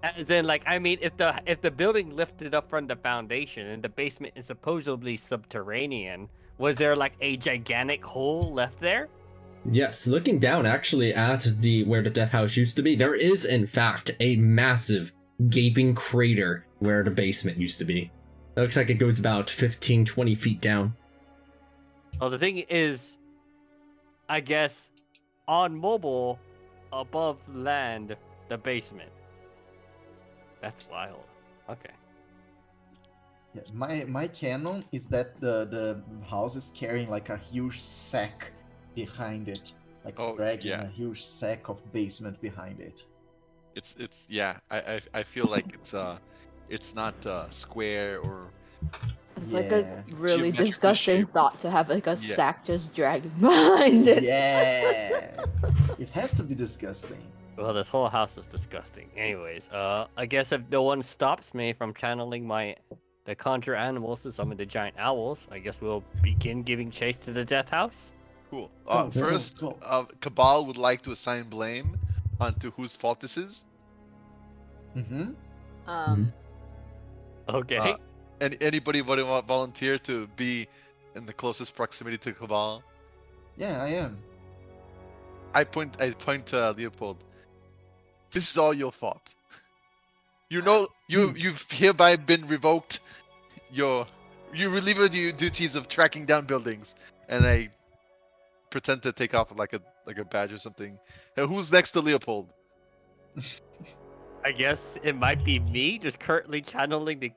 As in, like, I mean, if the building lifted up from the foundation and the basement is supposedly subterranean, was there like a gigantic hole left there? Yes, looking down actually at the where the death house used to be, there is in fact a massive gaping crater where the basement used to be. It looks like it goes about 15-20 feet down. Well, the thing is, I guess, on mobile, above land, the basement. That's wild. Okay. Yeah, my canon is that the house is carrying like a huge sack behind it, like dragging a huge sack of basement behind it. It's yeah. I feel like it's not square or. It's like a really Geometrically disgusting shaped. thought to have like a sack just dragging behind it. Yeah, it has to be disgusting. Well, this whole house is disgusting. Anyways, I guess if no one stops me from channeling the conjure animals to summon the giant owls, I guess we'll begin giving chase to the death house. Cool. First, Cabal would like to assign blame onto whose fault this is. Okay. And anybody would volunteer to be in the closest proximity to Cabal? Yeah, I am. I point to Leopold. This is all your fault. You've hereby been revoked. You relieve your duties of tracking down buildings, and I pretend to take off like a badge or something. Now, who's next to Leopold? I guess it might be me, just currently channeling the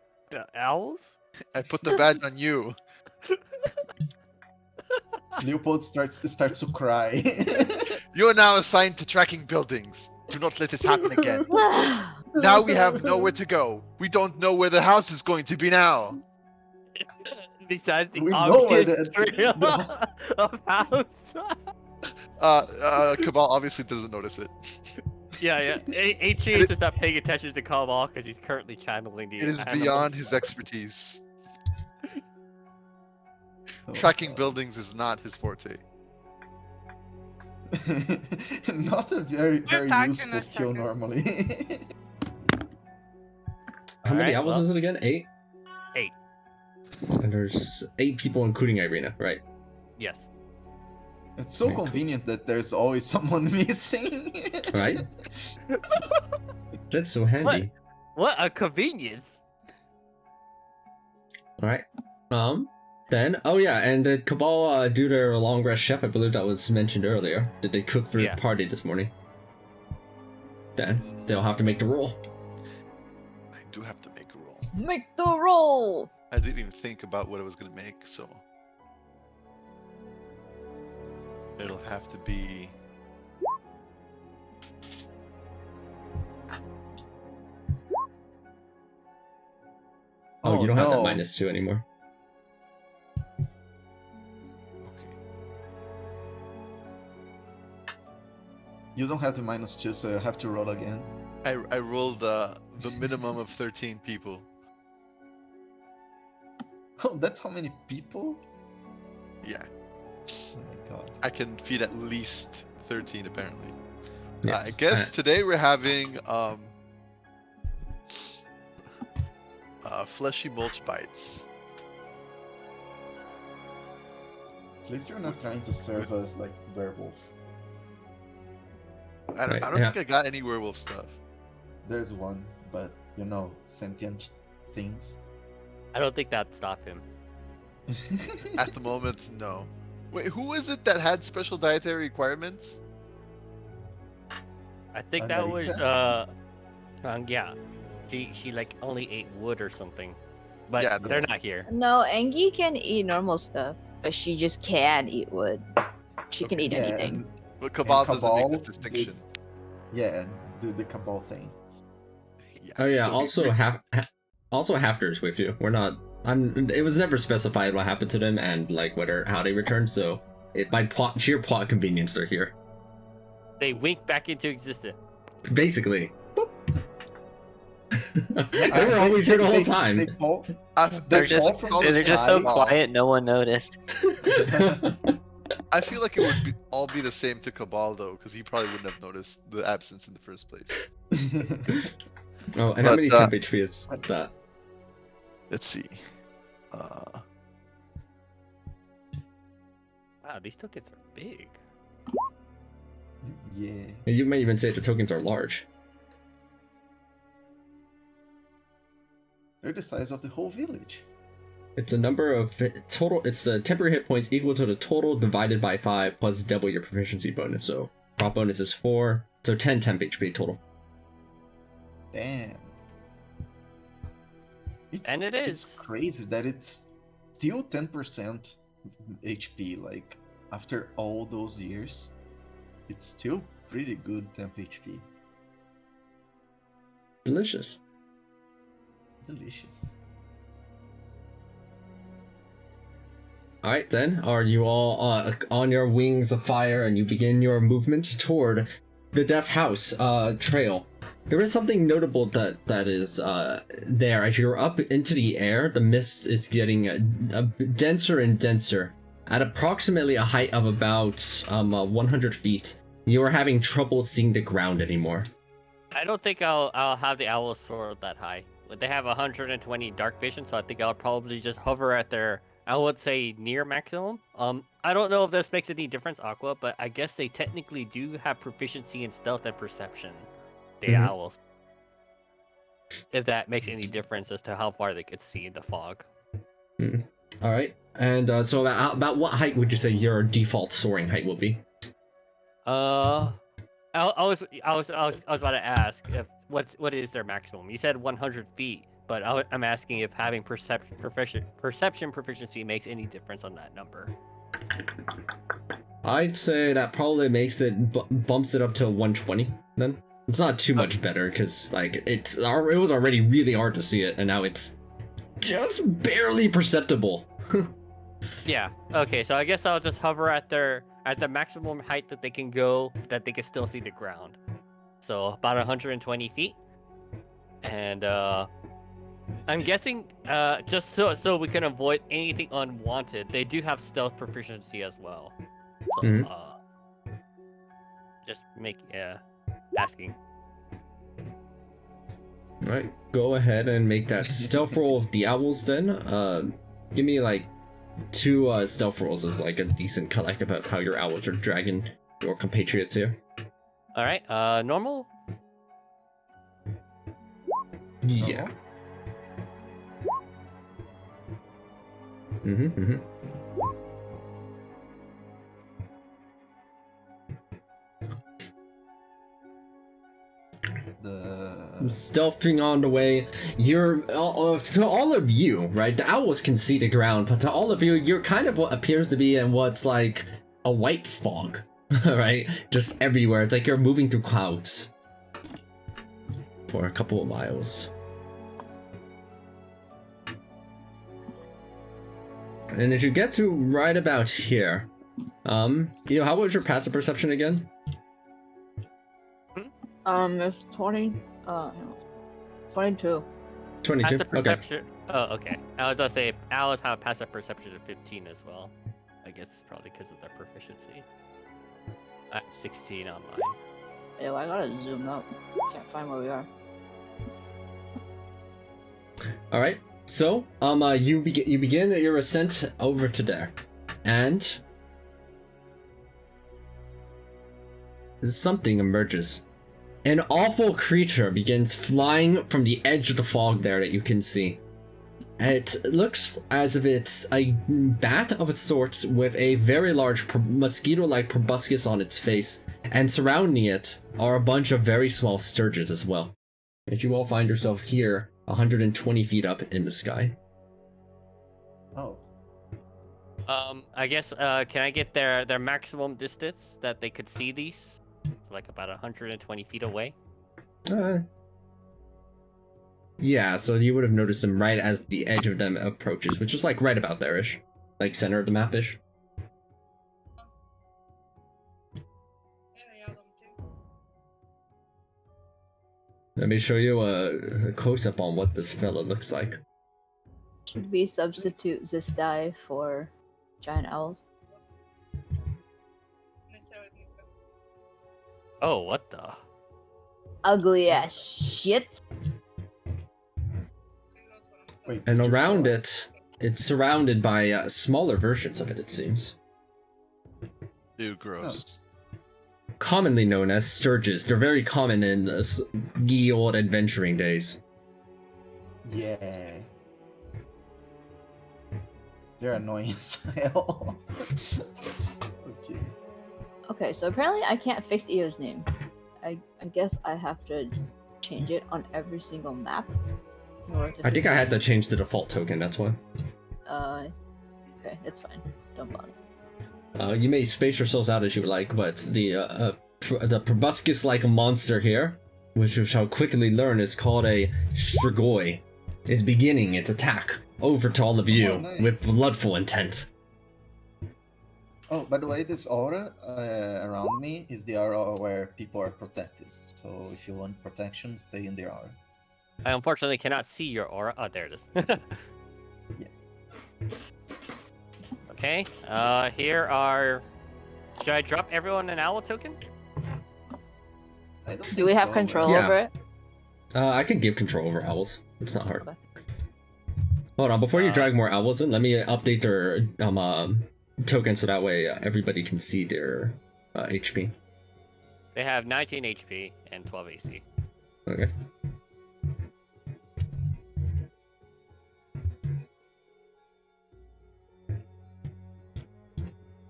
owls. I put the badge on you. Leopold starts to cry. You are now assigned to tracking buildings. Do not let this happen again. Now we have nowhere to go. We don't know where the house is going to be now. Besides the We know where obvious trail of house. Cabal obviously doesn't notice it. Yeah. HE is just not paying attention to Cabal because he's currently channeling the It is animals. beyond his expertise. Tracking buildings is not his forte. Not a very back in useful a skill second. normally. How many Alright, owls is it again? 8? 8. And there's 8 people including Irina, right? Yes. It's so Very cool. convenient that there's always someone missing. Right? That's so handy. What a convenience. Alright. Then, oh yeah, and did Cabal do their long rest chef? I believe that was mentioned earlier. Did they cook for the party this morning? Then, they'll have to make the roll. I do have to make a roll. Make the roll! I didn't even think about what I was gonna make, so it'll have to be. Oh, you don't have that no. -2 anymore. You don't have the -2, so you have to roll again. I rolled the minimum of 13 people. Oh, that's how many people? Yeah. Oh my god. I can feed at least 13 apparently. Yes. I guess today we're having fleshy mulch bites. At least you're not trying to serve us like werewolf. I don't think I got any werewolf stuff. There's one, but you know, sentient things. I don't think that'd stop him. At the moment, no. Wait, who is it that had special dietary requirements? I think that was yeah. She like only ate wood or something. But Yeah, they're not here. No, Angie can eat normal stuff, but she just can't eat wood. She can eat Yeah, anything. But Cabal doesn't Cabal make this distinction. Yeah, do the Cabal thing. Yeah, Oh yeah, so also Hafter's with you. We're not. It was never specified what happened to them and like how they returned. So by sheer plot convenience, they're here. They wink back into existence. Basically. They were always here the whole time. They fall, They're they fall just from the they're just so sky. quiet, no one noticed. I feel like it would all be the same to Cabal though, because he probably wouldn't have noticed the absence in the first place. Oh, and how But, many temp HP is that? Let's see. Wow, these tokens are big. Yeah. And you may even say the tokens are large. They're the size of the whole village. It's a number of total. It's the temporary hit points equal to the total divided by 5 plus double your proficiency bonus. So prop bonus is 4, so 10 temp HP total. Damn. And it is. It's crazy that it's still 10% HP. Like after all those years, it's still pretty good temp HP. Delicious. Delicious. All right, then. Are you all on your wings of fire, and you begin your movement toward the Death House trail? There is something notable that is there. As you're up into the air, the mist is getting denser and denser. At approximately a height of about 100 feet, you are having trouble seeing the ground anymore. I don't think I'll have the owls soar that high. They have 120 dark vision, so I think I'll probably just hover at their, I would say, near maximum. I don't know if this makes any difference, Aqua, but I guess they technically do have proficiency in stealth and perception. The owls. If that makes any difference as to how far they could see in the fog. All right, and so about what height would you say your default soaring height will be? I was about to ask if what is their maximum? You said 100 feet, but I'm asking if having perception proficiency makes any difference on that number. I'd say that probably makes it bumps it up to 120. Then it's not too much better because like it was already really hard to see it, and now it's just barely perceptible. Yeah. Okay. So I guess I'll just hover at the maximum height that they can go, that they can still see the ground. So about 120 feet, and I'm guessing just so we can avoid anything unwanted, they do have stealth proficiency as well. So just asking. All right, go ahead and make that stealth roll of the owls then. Give me like 2 stealth rolls as like a decent collective of how your owls are dragging your compatriots here. All right. Normal. Yeah. Mm-hmm. Stealthing on the way, you're to all of you, right? The owls can see the ground, but to all of you, you're kind of what appears to be in what's like a white fog, right? Just everywhere. It's like you're moving through clouds for a couple of miles. And as you get to right about here, how was your passive perception again? It's 20, 22. 22? Passive Okay. perception. Oh, okay. I was gonna say owls have passive perception of 15 as well. I guess it's probably because of their proficiency. 16 on mine. Ew, I gotta zoom up. Can't find where we are. All right. So, you begin your ascent over to there, and something emerges. An awful creature begins flying from the edge of the fog there that you can see. It looks as if it's a bat of a sort with a very large mosquito-like proboscis on its face, and surrounding it are a bunch of very small sturges as well. And you all find yourself here, 120 feet up in the sky. Oh. I guess can I get their maximum distance that they could see these? It's like about 120 feet away. Yeah, so you would have noticed them right as the edge of them approaches, which is like right about there-ish. Like center of the map-ish. Let me show you a close-up on what this fella looks like. Should we substitute Zistai for giant owls? Oh, what the? Ugly ass shit. Wait, And did you around show it, it's surrounded by smaller versions of it, it seems. Ew, gross. Commonly known as sturges. They're very common in the ye old adventuring days. Yeah. They're annoying as hell. Okay. Okay, so apparently I can't fix Eo's name. I guess I have to change it on every single map. In order to I think fix I it. had to change the default token, that's why. Okay, it's fine. Don't bother. You may space yourselves out as you like, but the proboscis-like monster here, which you shall quickly learn is called a Strigoi, is beginning its attack over to all of you Oh, nice. with bloodful intent. Oh, by the way, this aura around me is the aura where people are protected. So if you want protection, stay in the aura. I unfortunately cannot see your aura. Oh, there it is. Yeah. Okay. Here are. Should I drop everyone an owl token? I don't Do we think have so, control Yeah. over it? I can give control over owls. It's not hard. Okay. Hold on, before you Uh, drag more owls in, let me update their token so that way everybody can see their HP. They have 19 HP and 12 AC. Okay.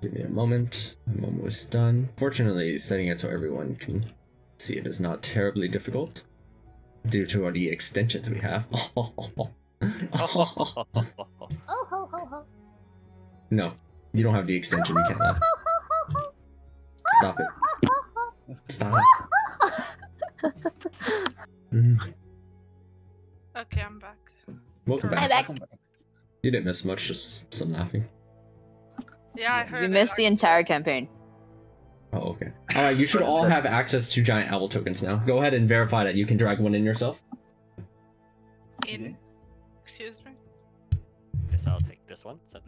Give me a moment. I'm almost done. Fortunately, setting it so everyone can see it is not terribly difficult due to the extensions we have. Oh ho ho ho. No, you don't have the extension. You can't laugh. Stop it. Stop. Mm. Okay, I'm back. Welcome Hi, back. back. You didn't miss much, just some laughing. Yeah, I heard You it. missed the entire campaign. Oh, okay. Alright, you should all have access to giant owl tokens now. Go ahead and verify that you can drag one in yourself. In... Excuse me? Guess I'll take this one. So...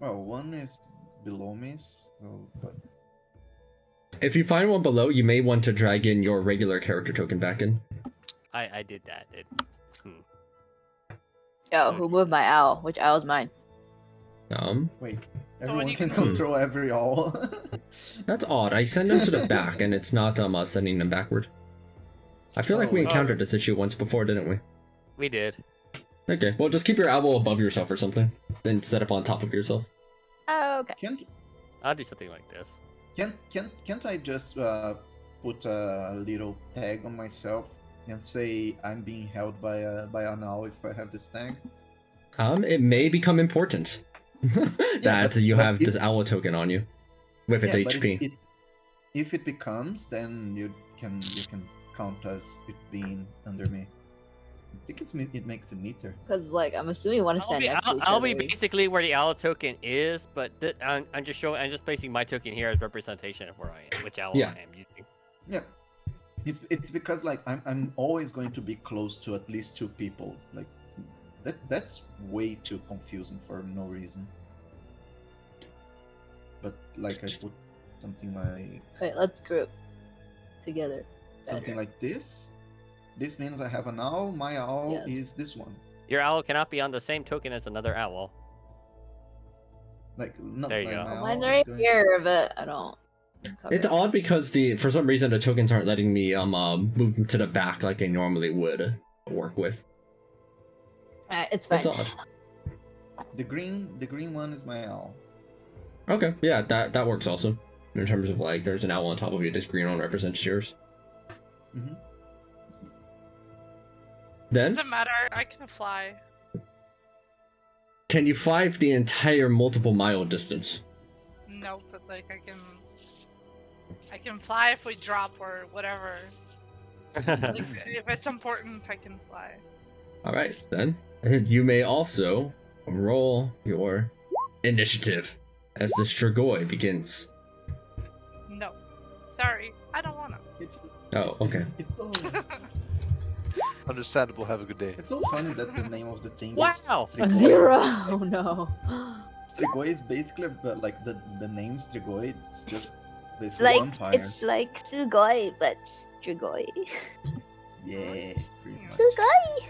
Well, one is below me, so but If you find one below, you may want to drag in your regular character token back in. I did that. Yo, who moved my owl? Which owl's mine? wait, So when everyone you can can- control every owl. That's odd. I send them to the back, and it's not sending them backward. I feel like we Oh. encountered this issue once before, didn't we? We did. Okay, well, just keep your owl above yourself or something, instead of on top of yourself. Oh, okay. I'll do something like this. Can't I just put a little tag on myself and say I'm being held by an owl if I have this tag? It may become important that but- you but have if- this owl token on you with its Yeah, but HP. if it becomes, then you can count as it being under me. I think it makes it neater. Because, like, I'm assuming you want to stand next to each I'll other. be basically where the owl token is, but I'm just showing. I'm just placing my token here as representation of where I am, which owl Yeah. I am using. Yeah. It's because like I'm always going to be close to at least two people. Like that's way too confusing for no reason. But like I put something like Wait, let's group together. something like this. This means I have an owl. My owl Yes. is this one. Your owl cannot be on the same token as another owl. Like no, There you like, go. my owl Mine's is right doing- here, but I don't. cover It's it. odd because for some reason the tokens aren't letting me move them to the back like I normally would work with. It's fine. It's odd. The green one is my owl. Okay, yeah, that works also. In terms of like, there's an owl on top of you. This green one represents yours. Mhm. Then, Doesn't matter. I can fly. can you fly the entire multiple mile distance? No, but like I can fly if we drop or whatever. Like, if it's important, I can fly. All right, then. And you may also roll your initiative as the Strigoi begins. No, sorry, I don't wanna. It's Oh, okay. it's so Understandable. Have a good day. it's so funny that the name of the thing Wow! is Strigoi. 0! Oh no. Strigoi is basically like the name Strigoi. It's just It's basically like vampire. it's like Sugoi, but Strigoi. Yeah, pretty much. Sugoi.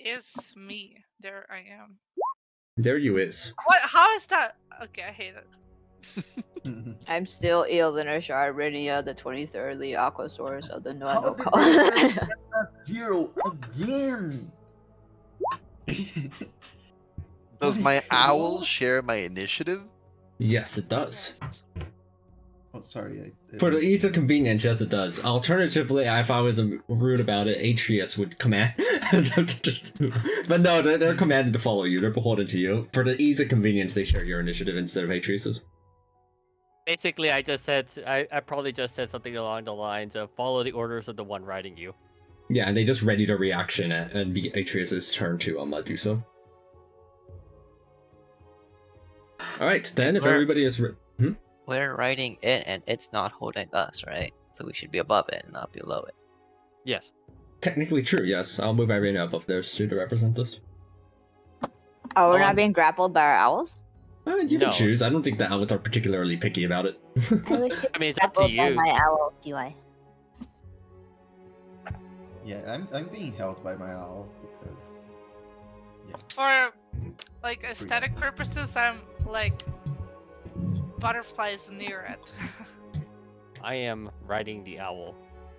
is me. There I am. There you is. What? How is that? Okay, I hate it. I'm still Eoliner Shardrinia, the 23rd Lee Aquasaurus of the How Noano did they just Colony. get a 0 again? Does my Like, owl what? share my initiative? Yes, it does. Yes. Oh, sorry. For the ease of convenience, yes, it does. Alternatively, if I was rude about it, Atreus would command them to just. But no, they're commanded to follow you. They're beholden to you. For the ease of convenience, they share your initiative instead of Atreus's. Basically, I just said I probably just said something along the lines of follow the orders of the one riding you. Yeah, and they just ready to reaction and be Atreus's turn to do so. All right, then if We're- everybody is. We're riding it, and it's not holding us, right? So we should be above it, not below it. Yes. Technically true, yes. I'll move Irina above theirs too to represent this. Oh, we're Oh, not being grappled by our owls? You No. can choose. I don't think the owls are particularly picky about it. I wish it I mean, it's up to grappled by you. my owl, do I? Yeah, I'm being held by my owl because For like aesthetic purposes, I'm like butterflies near it. I am riding the owl,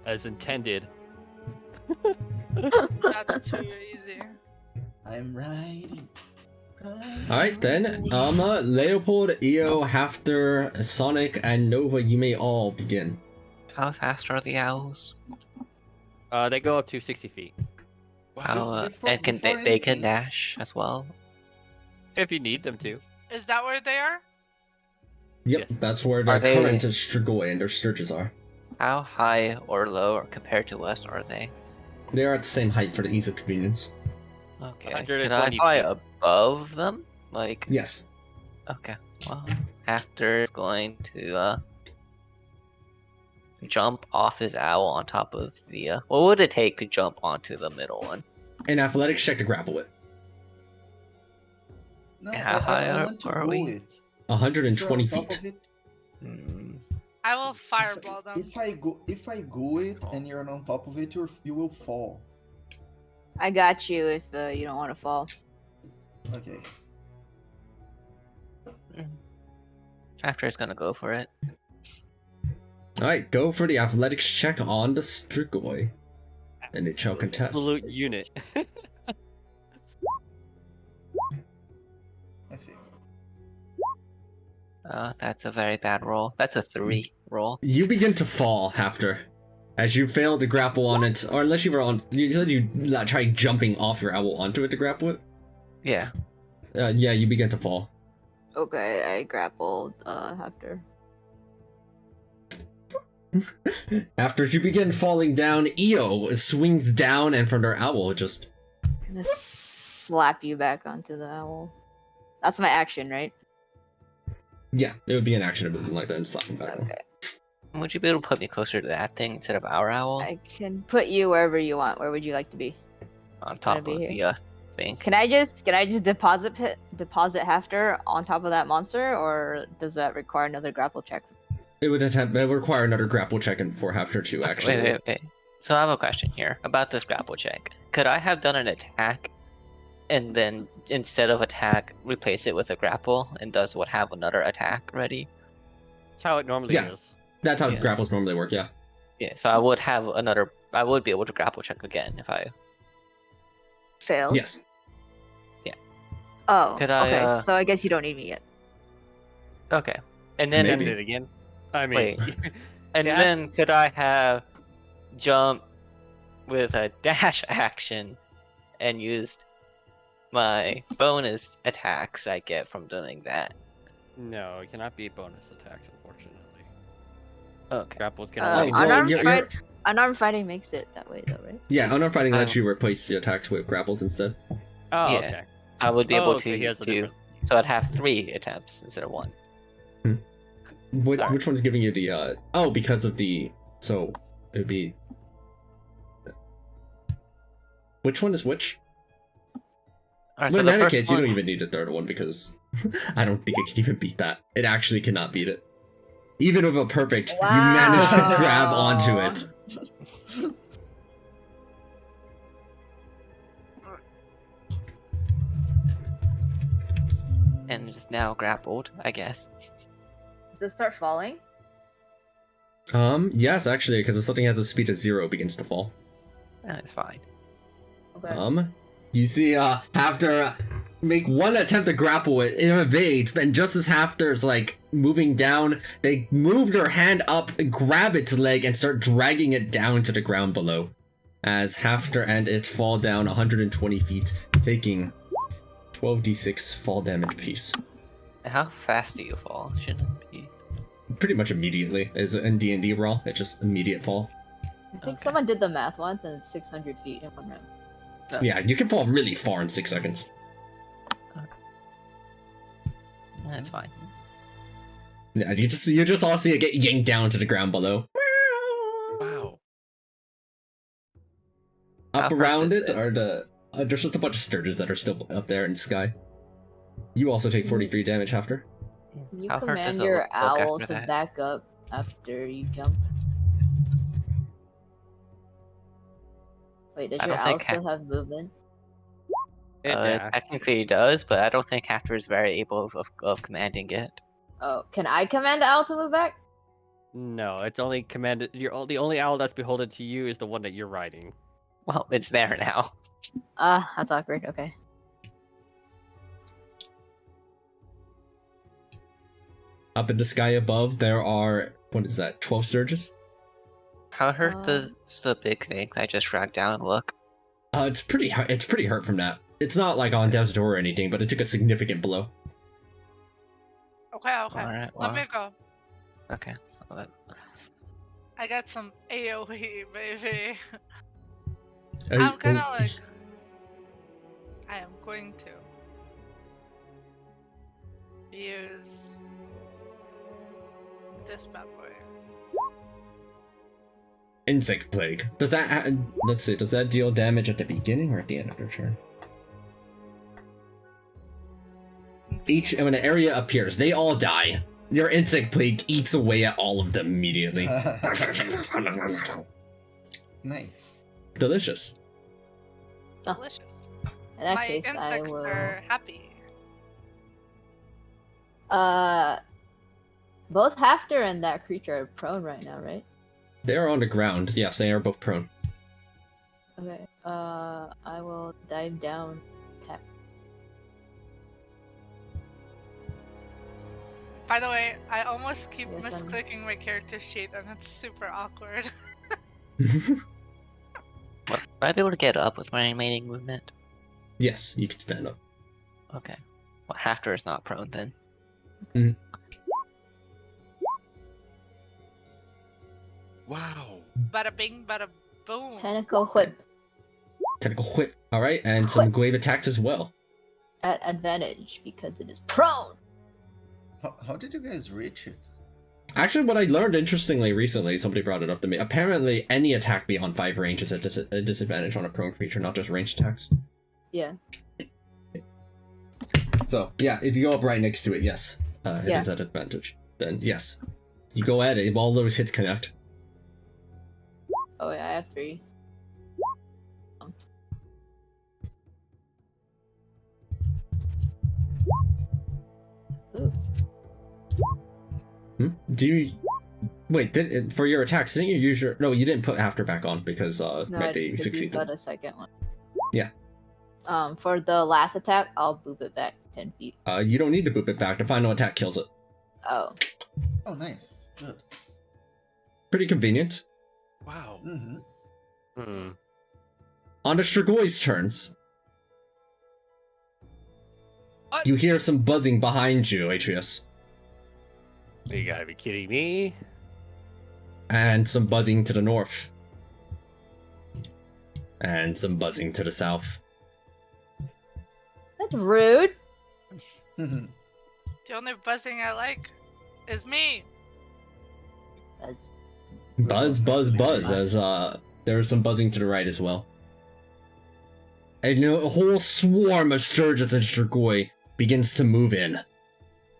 as intended. That's too easy. I'm riding. Alright then, Leopold, Io, Hafter, Sonic, and Nova, you may all begin. How fast are the owls? They go up to 60 feet. How, Before- and can before they can anything- dash as well? If you need them to. Is that where they are? Yep, Yes. that's where their Are they- current Strigoi and their Sturges are. How high or low or compared to us are they? They are at the same height for the ease of convenience. Okay. 120 Could I fly feet. above them? Like, Yes. okay. Well, after is going to jump off his owl on top of the. What would it take to jump onto the middle one? An athletics check to grapple it. No, How high I are- want to are go we? it. 120 If you're on top feet. of it- Hmm. I will fireball them. If I go it and you're on top of it, you will fall. I got you if you don't want to fall. Okay. After is gonna go for it. Alright, go for the athletics check on the Strigoi. And it shall contest. Absolute unit. I think. That's a very bad roll. That's a 3 roll. You begin to fall, Hafter. As you fail to grapple on it, or unless you were on. You said you tried jumping off your owl onto it to grapple it? Yeah. Yeah, you begin to fall. Okay, I grappled after. After you begin falling down, Io swings down and from her owl just. I'm gonna slap you back onto the owl. That's my action, right? Yeah, it would be an action of moving like that and slapping back. on. Okay. Would you be able to put me closer to that thing instead of our owl? I can put you wherever you want. Where would you like to be? On top of be the here. thing. Can I just deposit Hafter on top of that monster, or does that require another grapple check? It would require another grapple check for Hafter to Okay, actually. wait. So I have a question here about this grapple check. Could I have done an attack and then instead of attack replace it with a grapple and does what have another attack ready? That's how it normally Yeah. is. That's how Yeah. grapples normally work, yeah. Yeah, so I would have another. I would be able to grapple check again if I. Fails. Yes. Oh. Could I, okay. So I guess you don't need me yet. Okay, and then Maybe. Attempt it again. I mean, Wait. and Yeah. then could I have jump with a dash action and used my bonus attacks I get from doing that? no, it cannot be bonus attacks, unfortunately. Okay. Grapples can Uh, only. well, unarmed, you're- unarmed fighting makes it that way, though, right? Yeah, unarmed fighting lets Oh. you replace the attacks with grapples instead. Oh, Yeah. okay. I would be Oh, able okay, he has a to different- so I'd have 3 attempts instead of 1. Alright. Which one's giving you the oh, because of the so it would be which one is which? Alright, Well, so in the any first case, one, you don't even need a third one because I don't think it can even beat that. It actually cannot beat it. Even with a perfect, you managed to Wow. grab onto it. is now grappled, I guess. Does it start falling? Yes, actually, because if something has a speed of 0, it begins to fall. It's fine. Okay. You see, Hafter make one attempt to grapple it, it evades, and just as Hafter's, like, moving down, they move their hand up, grab its leg, and start dragging it down to the ground below. As Hafter and it fall down 120 feet, taking 12d6 fall damage apiece. How fast do you fall? Shouldn't it be? Pretty much immediately, as in D&D roll, it's just immediate fall. I think Okay. someone did the math once, and it's 600 feet in one round. Yeah, you can fall really far in 6 seconds. That's fine. Yeah, you just all see it get yanked down to the ground below. Wow. Up How hurt around is it it? are there's just a bunch of sturges that are still up there in the sky. You also take 43 damage after. Can you How hurt command does it your look owl after to that? back up after you jump? Wait, does I your don't owl think still have movement? It Technically does, but I don't think Hafter is very able of commanding it. Oh, can I command the owl to move back? No, it's only commanded. The only owl that's beholden to you is the one that you're riding. Well, it's there now. That's awkward. Okay. Up in the sky above, there are, what is that, 12 sturges? How hurt does the big thing I just dragged down look? It's pretty hurt from that. It's not like on death's door or anything, but it took a significant blow. Okay. Alright, Let me well. go. Okay. Well, I got some AoE, baby. Oh, I'm kind of like. I am going to use this bad boy. Insect plague. Does that let's see, does that deal damage at the beginning or at the end of their turn? When an area appears, they all die. Your insect plague eats away at all of them immediately. Nice. Delicious. Delicious. In that My case, I insects will. are happy. Both Hafter and that creature are prone right now, right? They are on the ground. Yes, they are both prone. Okay. I will dive down. Attack. By the way, I almost keep Yes, I'm- misclicking my character sheet, and it's super awkward. would I be able to get up with my remaining movement? Yes, you can stand up. Okay. Well, Hafter is not prone then. Wow. Bada bing, bada boom. Tentacle whip Tentacle whip. Alright, and some glaive attacks as well. at advantage because it is prone. How did you guys reach it? Actually, what I learned interestingly recently, somebody brought it up to me. Apparently, any attack beyond 5 range is a disadvantage on a prone creature, not just ranged attacks. Yeah. So, yeah, if you go up right next to it, yes, it Yeah. is at advantage. Then, yes. You go at it, if all those hits connect. Oh yeah, I have 3. Ooh. Do you... Wait, for your attacks, didn't you use your... No, you didn't put After back on because No, right, they because he's succeeded. got a second one. Yeah. For the last attack, I'll boop it back 10 feet. You don't need to boop it back. The final attack kills it. Oh. Oh, nice. Good. Pretty convenient. Wow. Mm-hmm. Hmm. On the Stragoy's turns, What? you hear some buzzing behind you, Atreus. You gotta be kidding me. And some buzzing to the north. And some buzzing to the south. That's rude. Mm-hmm. The only buzzing I like is me. That's Buzz, buzz, buzz, as there's some buzzing to the right as well. And a whole swarm of Sturges and Strigoi begins to move in.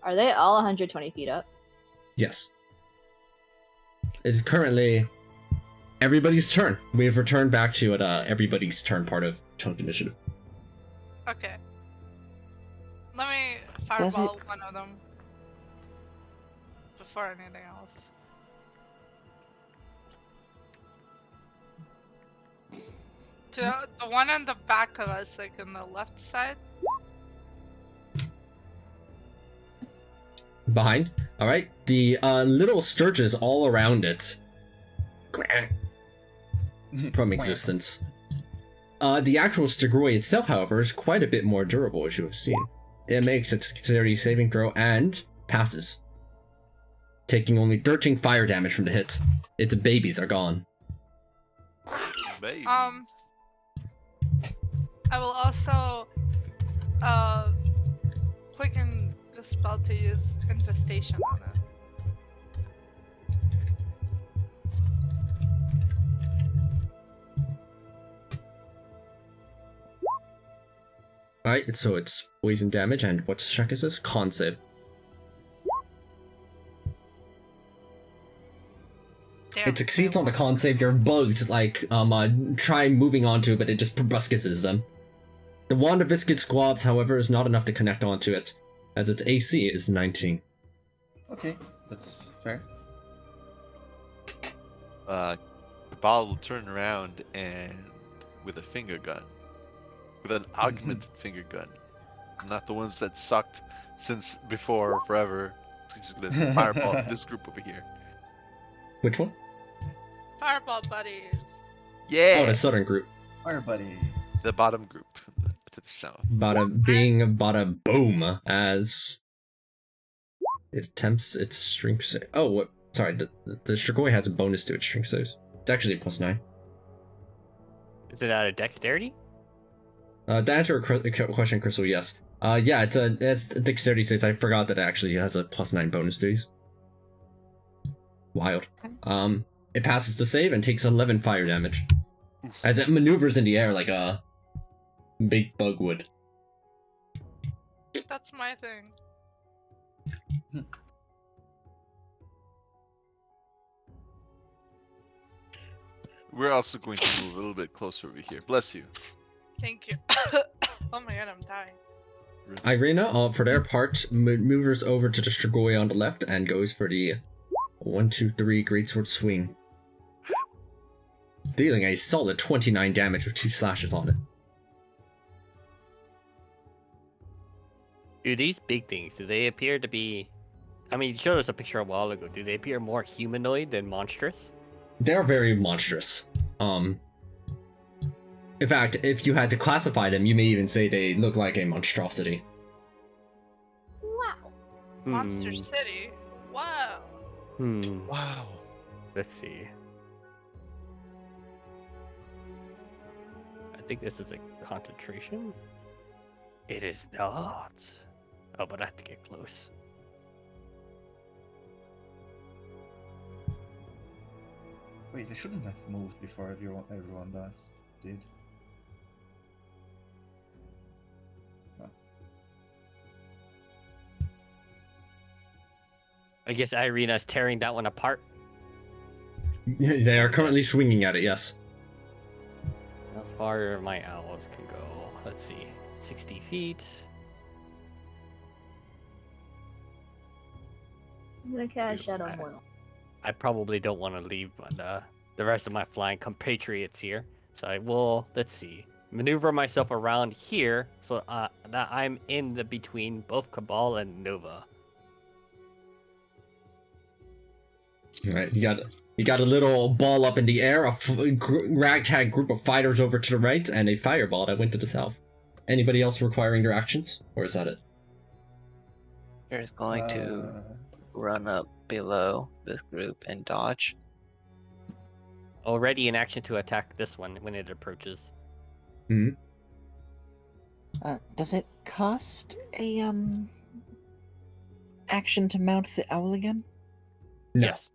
Are they all 120 feet up? Yes. It's currently everybody's turn. We have returned back to it, everybody's turn part of Chunk Initiative. Okay. Let me Does it- fireball one of them before anything else. To the one on the back of us, like on the left side. Behind. All right. The little sturges all around it from existence. The actual Stegroid itself, however, is quite a bit more durable, as you have seen. It makes its dexterity saving throw and passes, taking only 13 fire damage from the hit. Its babies are gone. Babies. I will also quicken the spell to use infestation on it. Alright, so it's poison damage, and what check is this? Con save. Damn, It succeeds on the con save. Your bugs, like, try moving onto it, but it just proboscises them. The Wand of Viscid Squabs, however, is not enough to connect onto it, as its AC is 19. Okay, that's fair. The ball will turn around and with a finger gun, with an augmented finger gun, not the ones that sucked since before forever. It's gonna fireball this group over here. Which one? Fireball buddies. Yeah. Oh, the southern group. Fire buddies. The bottom group to the south. Bada boom, as it attempts its strength save. Oh, what? Sorry, the Strigoi has a bonus to its strength saves. It's actually +9. Is it out of dexterity? To answer a question, Crystal, yes. Yeah, it's dexterity 6. I forgot that it actually has a +9 bonus to these. Wild. Okay. It passes the save and takes 11 fire damage, as it maneuvers in the air like a big bug would. That's my thing. We're also going to move a little bit closer over here. Bless you. Thank you. Oh my god, I'm dying. Irina, for their part, maneuvers over to the Strigoi on the left and goes for the 1, 2, 3 greatsword swing, dealing a solid 29 damage with 2 slashes on it. Do these big things, do they appear to be... I mean, you showed us a picture a while ago. Do they appear more humanoid than monstrous? They're very monstrous. In fact, if you had to classify them, you may even say they look like a monstrosity. Wow. Monster City. Wow. Wow. Let's see. I think this is a concentration. It is not. Oh, but I have to get close. Wait, I shouldn't have moved before everyone does. Did. I guess Irina's tearing that one apart. They are currently swinging at it, yes. How far my owls can go? Let's see. 60 feet. I'm gonna cast Shadow Mortal. I probably don't want to leave the rest of my flying compatriots here. So I will, let's see, maneuver myself around here so that I'm in the between both Cabal and Nova. All right, you got a little ball up in the air, a ragtag group of fighters over to the right, and a fireball that went to the south. Anybody else requiring their actions, or is that it? There's going to run up below this group and dodge. Already in action to attack this one when it approaches. Does it cost a action to mount the owl again? No. Yes.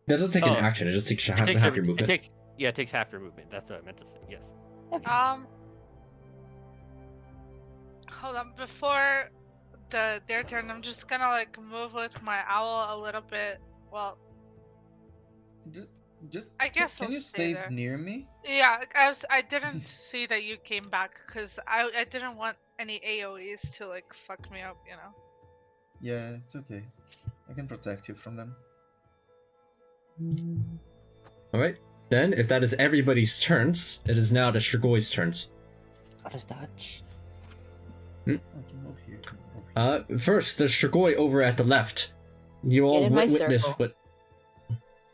That doesn't take Oh. an action, it just takes It half takes your movement. it takes half your movement. That's what I meant to say. Yes. Okay. Hold on. Before their turn, I'm just gonna like move with my owl a little bit. Well, Just I guess can I'll you stay stay there. near me? Yeah, I didn't see that you came back because I didn't want any AoEs to like fuck me up, you know. Yeah, it's okay. I can protect you from them. All right. Then, if that is everybody's turns, it is now the Strigoi turns. What is dodge? I can move here. Over here. First, the Strigoi over at the left. You all Get in my witness circle. what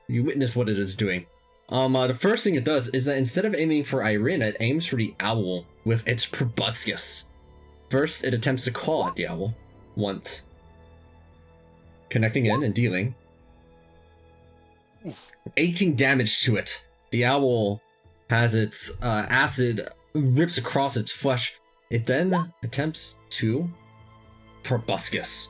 you witness what it is doing. The first thing it does is that instead of aiming for Irina, it aims for the owl with its proboscis. First, it attempts to claw at the owl once, connecting in and dealing 18 damage to it. The owl has its acid rips across its flesh. It then attempts to proboscis,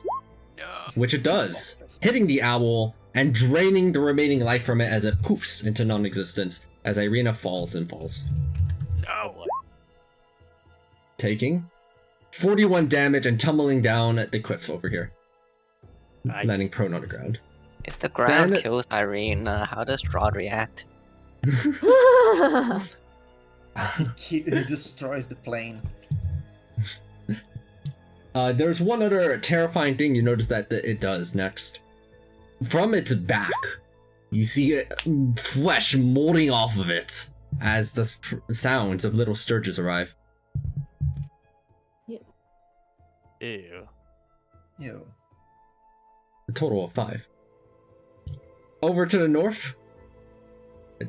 Yeah. which it does, hitting the owl and draining the remaining life from it as it poofs into non-existence as Irina falls and falls, Oh boy. taking 41 damage and tumbling down the cliff over here, landing prone on the ground. If the ground Then- kills Irene, how does Strahd react? He destroys the plane. There's one other terrifying thing you notice that it does next. From its back, you see flesh molding off of it as the sounds of little sturges arrive. Ew. Ew. A total of 5. Over to the north,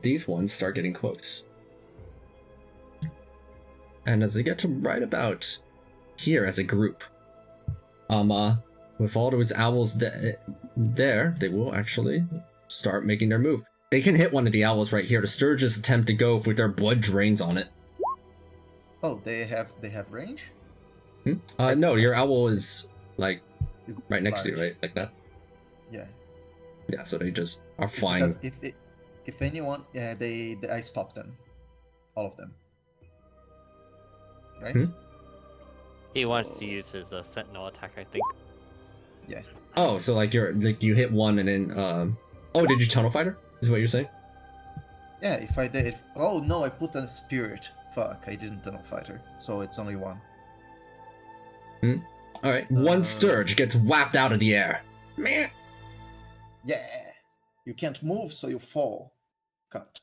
these ones start getting close. And as they get to right about here as a group, with all those owls there, they will actually start making their move. They can hit one of the owls right here. The sturges attempt to go with their blood drains on it. Oh, they have range? No, your owl is like Is right next to you, large. right? Like that. Yeah. Yeah, so they just are It's flying. because if anyone, yeah, I stop them, all of them. Right? Hmm? He wants So- to use his sentinel attack, I think. Yeah. Oh, so like you hit one and then oh, did you tunnel fighter? Is what you're saying? Yeah. If I did, oh no, I put a spirit. Fuck, I didn't tunnel fighter, so it's only one. All right, one sturge gets whapped out of the air. Meh. Yeah. You can't move, so you fall. Cut.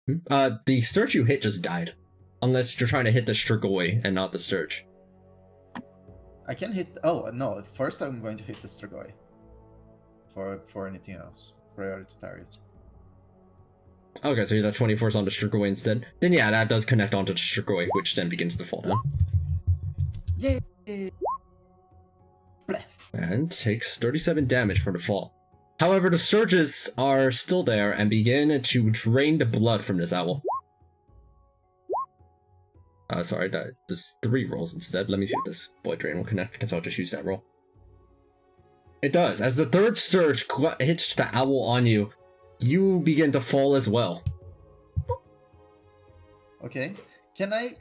The sturge you hit just died, unless you're trying to hit the Strigoi and not the sturge. I can hit. Oh no! First, I'm going to hit the Strigoi. For anything else, priority target. Okay, so that 24 is on the Strigoi instead. Then yeah, that does connect onto the Strigoi, which then begins to fall down. Yay! Blef. And takes 37 damage from the fall. However, the sturges are still there and begin to drain the blood from this owl. Sorry, there's 3 rolls instead. Let me see if this blood drain will connect, because I'll just use that roll. It does. As the third sturge hits the owl on you, you begin to fall as well. Okay. Can I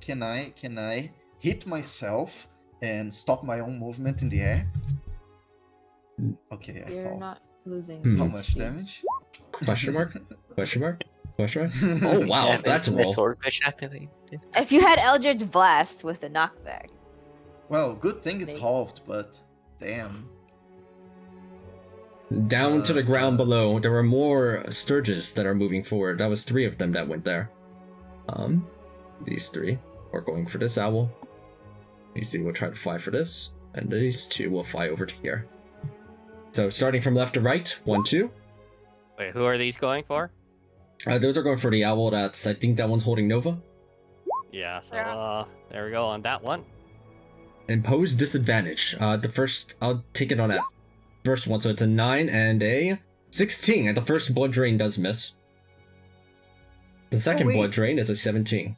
hit myself and stop my own movement in the air? Okay, I You're fall. not losing. How Hmm. much damage? Question mark? Question mark? Question mark? Oh wow, Yeah, that's a the roll. swordfish activated. If you had Eldritch Blast with a knockback, Well, good thing it's Maybe. halved, but damn. Down to the ground below, there are more sturges that are moving forward. That was 3 of them that went there. These 3 are going for this owl. These 2 will try to fly for this, and these 2 will fly over to here. So starting from left to right, 1, 2. Wait, who are these going for? Those are going for the owl. I think that one's holding Nova. Yeah, so Yeah. there we go on that one. Impose disadvantage. The first, I'll take it on that first one. So it's a 9 and a 16, and the first blood drain does miss. The second wait. blood drain is a 17.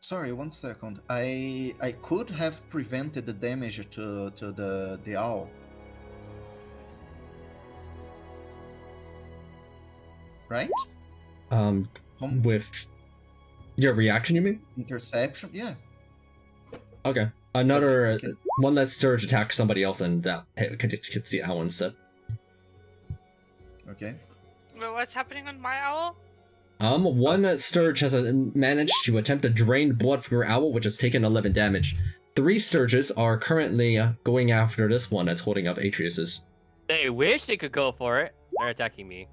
Sorry, 1 second. I could have prevented the damage to the owl. Right? Um, Home with your reaction, you mean? interception? Yeah. Okay. Another Okay. one less sturge attacks somebody else, and that hits the owl instead. Okay. What's happening on my owl? One Sturge has managed to attempt to drain blood from your owl, which has taken 11 damage. 3 Sturges are currently going after this one that's holding up Atreus's. They wish they could go for it. They're attacking me.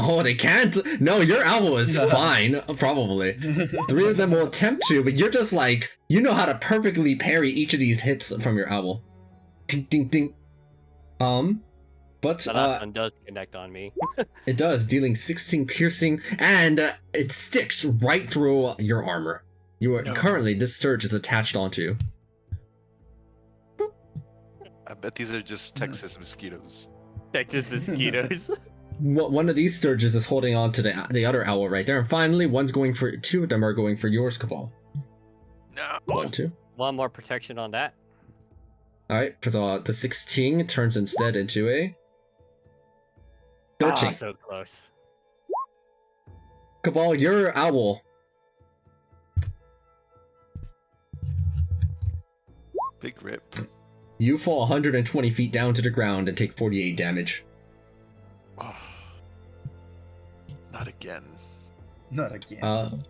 Oh, they can't? No, your owl is fine, probably. 3 of them will attempt to, but you're just like, you know how to perfectly parry each of these hits from your owl. Ding, ding, ding. But The last one does connect on me. it does, dealing 16 piercing, and it sticks right through your armor. You are currently, this Sturge is attached onto you. I bet these are just Texas mosquitoes. Texas mosquitoes. One of these Sturges is holding on to the other owl right there, and finally, one's going for 2 of them are going for yours, Cabal. No. 1, 2. One more protection on that. All right, so the 16 turns instead into a 13. Ah, so close. Cabal, your owl. Big rip. You fall 120 feet down to the ground and take 48 damage. Oh. Not again. Not again.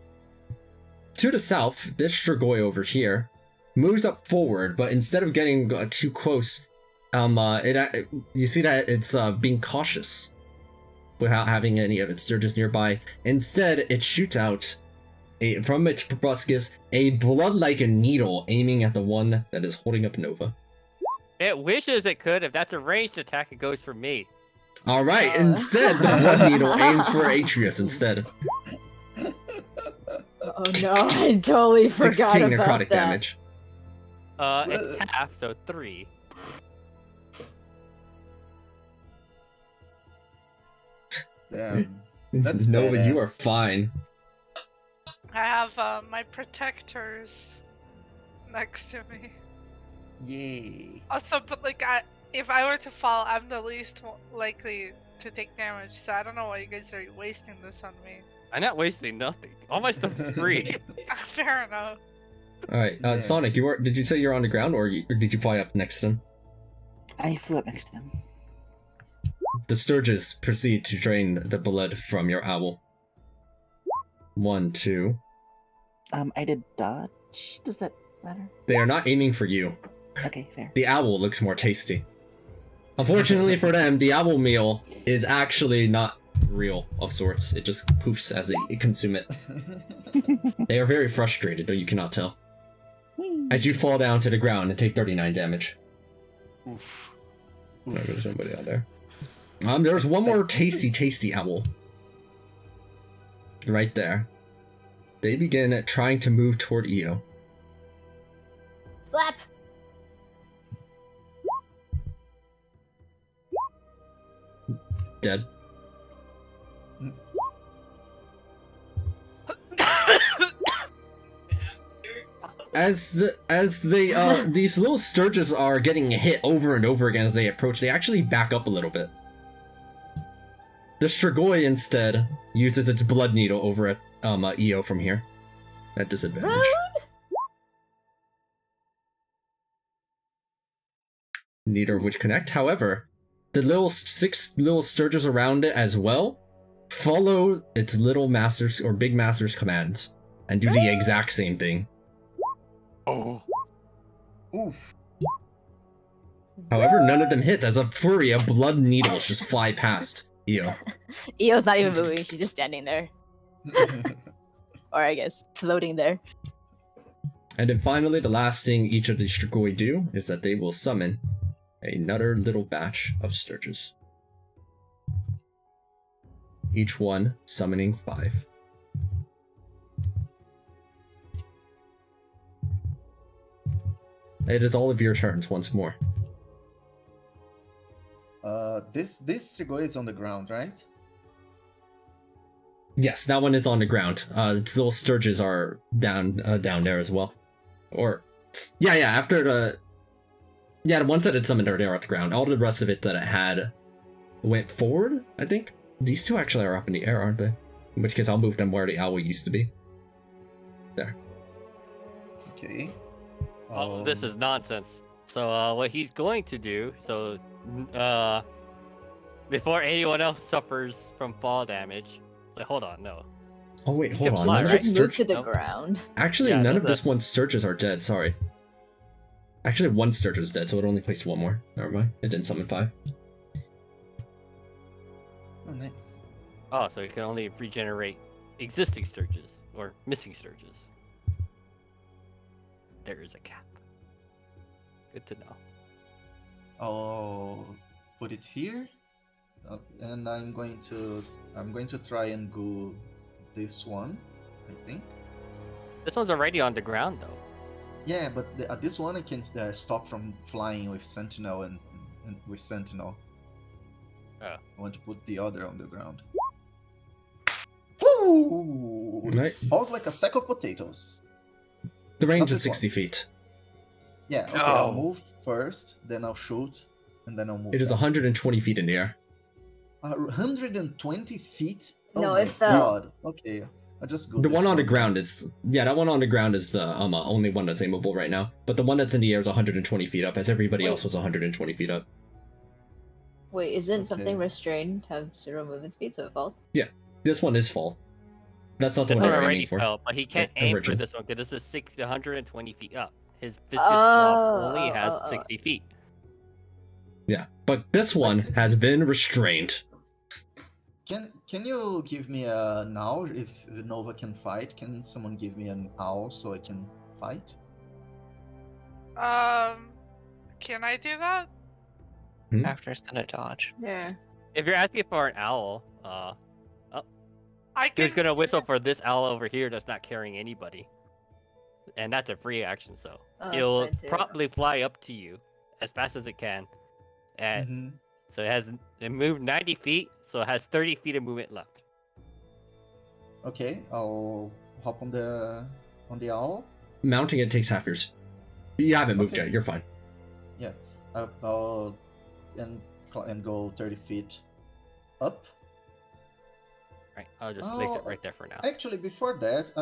To the south, this Strigoi over here moves up forward, but instead of getting too close, you see that it's being cautious without having any of its Sturges nearby. Instead, it shoots out from its proboscis a blood-like needle aiming at the one that is holding up Nova. It wishes it could. If that's a ranged attack, it goes for me. All right, instead, the blood needle aims for Atreus instead. Oh no, I totally forgot 16 about necrotic that. damage. It's half, so 3. Damn. That's Nova, you badass. are fine. I have my protectors next to me. Yay. Also, but like, if I were to fall, I'm the least likely to take damage. So I don't know why you guys are wasting this on me. I'm not wasting nothing. All my stuff is free. Fair enough. All right, Yeah. Sonic, did you say you're on the ground, or did you fly up next to them? I flew up next to them. The Sturges proceed to drain the blood from your owl. 1, 2. I did dodge. Does that matter? They are not aiming for you. Okay, fair. The owl looks more tasty. Unfortunately for them, the owl meal is actually not real of sorts. It just poofs as they consume it. They are very frustrated, though you cannot tell. As you fall down to the ground and take 39 damage. Oof. There's somebody out there. There's one more tasty owl. Right there. They begin trying to move toward Io. Slap! Dead. As these little Sturges are getting hit over and over again as they approach, they actually back up a little bit. The Strigoi instead uses its blood needle over at Io from here. At disadvantage. Rude! Neither of which connect. However, the 6 little Sturges around it as well follow its little master's or big master's commands and do the exact same thing. Oh. Oof. However, none of them hit as a flurry of blood needles just fly past Io. Io's not even moving, she's just standing there. Or I guess, floating there. And then finally, the last thing each of the Strigoi do is that they will summon another little batch of Sturges. Each one summoning 5. It is all of your turns once more. This Strigoi is on the ground, right? Yes, that one is on the ground. Its little Sturges are down there as well. Or, yeah, after the ones that it summoned are there at the ground. All the rest of it that it had went forward, I think. These two actually are up in the air, aren't they? In which case, I'll move them where the owl used to be. There. Okay. Oh, this is nonsense. So what he's going to do, Before anyone else suffers from fall damage. Wait, hold on, no. Oh wait, You hold can on. fly, None of right? this Just move to sturge. the Nope. ground. Actually, Yeah, none there's of this one sturges are dead. Sorry. Actually, one sturge is dead, so it only placed one more. Never mind. It didn't summon 5. Oh, nice. Oh, so you can only regenerate existing sturges or missing sturges. There is a cap. Good to know. I'll put it here, and I'm going to try and go this one, I think. This one's already on the ground though. Yeah, but this one I can stop from flying with Sentinel and with Sentinel. Oh. I want to put the other on the ground. Woo! Right. It falls like a sack of potatoes. The range Not is this 60 feet. Yeah, okay, I'll No. move first, then I'll shoot, and then I'll move. It is down. 120 feet in the air. 120 feet? No, Oh it my fell. god. Okay, I'll just go The this one on the then. ground is that one on the ground is the only one that's aimable right now. But the one that's in the air is 120 feet up, as everybody Wait. else was 120 feet up. Wait, isn't Okay. something restrained have 0 movement speed, so it falls? This one is full. That's not the This one one they're already aiming for. fell, but he can't aim for Original. this one because this is 120 feet up. His viscous Oh, blob only has oh. 60 feet. Yeah, but this one has been restrained. Can you give me an owl if Nova can fight? Can someone give me an owl so I can fight? Can I do that? After send a dodge. Yeah. If you're asking for an owl, I who's can. gonna whistle for this owl over here that's not carrying anybody? And that's a free action, so Oh, that's it'll fine, too. probably fly up to you as fast as it can. And Mhm. so it moved 90 feet, so it has 30 feet of movement left. Okay, I'll hop on the owl. Mounting it takes half yours. You haven't moved Okay. yet. You're fine. I'll and go 30 feet up. Right, I'll just place it Oh, right there for now. Actually, before that,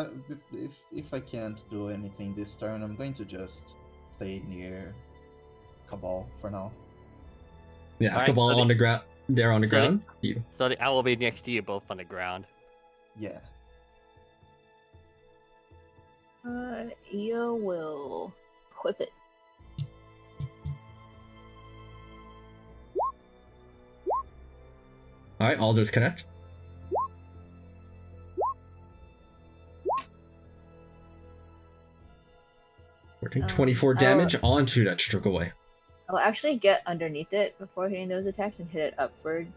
if I can't do anything this turn, I'm going to just stay near Cabal for now. Yeah, Alright, Cabal so on the ground. They're on the so the- ground. You. So the owl will be next to you, both on the ground. Yeah. Io will whip it. All right, all those connect. We're doing 24 damage onto that stroke away. I'll actually get underneath it before hitting those attacks and hit it upward.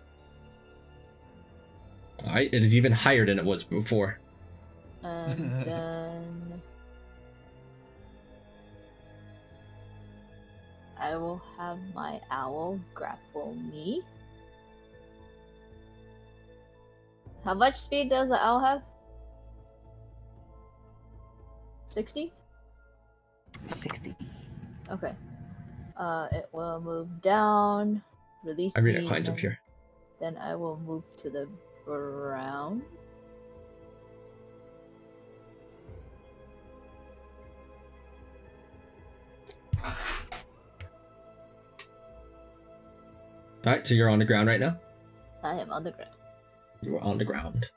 All right, it is even higher than it was before. And then I will have my owl grapple me. How much speed does the owl have? 60? 60. Okay. It will move down, release I read me, it clients up and here. then I will move to the ground. All right, so you're on the ground right now. I am on the ground. You are on the ground.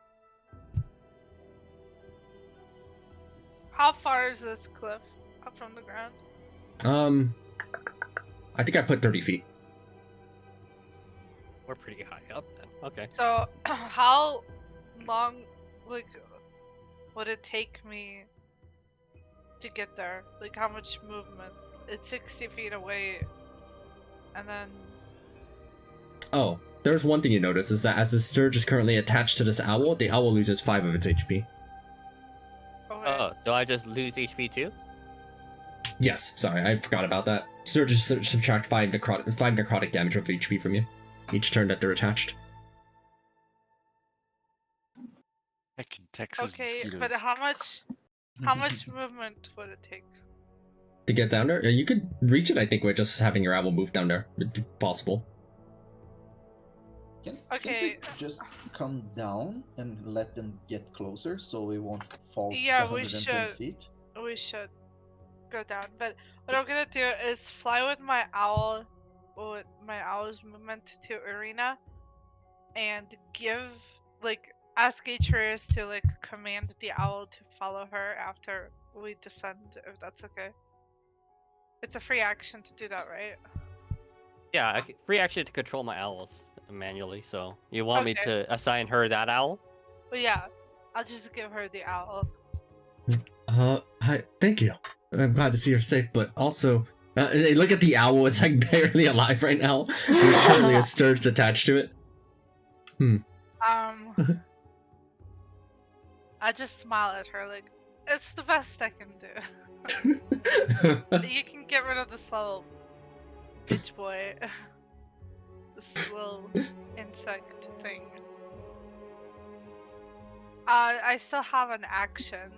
How far is this cliff up from the ground? I think I put 30 feet. We're pretty high up then. Okay. So, how long, like, would it take me to get there? Like, how much movement? It's 60 feet away, and then. Oh, there's one thing you notice is that as the Sturge is currently attached to this owl, the owl loses 5 of its HP. Okay. Oh, do I just lose HP too? Yes, sorry, I forgot about that. Sturges subtract 5 necrotic damage of HP from you each turn that they're attached. Heck in Texas Okay, mosquitoes. but how much movement would it take? To get down there, you could reach it, I think, with just having your owl move down there. It'd be possible. Can't Okay. we just come down and let them get closer so we won't fall to Yeah, we 120 should. feet? We should go down. But what I'm gonna do is fly with my owl, with my owl's movement to Arena, and ask Atreus to command the owl to follow her after we descend, if that's okay. It's a free action to do that, right? Yeah, free action to control my owls manually. So you want me Okay. to assign her that owl? But yeah, I'll just give her the owl. Hi, thank you. I'm glad to see you're safe, but also, look at the owl. It's like barely alive right now. There's currently a sturge attached to it. I just smile at her it's the best I can do. You can get rid of this little bitch boy. This little insect thing. I still have an action.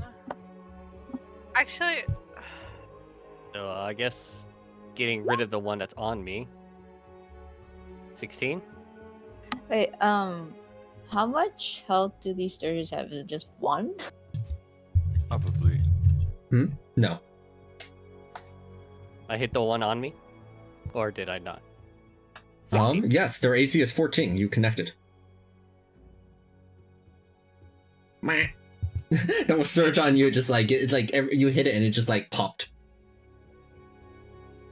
Actually, So I guess getting rid of the one that's on me. 16? Wait, how much health do these sturges have? Is it just one? Probably. No. I hit the one on me? Or did I not? 16? Yes, their AC is 14. You connected. Meh. That will surge on you, just like you hit it and it just like popped.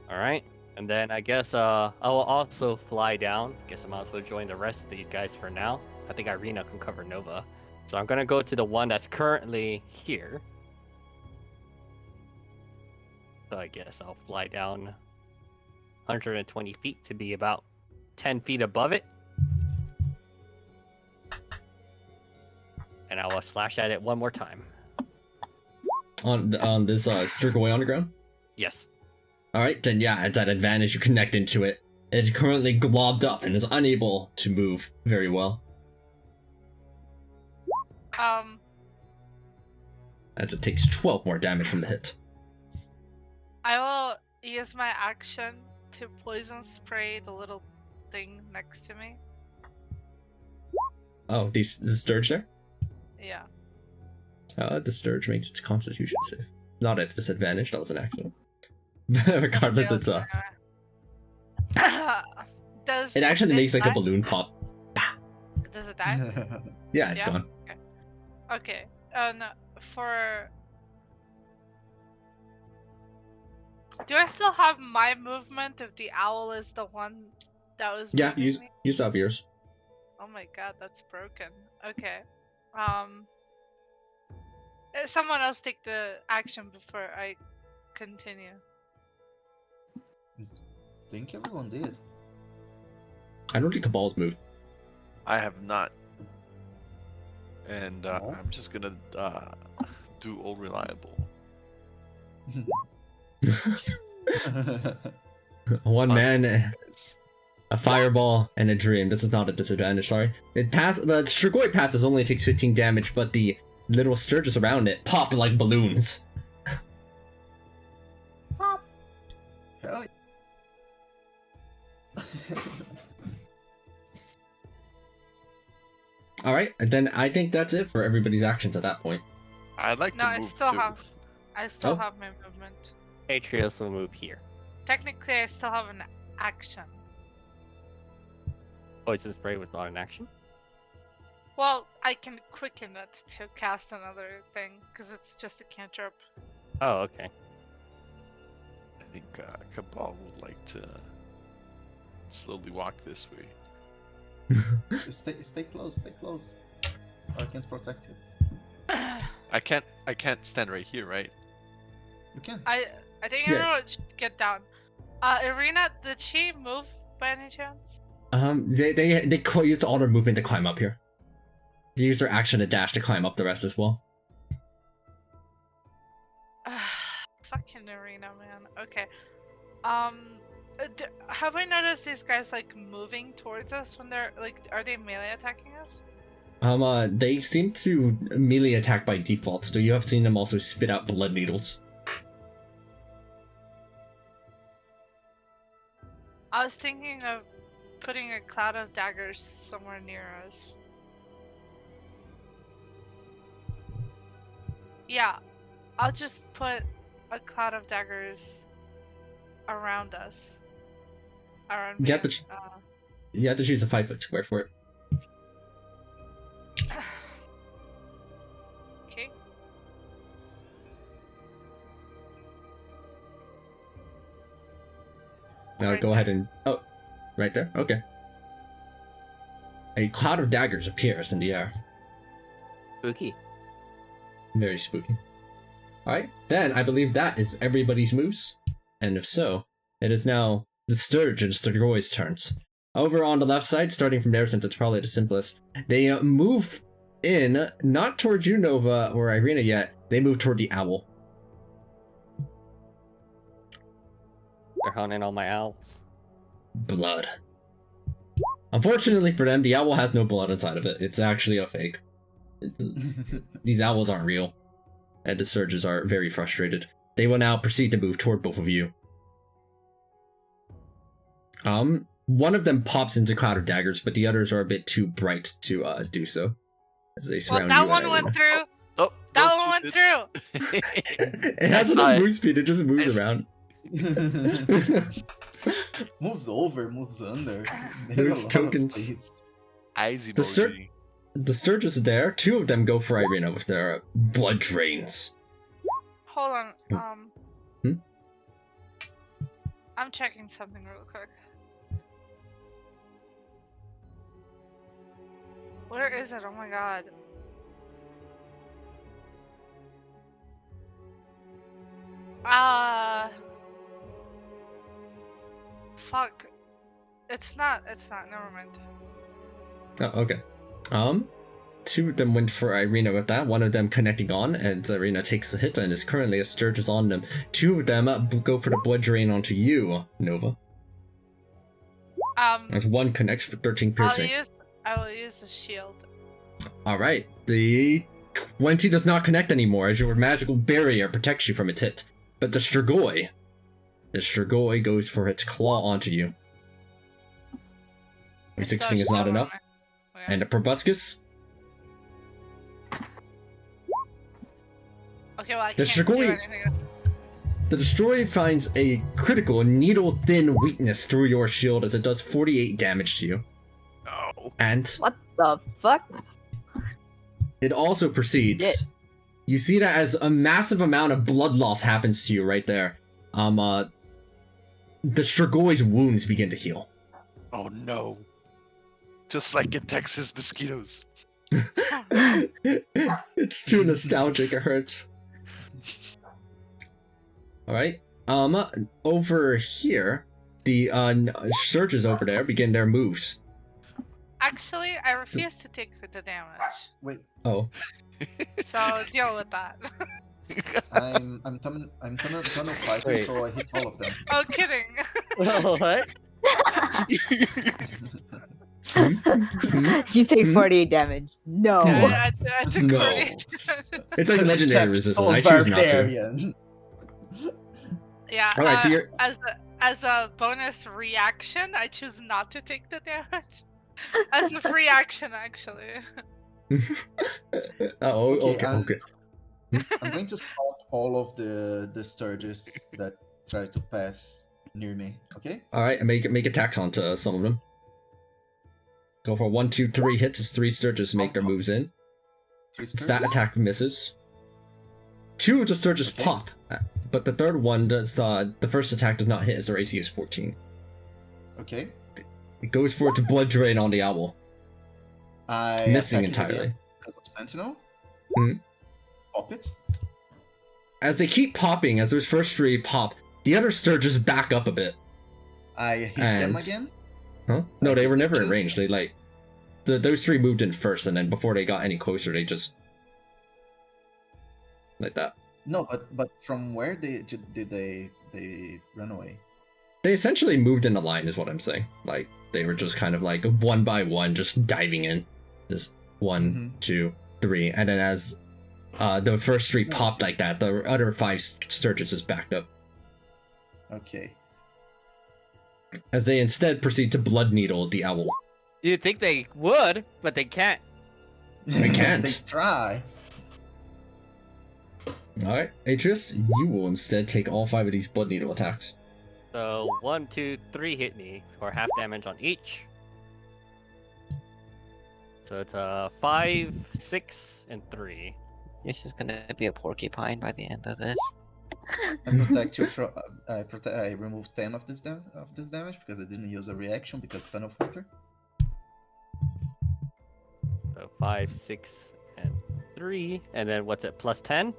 Alright. And then I guess I will also fly down. Guess I might as well join the rest of these guys for now. I think Irina can cover Nova. So I'm gonna go to the one that's currently here. So I guess I'll fly down 120 feet to be about 10 feet above it. And I will slash at it one more time. On this Strigoi on the ground? Yes. Alright, then yeah, at that advantage you connect into it. It's currently globbed up and is unable to move very well. As it takes 12 more damage from the hit. I will use my action to poison spray the little thing next to me. Oh, the Sturge there? Yeah. The Sturge makes its constitution save. Not at disadvantage, that was an accident. Regardless, it's Does it actually makes like die? a balloon pop. Does it die? Yeah, it's Yeah? gone. Okay. Do I still have my movement if the owl is the one that was Yeah, moving me? you still have yours. Oh my god, that's broken. Okay. Someone else take the action before I continue. I think everyone did. I don't think Cabal's moved. I have not. And No? I'm just gonna do all reliable. One man, Guys. a fireball, and a dream. This is not a disadvantage, sorry. The Strigoi passes only takes 15 damage, but the little Sturges around it pop like balloons. Hell yeah. Alright, and then I think that's it for everybody's actions at that point. I'd like No, to I move still too. have my movement. Atreus will move here. Technically, I still have an action. Poison spray was not an action. Well, I can quicken it to cast another thing because it's just a cantrip. Oh, okay. I think Cabal would like to slowly walk this way. Stay close, stay close. I can't protect you. I can't stand right here, right? You can. I think Yeah. everyone should get down. Irina, did she move by any chance? They used all their movement to climb up here. They used their action to dash to climb up the rest as well. Fucking Irina, man. Okay. Have I noticed these guys moving towards us when they're are they melee attacking us? They seem to melee attack by default, so you have seen them also spit out blood needles. I was thinking of putting a cloud of daggers somewhere near us. Yeah, I'll just put a cloud of daggers around us. Around me. You have to choose a 5 foot square for it. Right go ahead there. and right there. Okay. A cloud of daggers appears in the air. Spooky. Very spooky. Alright, then I believe that is everybody's moves. And if so, it is now the Sturge and Strahg's turns. Over on the left side, starting from there since it's probably the simplest, they move in, not towards you, Nova, or Irina yet, they move toward the owl. They're hunting all my owls. Blood. Unfortunately for them, the owl has no blood inside of it. It's actually a fake. These owls aren't real. And the Surges are very frustrated. They will now proceed to move toward both of you. One of them pops into cloud of daggers, but the others are a bit too bright to do so. As they Well, surround that you. one went through. Oh, That one went through. It has enough Nice. move speed, it just moves around. Moves over, moves under. There's tokens. Easy The Stur- emoji. The Sturges are there. Two of them go for Irina with their blood drains. Hold on. Hmm? I'm checking something real quick. Where is it? Oh my god. Fuck. It's not. Never mind. Oh, okay. Two of them went for Irina with that, one of them connecting on, and Irina takes the hit and is currently a Sturges on them. Two of them go for the blood drain onto you, Nova. As one connects for 13 piercing. I will use the shield. Alright, the 20 does not connect anymore as your magical barrier protects you from its hit. But the Strahd goes for its claw onto you. It's 16 is still not on enough. my- And the Proboscis, Okay, well I The can't do Strahd- anything. the Destroy finds a critical needle-thin weakness through your shield as it does 48 damage to you. No. And What the fuck? it also proceeds. Shit. You see that as a massive amount of blood loss happens to you right there. The Strahg's wounds begin to heal. Oh no. Just like in Texas mosquitoes. It's too nostalgic, it hurts. Alright. Over here, the Surges over there begin their moves. Actually, I refuse to take the damage. Wait, Oh. So deal with that. I'm tunnel fighter, Wait. so I hit all of them. Oh, kidding. What? You take 48 damage. No. Yeah, I took No. 48. It's like legendary Kept resistance. all I choose not to. barbarian. Yeah. Alright, so you're. As a bonus reaction, I choose not to take the damage. As a free action, actually. Oh, okay, I'm- okay. I'm going to stop all of the Sturges that try to pass near me. Okay. Alright, make attacks onto some of them. Go for 1, 2, 3 hits as 3 Sturges make their moves in. 3 That Sturges. attack misses. 2 of the Sturges Okay. pop, but the third one does. The first attack does not hit as their AC is 14. Okay. It goes for its blood drain on the owl, I missing attack it entirely. again because of Sentinel. Mhm. Pop it. As they keep popping, as those first 3 pop, the other Sturges back up a bit. I hit them And- again. Huh? No, Like they were never in two? range. They those 3 moved in first, and then before they got any closer, they just like that. No, but from where did they run away? They essentially moved in a line, is what I'm saying. Like they were just kind of like one by one, just diving in, just 1, 2, 3, and then as the first 3 popped like that, the other 5 Sturges just backed up. Okay. As they instead proceed to blood needle the owl. You'd think they would, but they can't. They can't. They try. Alright, Atreus, you will instead take all 5 of these blood needle attacks. So 1, 2, 3 hit me for half damage on each. So it's 5, 6, and 3. This is gonna be a porcupine by the end of this. I protect you from. I remove 10 of this damage because I didn't use a reaction because tunnel filter. So 5, 6, and 3, and then what's it? Plus 10.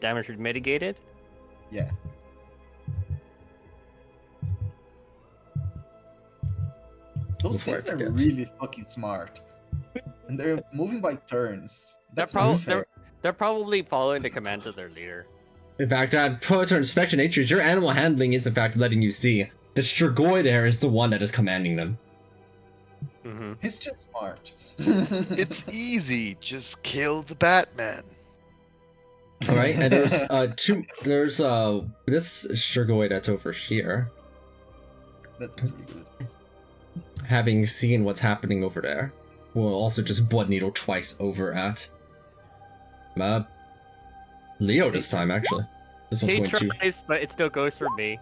Damage mitigated. Yeah. Those Before I things are forget. really fucking smart, and they're moving by turns. That's They're, unfair. they're probably following the commands of their leader. In fact, towards our inspection natures, your animal handling is in fact letting you see the Strahd there is the one that is commanding them. Mm-hmm. He's just smart. It's easy. Just kill the Batman. All right, and there's there's this Strahd that's over here. That is really good. Having seen what's happening over there, will also just blood needle twice over at Leo this time actually. This one's He going to. tries, but it still goes for me.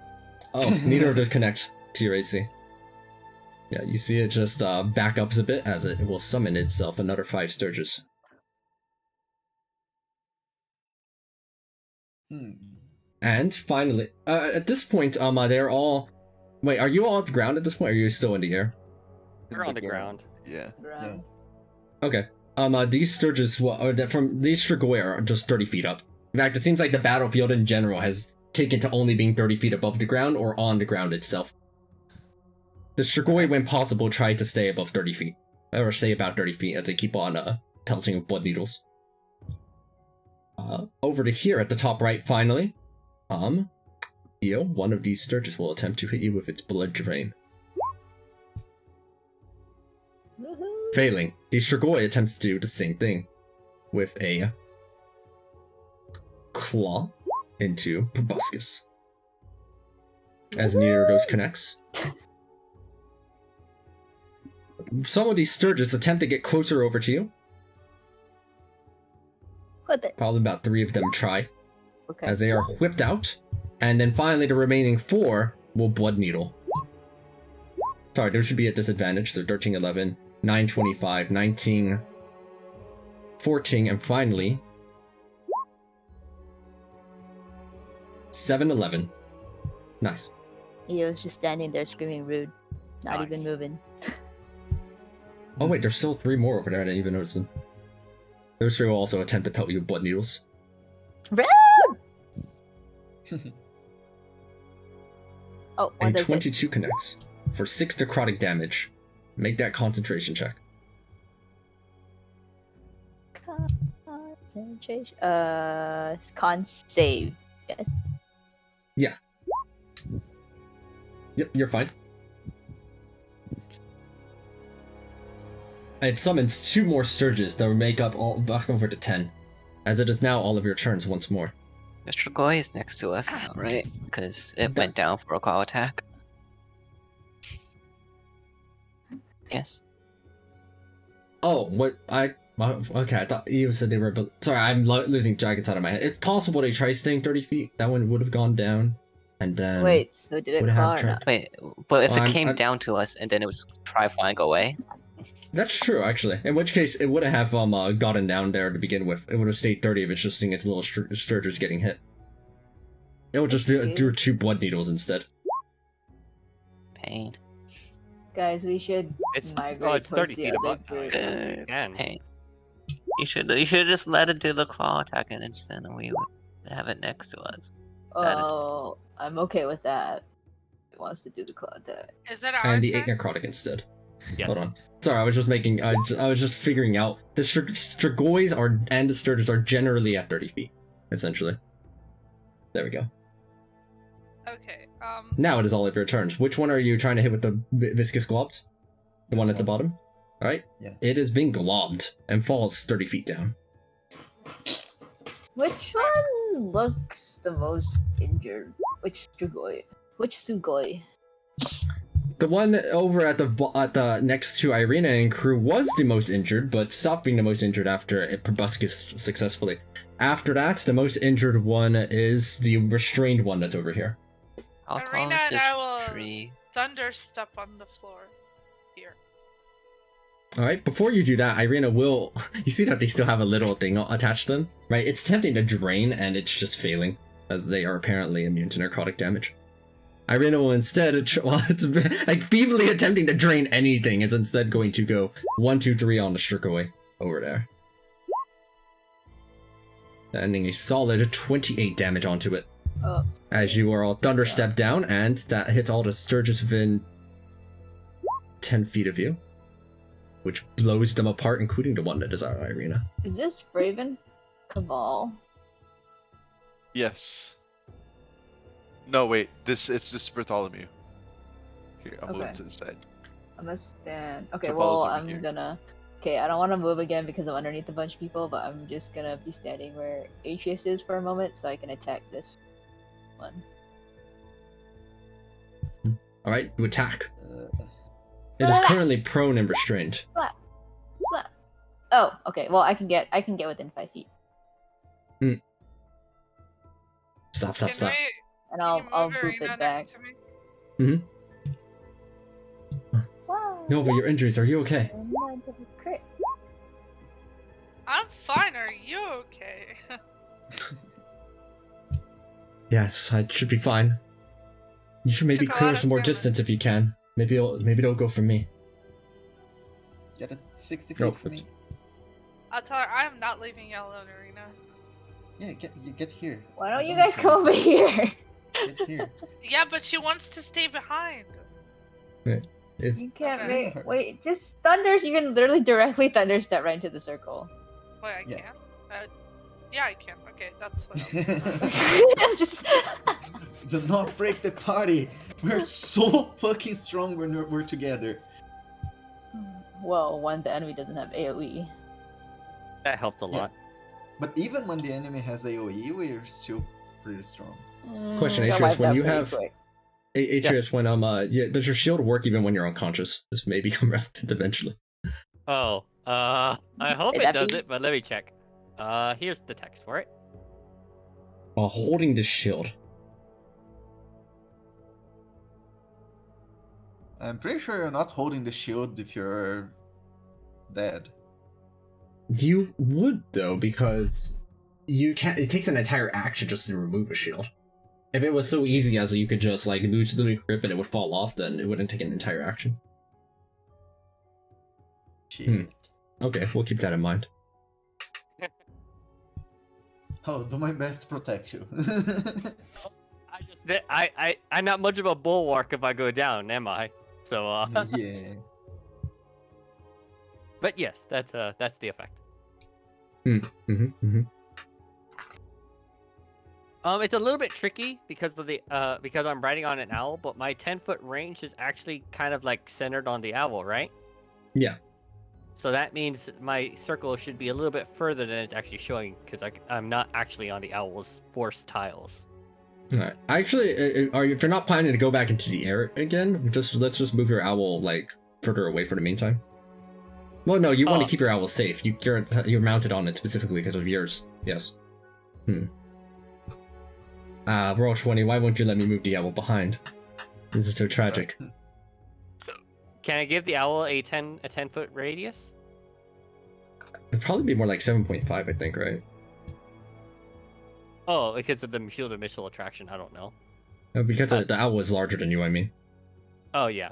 Oh, neither of those connect to your AC. Yeah, you see it just back up a bit as it will summon itself another 5 Sturges. And finally, at this point, they're all. Wait, are you all at the ground at this point? Or are you still in the air? They're on the ground. Yeah. Ground. Okay. These Sturges, from these Strahd are just 30 feet up. In fact, it seems like the battlefield in general has taken to only being 30 feet above the ground or on the ground itself. The Strahd, when possible, try to stay above 30 feet. Or stay about 30 feet as they keep on pelting with blood needles. Over to here at the top right, finally. Io, one of these Sturges will attempt to hit you with its blood drain. Woohoo! Failing, the Strahd attempts to do the same thing with a claw into Proboscis. As neither of those connects. Some of these Sturges attempt to get closer over to you. Whip it. Probably about 3 of them try, Okay. as they are whipped out. And then finally the remaining 4 will blood needle. Sorry, there should be a disadvantage, so 13, 11, 9, 25, 19, 14, and finally 7, 11. Nice. Eo's just standing there screaming rude. Not even Nice. moving. Oh wait, there's still 3 more over there, I didn't even notice them. Those 3 will also attempt to pelt you with blood needles. Rude! Oh, A what does it? 22 connects for 6 necrotic damage. Make that concentration check. Concentration. Con save. Yes. Yep, you're fine. It summons 2 more Sturges that will make up all back over to 10, as it is now all of your turns once more. Mr. Goy is next to us now, right? Because it went down for a claw attack. Yes. Oh, what okay, I thought you said they were. Sorry, I'm losing dragons out of my head. It's possible they try staying 30 feet. That one would have gone down, and then. Wait, so did it would have claw or tried- not? Wait, but if Well, it came I'm- down to us and then it was try flying away, That's true, actually. In which case, it would have gotten down there to begin with. It would have stayed 30 if it's just seeing its little Sturgers getting hit. It would just do 2 blood needles instead. pain. Guys, we should It's migrate it's towards 30 the feet other above. group. Again. Pain. You should just let it do the claw attack and then we would have it next to us. That is- Oh, I'm okay with that. It wants to do the claw attack. Is that our And the 8 turn? necrotic instead. Yes. Hold on. Sorry, I was just making. I was just figuring out the Strahd are and the Sturges are generally at 30 feet, essentially. There we go. Okay. Now it is all of your turns. Which one are you trying to hit with the viscous globs? The one This at the bottom. All right. Yeah. It is being globbed and falls 30 feet down. Which one looks the most injured? Which Sugoi? Which Sugoi? The one over at the next to Irina and crew was the most injured, but stopped being the most injured after it proboscis successfully. After that, the most injured one is the restrained one that's over here. How tall Arena is and this I will tree? thunder step on the floor. Here. All right. Before you do that, Irina will. You see that they still have a little thing attached to them, right? It's attempting to drain, and it's just failing. as they are apparently immune to necrotic damage. Irina will instead, while it's like feebly attempting to drain anything, is instead going to go 1, 2, 3 on the Strikaway over there. Ending a solid 28 damage onto it. As you are all thunderstep down, and that hits all the Sturges within 10 feet of you, which blows them apart, including the one that is our Irina. Is this Raven Cabal? Yes. No, wait. It's just Bartholomew. Here, I'll move Okay. to the side. I'm gonna stand. Okay, Cabal's well, over I'm here. gonna. Okay, I don't want to move again because I'm underneath a bunch of people, but I'm just gonna be standing where Atreus is for a moment so I can attack this one. Alright, you attack. Uh, It is currently prone and restrained. Slap. Oh, okay. Well, I can get within 5 feet, Stop. Can Stop. and can you I'll move boop Arena it back. next to me? Wow. Nova, your injuries, are you okay? And then to the crit. I'm fine. Are you okay? Yes, I should be fine. You should maybe Took a clear lot some of more damage. distance if you can. Maybe it'll go for me. Get it 60 feet No, from me. I'll tell her I am not leaving you alone, Arena. Yeah, get here. Why don't I you need guys come over here? Get here. Yeah, but she wants to stay behind. If You can't Okay. make. Wait, just thunders. You can literally directly thunder step right into the circle. Wait, I Yeah. can? Yeah, I can. Okay, that's what Just- Do not break the party. We're so fucking strong when we're together. Well, one, the enemy doesn't have AoE. That helped a Yeah. lot. But even when the enemy has AoE, we're still pretty strong. Question, Got Atreus, wiped when out you pretty have- quick. Atreus, when does your shield work even when you're unconscious? This may become relevant eventually. Oh, I hope Hey, it that does be- it, but let me check. Here's the text for it. While holding the shield. I'm pretty sure you're not holding the shield if you're dead. You would though, because you can't. It takes an entire action just to remove a shield. If it was so easy as you could just like loosely grip and it would fall off, then it wouldn't take an entire action. Shit. Okay, we'll keep that in mind. I'll do my best to protect you. I'm not much of a bulwark if I go down, am I? So Yeah. but yes, that's the effect. It's a little bit tricky because of the because I'm riding on an owl, but my 10-foot range is actually kind of like centered on the owl, right? Yeah. So that means my circle should be a little bit further than it's actually showing because I'm not actually on the owl's force tiles. Alright. Actually, if you're not planning to go back into the air again, let's just move your owl like further away for the meantime. Well, no, you want to keep your owl safe. You're mounted on it specifically because of yours. Yes. Roll 20. Why won't you let me move the owl behind? This is so tragic. Can I give the owl a 10-foot radius? It'd probably be more like 7.5, I think, right? Oh, because of the shield of missile attraction. I don't know. No, because the owl is larger than you, I mean. Oh yeah.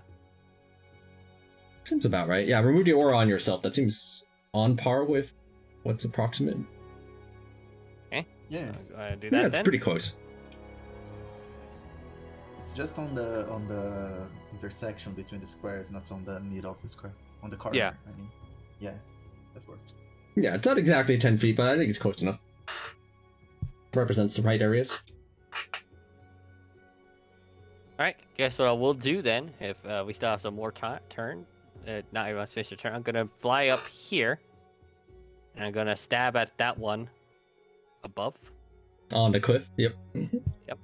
Seems about right. Yeah, remove the aura on yourself. That seems on par with what's approximate. Yeah. Do that Yeah, then. it's pretty close. It's just on the intersection between the squares, not on the middle of the square. On the corner, Yeah. I mean. Yeah, that works. Yeah, it's not exactly 10 feet, but I think it's close enough. Represents the right areas. Alright, guess what I will do then, if we still have some more turn, not everyone's finished a turn, I'm gonna fly up here, and I'm gonna stab at that one above. On the cliff, yep. Yep.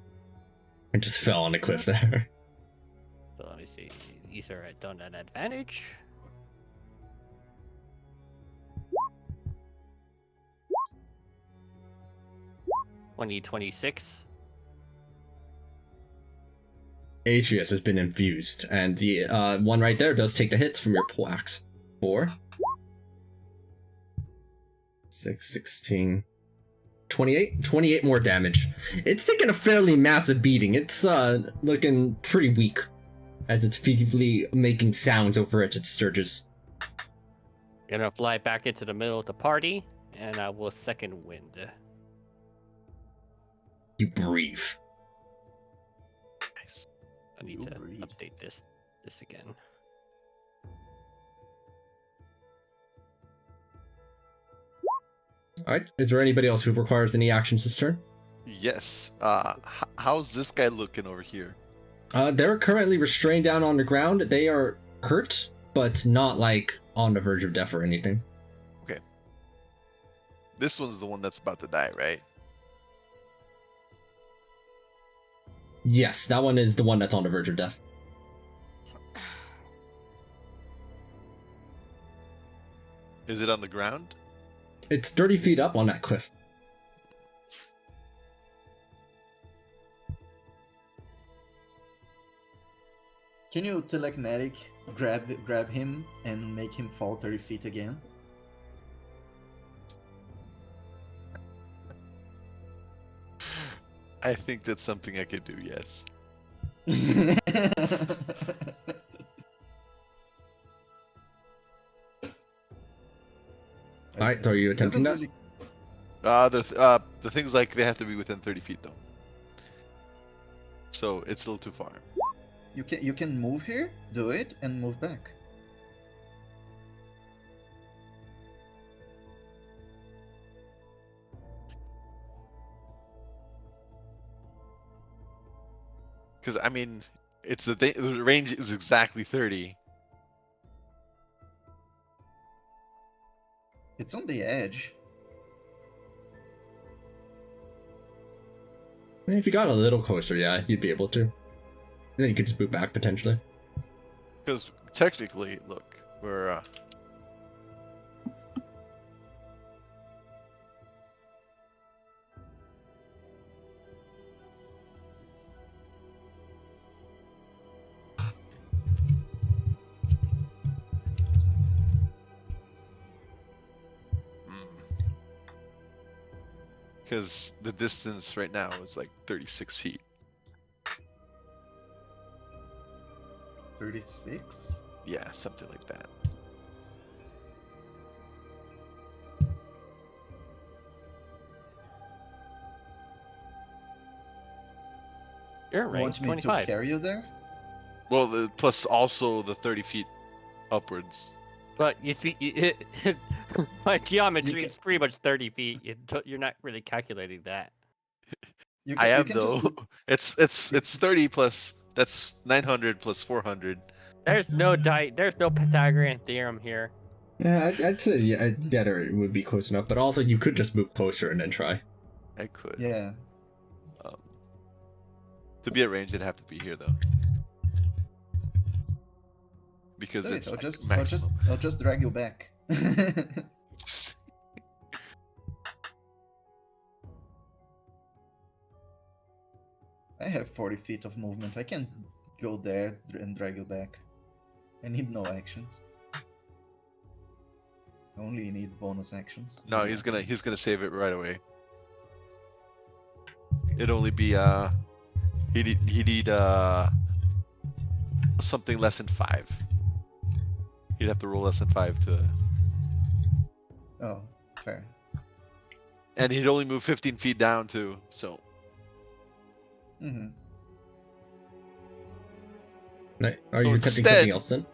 I just fell on the cliff there. So let me see, these are done at advantage. Need 26. Atreus has been infused, and the one right there does take the hits from your pole axe. 4, 6, 16, 28? 28 more damage. It's taking a fairly massive beating. It's looking pretty weak as it's feebly making sounds over its sturges. Gonna fly back into the middle of the party, and I will second wind. You breathe. Nice. I need You to breathe. update this again. Alright, is there anybody else who requires any actions this turn? Yes. How's this guy looking over here? They're currently restrained down on the ground. They are hurt, but not like on the verge of death or anything. This one's the one that's about to die, right? Yes, that one is the one that's on the verge of death. Is it on the ground? It's 30 feet up on that cliff. Can you telekinetic grab him and make him fall 30 feet again? I think that's something I could do, yes. Alright, so are you attempting that? The thing's like they have to be within 30 feet though. So it's still too far. You can move here, do it, and move back. Because I mean, it's the range is exactly 30. It's on the edge. If you got a little closer, yeah, you'd be able to. Then you could just move back potentially. Because technically, look, we're because the distance right now is like 36 feet. 36? Yeah, something like that. You're You right. want me 25. to carry you there? Well, plus also the 30 feet upwards. But you speak. My geometry You is pretty much 30 feet. You're not really calculating that. You I you am can though. just- It's 30 plus. That's 900 plus 400. There's no Pythagorean theorem here. Yeah, I'd say yeah, it would be close enough, but also you could just move closer and then try. I could. Yeah. To be at range, it'd have to be here though. Because Do it's it. like I'll just drag you back. I have 40 feet of movement. I can go there and drag you back. I need no actions. I only need bonus actions. No, he's gonna save it right away. It'd only be he'd need something less than 5. He'd have to roll less than 5 to, Oh, fair. and he'd only move 15 feet down too. So Mm-hmm. Right. Are So you attempting instead- something else then?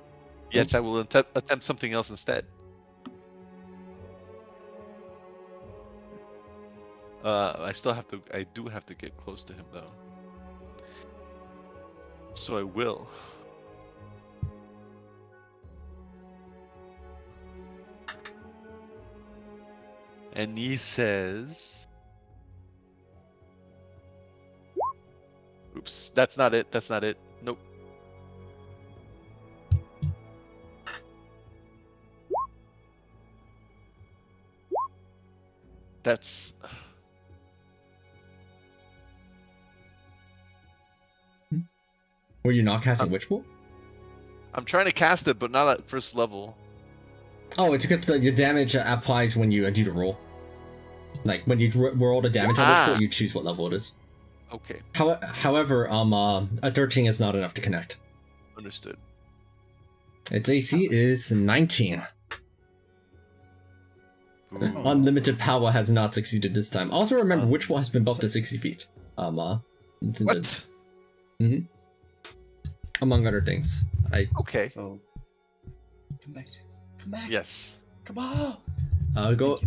yes, I will attempt something else instead. I do have to get close to him though. So I will. And he says, oops, that's not it. That's not it. Nope. That's Were you not casting Witch Bolt? I'm trying to cast it, but not at first level. Oh, it's because the damage applies when you do the roll. Like when you roll the damage on this pool, you choose what level it is. Okay, However, a 13 is not enough to connect. understood. Its AC is 19. Ooh. Unlimited power has not succeeded this time. Also remember which one has been buffed to 60 feet. What? Among other things. Okay. So, come back. Come back. Yes. Come on.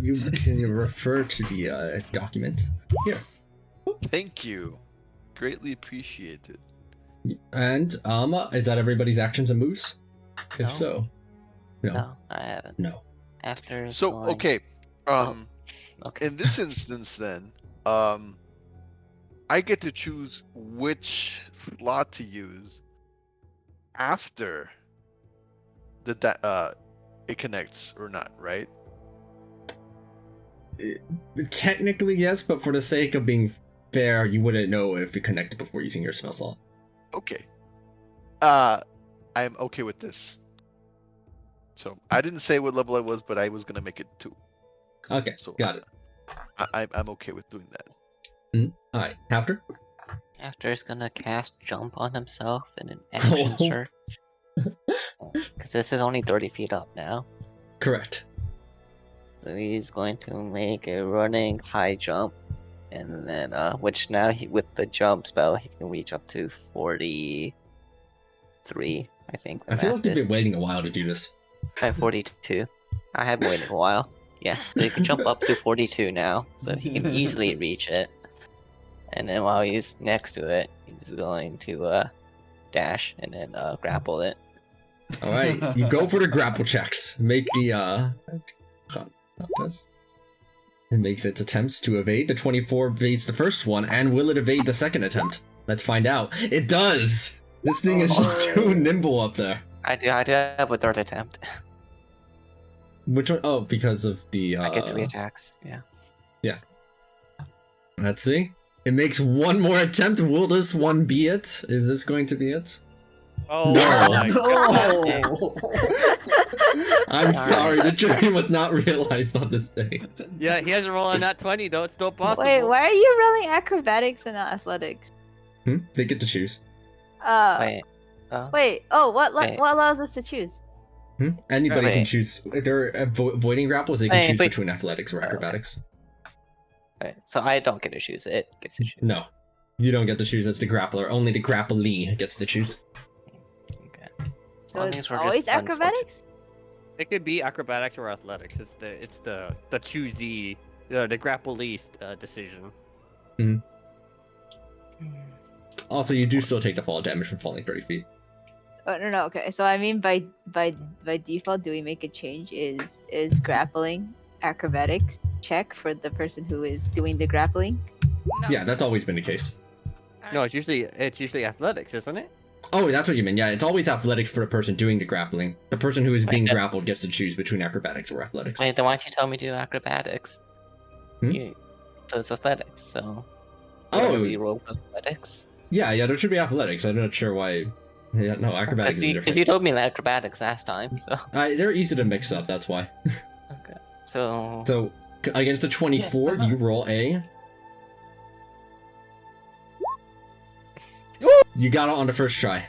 You can refer to the document here. Thank you. Greatly appreciated. And is that everybody's actions and moves? No. If so, No, I haven't. No. After So going- okay. Okay. In this instance, then, I get to choose which slot to use after it connects or not, right? Technically, yes, but for the sake of being fair, you wouldn't know if it connected before using your spell slot. Okay. I'm okay with this. So I didn't say what level I was, but I was gonna make it 2. Okay, So got it. I'm okay with doing that. Alright, after? After is gonna cast jump on himself in an action Oh. search. Because this is only 30 feet up now. Correct. So he's going to make a running high jump. And then, which now with the jump spell, he can reach up to 43, I think. The I feel math like you've is. been waiting a while to do this. I'm 42. I have waited a while. Yeah, so he can jump up to 42 now, so he can easily reach it. And then while he's next to it, he's going to dash and then grapple it. Alright, you go for the grapple checks. Make the contest. It makes its attempts to evade. The 24 evades the first one, and will it evade the second attempt? Let's find out. It does! This thing is just too nimble up there. I do have a third attempt. Which one? Oh, because of the I get 3 attacks, yeah. Let's see. It makes one more attempt. Will this one be it? Is this going to be it? Oh No. my god. No. I'm sorry, the dream was not realized on this day. Yeah, he hasn't rolled on that 20 though. It's still possible. Wait, why are you rolling acrobatics and not athletics? They get to choose. Wait. Wait. Oh, what Wait. what allows us to choose? Anybody can Wait. choose. If they're avoiding grapples, they can Wait, choose wait. between athletics or acrobatics. Right, so I don't get to choose it. It gets to choose. No, you don't get to choose. It's the grappler. Only the grapplee gets to choose. Okay. So Well, it's these were just always unfortunate. acrobatics? It could be acrobatics or athletics. It's the choosy, the grapple least decision. Also, you do still take the fall damage from falling 30 feet. Oh no, okay. So I mean by default, do we make a change? Is grappling acrobatics check for the person who is doing the grappling? No. Yeah, that's always been the case. No, it's usually athletics, isn't it? Oh, that's what you mean. Yeah, it's always athletics for the person doing the grappling. The person who is being Wait, grappled gets to choose between acrobatics or athletics. Wait, then why don't you tell me to do acrobatics? Hmm? So it's athletics, so... Oh, we roll for athletics? yeah, there should be athletics. I'm not sure why. Yeah, no, acrobatics is Because different. you told me acrobatics last time, so... They're easy to mix up, that's why. Okay. So... So, against a 24, Yes, you roll a... You got it on the first try.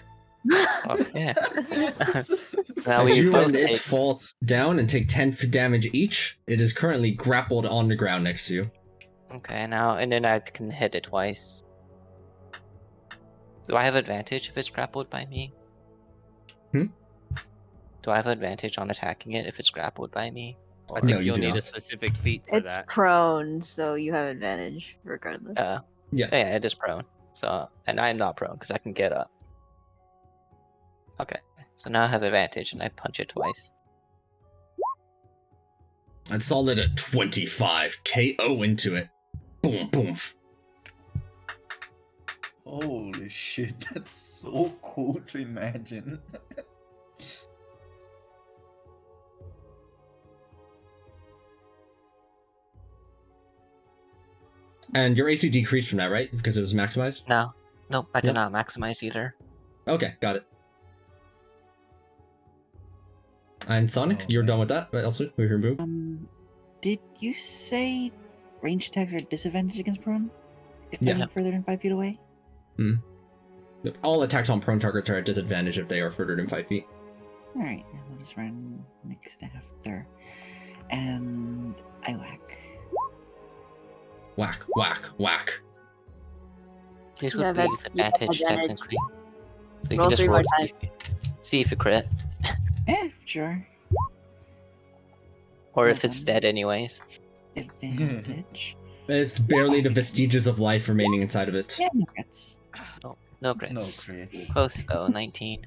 Okay. Yes. Now As we you both and it take... fall down and take 10 damage each, it is currently grappled on the ground next to you. Okay, now, and then I can hit it twice. Do I have advantage if it's grappled by me? Hmm? Do I have advantage on attacking it if it's grappled by me? I No, think you you'll do need a not. specific feat for It's that. prone, so you have advantage regardless. Yeah. Yeah, it is prone. So, and I'm not prone because I can get up. Okay, so now I have advantage and I punch it twice. I'd solid a 25. KO into it. Boom, boom. Holy shit, that's so cool to imagine. And your AC decreased from that, right? Because it was maximized? No, nope, I did Nope. not maximize either. Okay, got it. And Sonic, Oh, you're man. done with that, right? Also, with your move? Did you say range attacks are disadvantaged against prone if Yeah. they're further than 5 feet away? All attacks on prone targets are at disadvantage if they are further than 5 feet. Alright, I'll just run next after. And I whack. Whack, whack, whack. Here's Yeah, with the that's- you have disadvantage, advantage. technically. So you Roll can just 3 roll more to times. see if you crit. Sure. Or if Hold it's on. dead anyways. Advantage. It's barely the vestiges of life remaining inside of it. Yeah, no crits. No crits. No crit. Close though, 19.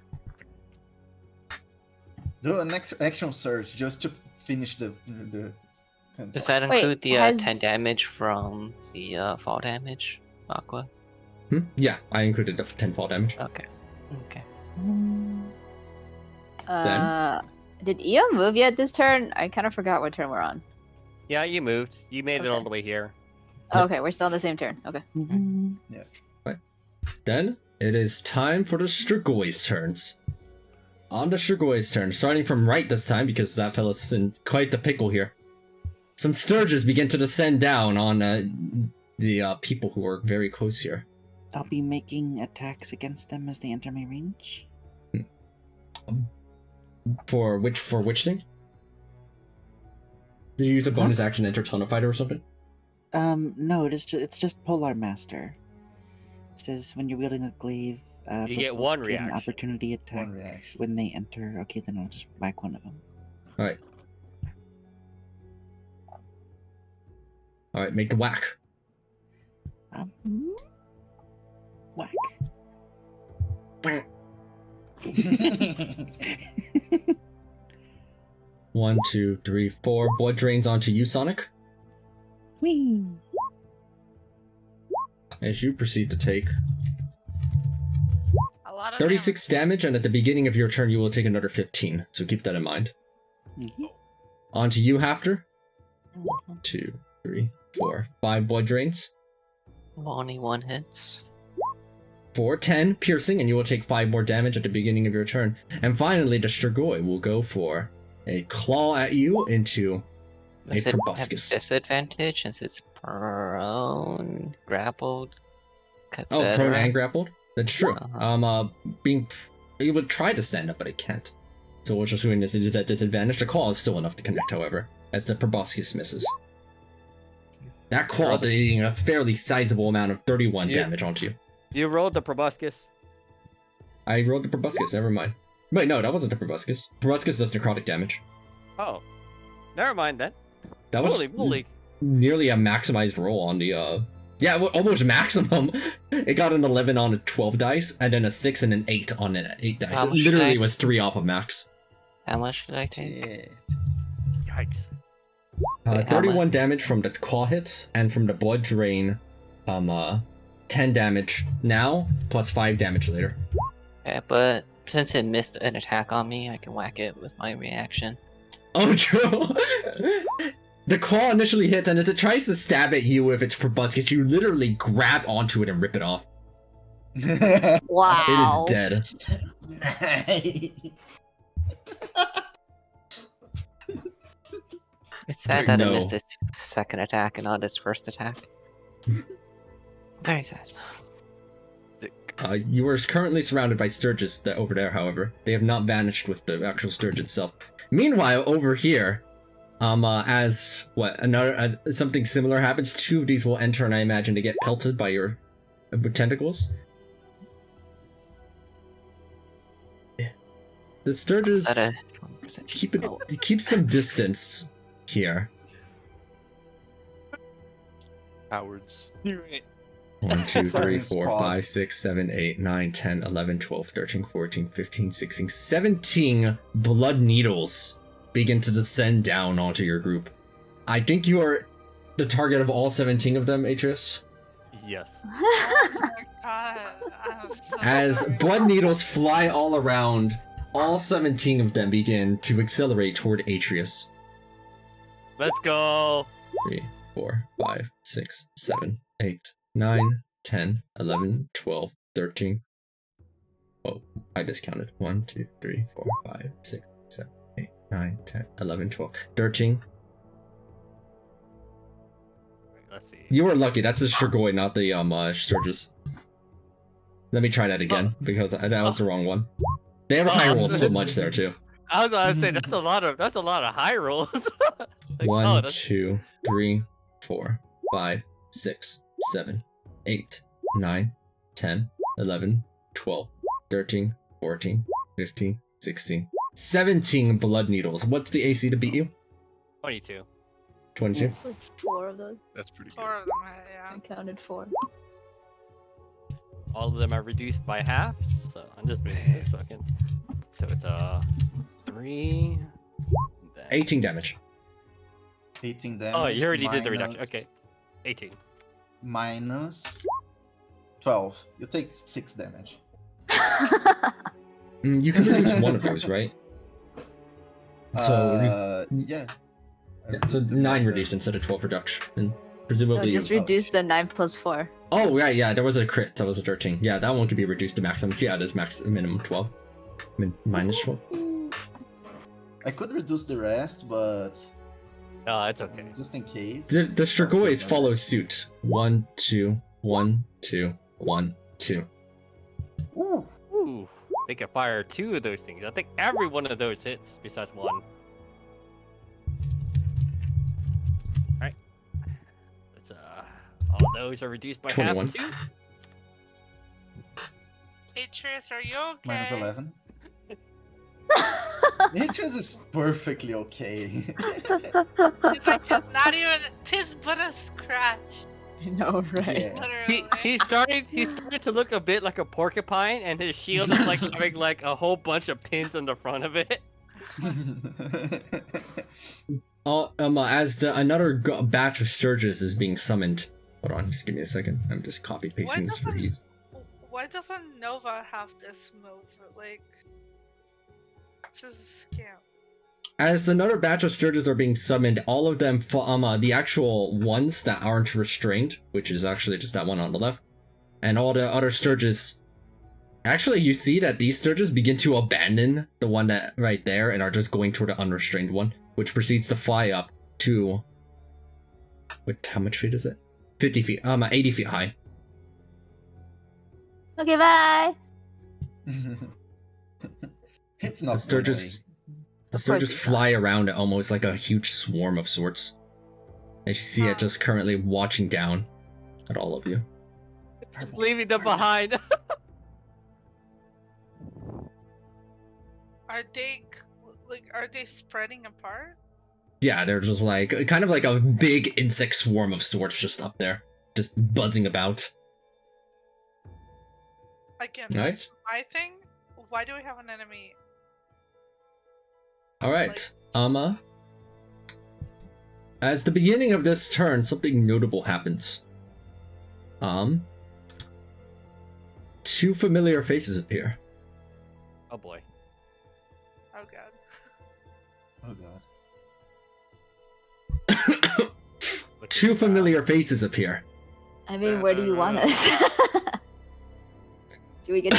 Do an action surge just to finish the. Does that Wait, include the has- 10 damage from the fall damage, Aqua? Yeah, I included the 10 fall damage. Okay. Okay. Did Eo move yet this turn? I kind of forgot what turn we're on. Yeah, you moved. You made it all Okay. the way here. Yep. Okay, we're still on the same turn. Okay. Mhm. Then it is time for the Strigoi turns. On the Strigoi turn, starting from right this time because that fella's in quite the pickle here. Some Sturges begin to descend down on the people who are very close here. I'll be making attacks against them as they enter my range. For which thing? Did you use a bonus action to enter Tunnel Fighter or something? No, it's just Polar Master. It says when you're wielding a glaive, You get provoke one an reaction. opportunity attack One reaction. when they enter. Okay, then I'll just whack one of them. Alright. Alright, make the whack. Whack. Whack. 1, 2, 3, 4. Blood drains onto you, Sonic, Whee! as you proceed to take A lot of 36 damage, and at the beginning of your turn you will take another 15, so keep that in mind. Mhm. Onto you, Hafter. 1, 2, 3, 4, 5 blood drains. Only one hits. 4, 10 piercing, and you will take 5 more damage at the beginning of your turn. And finally, the Strigoi will go for a claw at you into a Does it have proboscis. disadvantage since it's prone, grappled, Oh, prone etc.? and grappled? That's true. Uh-huh. It would try to stand up, but it can't. So we're just doing this, it is at disadvantage. The claw is still enough to connect, however, as the proboscis misses. That claw dealing a fairly sizable amount of 31 Yeah. damage onto you. You rolled the proboscis. I rolled the proboscis, never mind. Wait, no, that wasn't the proboscis. Proboscis does necrotic damage. Oh, never mind then. That was Holy moly! nearly a maximized roll on the, yeah, almost maximum. It got an 11 on a 12 dice, and then a 6 and an 8 on an 8 dice. How It much did literally I- was 3 off of max. How much did I take? Yeah. Yikes! Wait, how 31 damage from the claw hits, and from the blood drain, 10 damage now, plus 5 damage later. Yeah, but since it missed an attack on me, I can whack it with my reaction. Oh, true! The claw initially hits, and as it tries to stab at you with its proboscis, you literally grab onto it and rip it off. Wow. It is dead. Nice. It's sad that it No. missed its second attack and not its first attack. Very sad. You are currently surrounded by Sturges over there, however. They have not vanished with the actual Sturge itself. Meanwhile, over here, as something similar happens, 2 of these will enter, and I imagine to get pelted by your tentacles. The Sturges Is that a 20%? keep some distance here. Cowards. 1, 2, 3, Firing 4, squad. 5, 6, 7, 8, 9, 10, 11, 12, 13, 14, 15, 16, 17 blood needles begin to descend down onto your group. I think you are the target of all 17 of them, Atreus. Yes. Oh my god. I'm so As sorry. blood needles fly all around, all 17 of them begin to accelerate toward Atreus. Let's go. 3, 4, 5, 6, 7, 8, 9, 10, 11, 12, 13. Oh, I discounted. 1, 2, 3, 4, 5, 6, 7, 8, 9, 10, 11, 12, 13. You were lucky. That's a Strigoi, not the Sturgis. Let me try that again because that was the wrong one. They have high rolled so much there too. I was gonna say that's a lot of high rolls. Like, 1, that's 2, 3, 4, 5, 6, 7, 8, 9, 10, 11, 12, 13, 14, 15, 16, 17 blood needles. What's the AC to beat you? 22. 22. It's like 4 of those. That's pretty good. 4 of them, yeah. I counted 4. All of them are reduced by half, so I'm just doing this second. So it's 3. then- 18 damage. 18 damage. Oh, you already did the reduction. minus- Okay, 18. Minus 12. You take 6 damage. You can reduce one of those, right? So, Yeah. so 9 reduced instead of 12 reduction. And No, presumably. just reduce the 9 plus 4. Oh, right, yeah, there was a crit. That was a 13. Yeah, that one could be reduced to maximum. Yeah, it is minimum 12. Minus 12. I could reduce the rest, but No, it's okay. just in case. The I'll Stragoys save follow suit. 1, 2, 1, 2, 1, 2. them. Ooh. Ooh, they can fire 2 of those things. I think every one of those hits besides 1. Alright. Let's all those are reduced by 21. half too. Atreus, are you okay? Minus 11. Atreus is perfectly okay. It's like not even. Tis but a scratch. I know, right? Yeah. Literally. He started to look a bit like a porcupine, and his shield is like having like a whole bunch of pins on the front of it. As another batch of Sturges is being summoned. Hold on, just give me a second. I'm just copy pasting this for doesn't- ease. Why doesn't Nova have this move? Like, this is a scam. As another batch of Sturges are being summoned, all of them, the actual ones that aren't restrained, which is actually just that one on the left, and all the other Sturges. Actually, you see that these Sturges begin to abandon the one that right there and are just going toward the unrestrained one, which proceeds to fly up to. Wait, how much feet is it? 50 feet. 80 feet high. Okay, bye! It's not The Sturges. The Of course Sturges it's fly around it almost like a huge swarm of sorts. As you see it just currently watching down at all of you. Leaving them behind. Are they spreading apart? Yeah, they're just like kind of like a big insect swarm of sorts just up there, just buzzing about. Again, Right. that's my thing. Why do we have an enemy? All right, as the beginning of this turn, something notable happens. 2 familiar faces appear. Oh boy. Oh god. Oh god. 2 familiar faces appear. I mean, where do you want us? Do we get to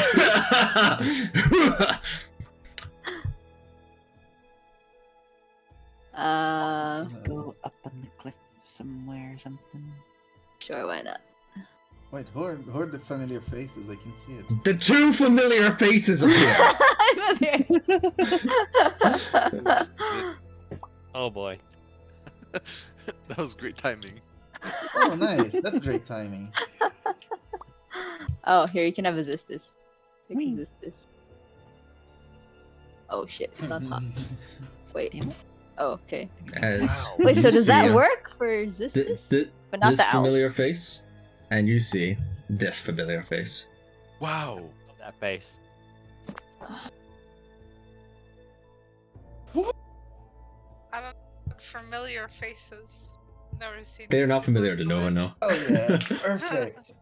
Let's go up on the cliff somewhere or something. Sure, why not? Wait, who are the familiar faces? I can see it. The 2 familiar faces appear. I'm here. Oh boy. That was great timing. Oh, nice. That's great timing. Oh, here, you can have Resistus. Pick Resistus. Oh shit, it's on top. Wait. Damn it. Oh, okay. As Wait, so you does see, that work for Resistus? But not this the owl. familiar face, and you see this familiar face. Wow. Love that face. I don't. Familiar faces. Never seen. They are these not familiar to before. no one, no. Oh yeah, perfect.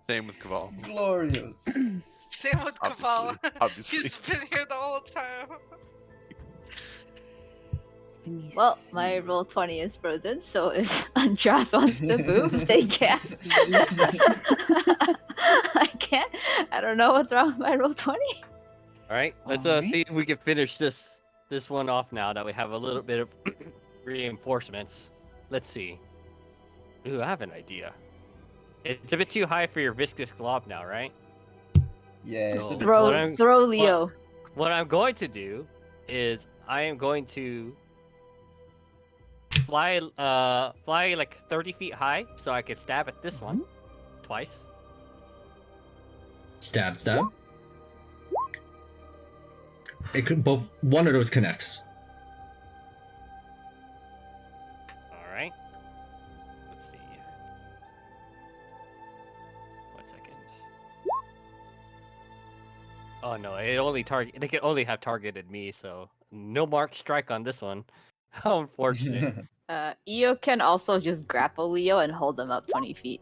Same with Caval. Glorious. Same with Caval. Obviously. He's been here the whole time. Can you Well, see? my roll 20 is frozen, so if Andras wants to move, they can. I can't. I don't know what's wrong with my roll 20. All right, let's Alright. see if we can finish this one off now that we have a little bit of reinforcements. Let's see. Ooh, I have an idea. It's a bit too high for your viscous glob now, right? Yeah, it's So- a bit What Throw, I'm- throw Leo. What I'm going to do is I am going to fly like 30 feet high so I can stab at this one twice. Stab, stab. It could both. One of those connects. All right. Let's see. 1 second. Oh no! It only target. They can only have targeted me, so no marked strike on this one. How unfortunate. Io can also just grapple Leo and hold him up 20 feet.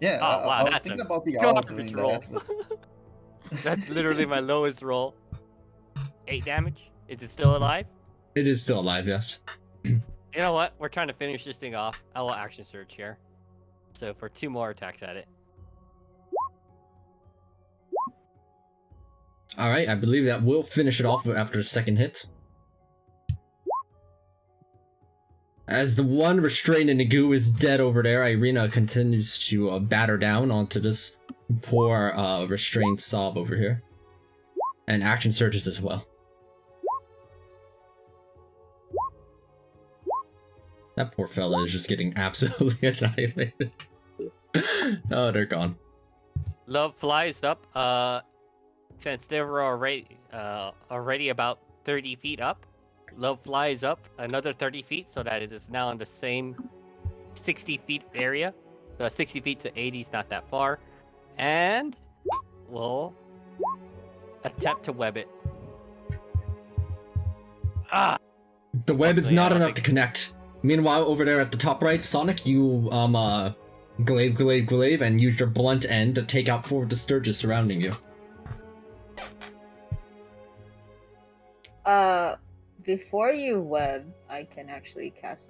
Yeah, Oh, wow, I was that's thinking a about the owl garbage doing roll. that. But... That's literally my lowest roll. 8 damage. Is it still alive? It is still alive, yes. You know what? We're trying to finish this thing off. I will action search here. So for 2 more attacks at it. Alright, I believe that will finish it off after the second hit. As the one restrained in the goo is dead over there, Irina continues to batter down onto this poor restrained Sob over here. And action surges as well. That poor fella is just getting absolutely annihilated. Oh, they're gone. Love flies up. Since they were already about 30 feet up, Love flies up another 30 feet so that it is now in the same 60 feet area. 60 feet to 80 is not that far. And we'll attempt to web it. Ah! The web is Luckily, I not don't enough think- to connect. Meanwhile, over there at the top right, Sonic, you glaive, and use your blunt end to take out 4 of the Sturges surrounding you. Before you web, I can actually cast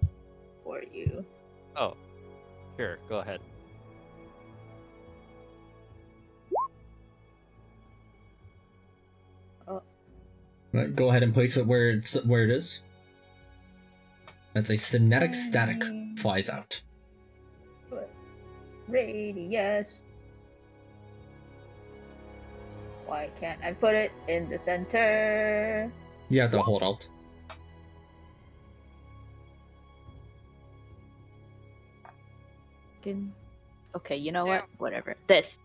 for you. Oh, sure, go ahead. Right, go ahead and place it where it is. That's a Cinetic Static flies out. Radius. Why can't I put it in the center? You have to hold Alt. Okay, you know what? Whatever. This.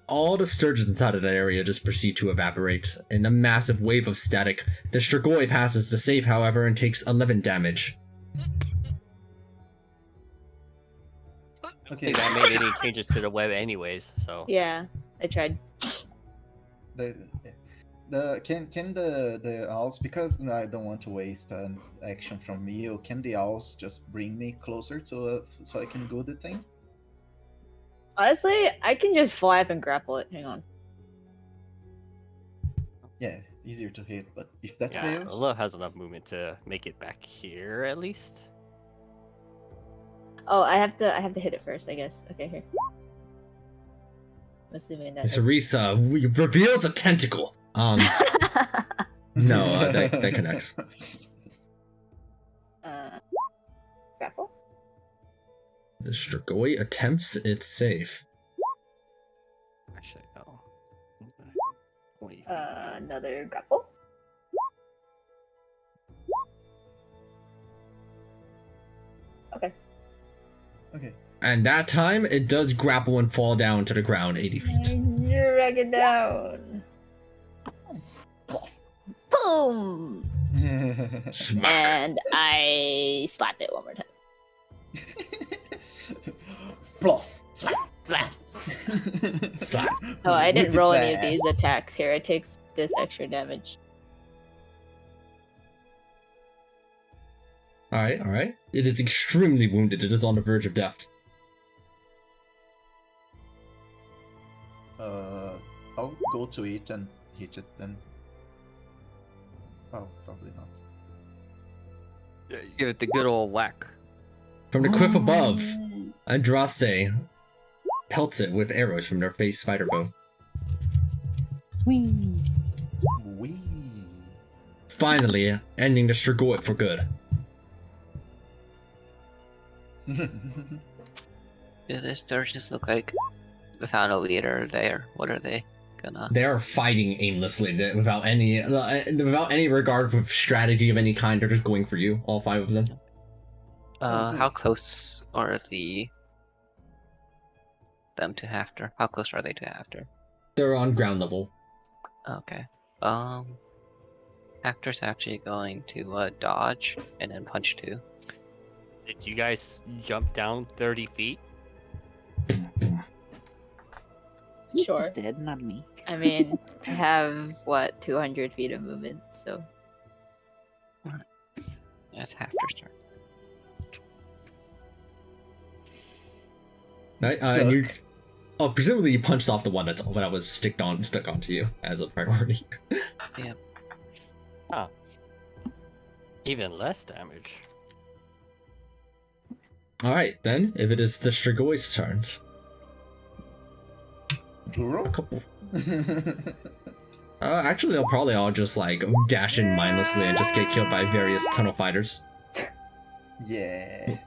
All the Sturges inside of that area just proceed to evaporate in a massive wave of static. The Strigoi passes the save, however, and takes 11 damage. I Okay, think that made any changes to the web anyways, so. Yeah, I tried. can the owls, because I don't want to waste an action from me, or can the owls just bring me closer to so I can go the thing? Honestly, I can just fly up and grapple it. Hang on. Yeah, easier to hit, but if that Yeah, fails, Love has enough movement to make it back here at least. Oh, I have to hit it first, I guess. Okay, here. Assuming that. Sarisa reveals a tentacle. No, that connects. Grapple. The Strigoi attempts its save. Actually, no. Wait. Another grapple. Okay. okay. And that time, it does grapple and fall down to the ground 80 feet. Drag it down. Boom! Smack. And I slap it one more time. Plof. Slap. Slap. Oh, I didn't Whip roll its any of these ass. attacks here. It takes this extra damage. Alright. It is extremely wounded. It is on the verge of death. I'll go to it and hit it then. Oh, probably not. Yeah, Give it the good old whack. From the cliff above, Andraste pelts it with arrows from their face spider bow. Whee! Wee. finally ending the Strigoi for good. Do the Sturges look like without a leader there? What are they gonna? They are fighting aimlessly without any regard for strategy of any kind. They're just going for you, all 5 of them. How close are them to Hafter? How close are they to Hafter? They're on ground level. Okay. Hafter's actually going to dodge and then punch 2. Did you guys jump down 30 feet? He Sure. just did, not me. I mean, I have what 200 feet of movement, so That's Hafter's turn. And you, presumably you punched off the one that was stuck onto you as a priority. Even less damage. All right, then, if it is the Strigoi's turn. Plural? A couple. Actually, they'll probably all just like dash in mindlessly and just get killed by various tunnel fighters. Yeah.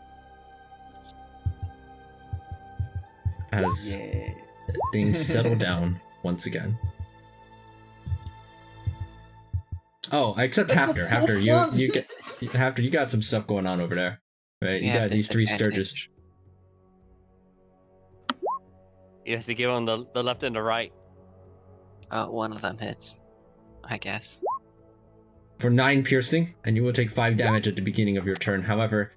As Yeah. things settle down once again. Oh, except That Hafter. was so Hafter, fun. Hafter, you got some stuff going on over there, right? You Yeah, got these 3 Sturges. disadvantage. You have to give on the left and the right. One of them hits, I guess. For 9 piercing, and you will take 5 damage at the beginning of your turn. However,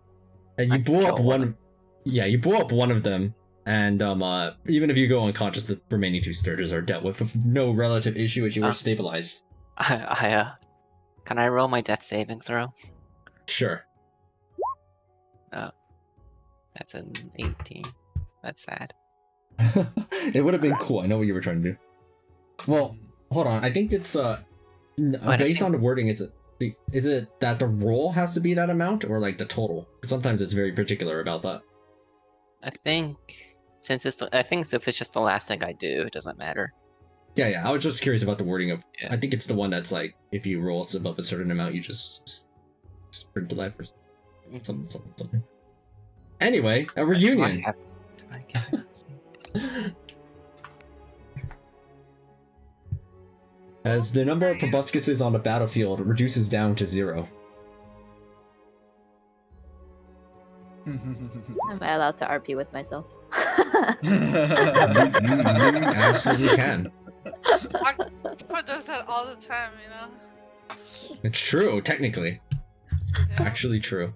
and you I blow up kill one. one. Yeah, you blow up one of them, and even if you go unconscious, the remaining 2 Sturges are dealt with no relative issue as you are stabilized. Can I roll my death saving throw? Sure. That's an 18. That's sad. It would have been cool. I know what you were trying to do. Well, hold on. I think it's based on the wording. Is it that the roll has to be that amount or like the total? Sometimes it's very particular about that. I think since if it's just the last thing I do, it doesn't matter. Yeah. I was just curious about the wording of. Yeah. I think it's the one that's like if you roll above a certain amount, you just sprint to life or something. Anyway, a reunion. As the number of proboscises on the battlefield reduces down to 0. am I allowed to RP with myself? You absolutely can. Aqua does that all the time, you know? It's true, technically. Yeah. Actually true.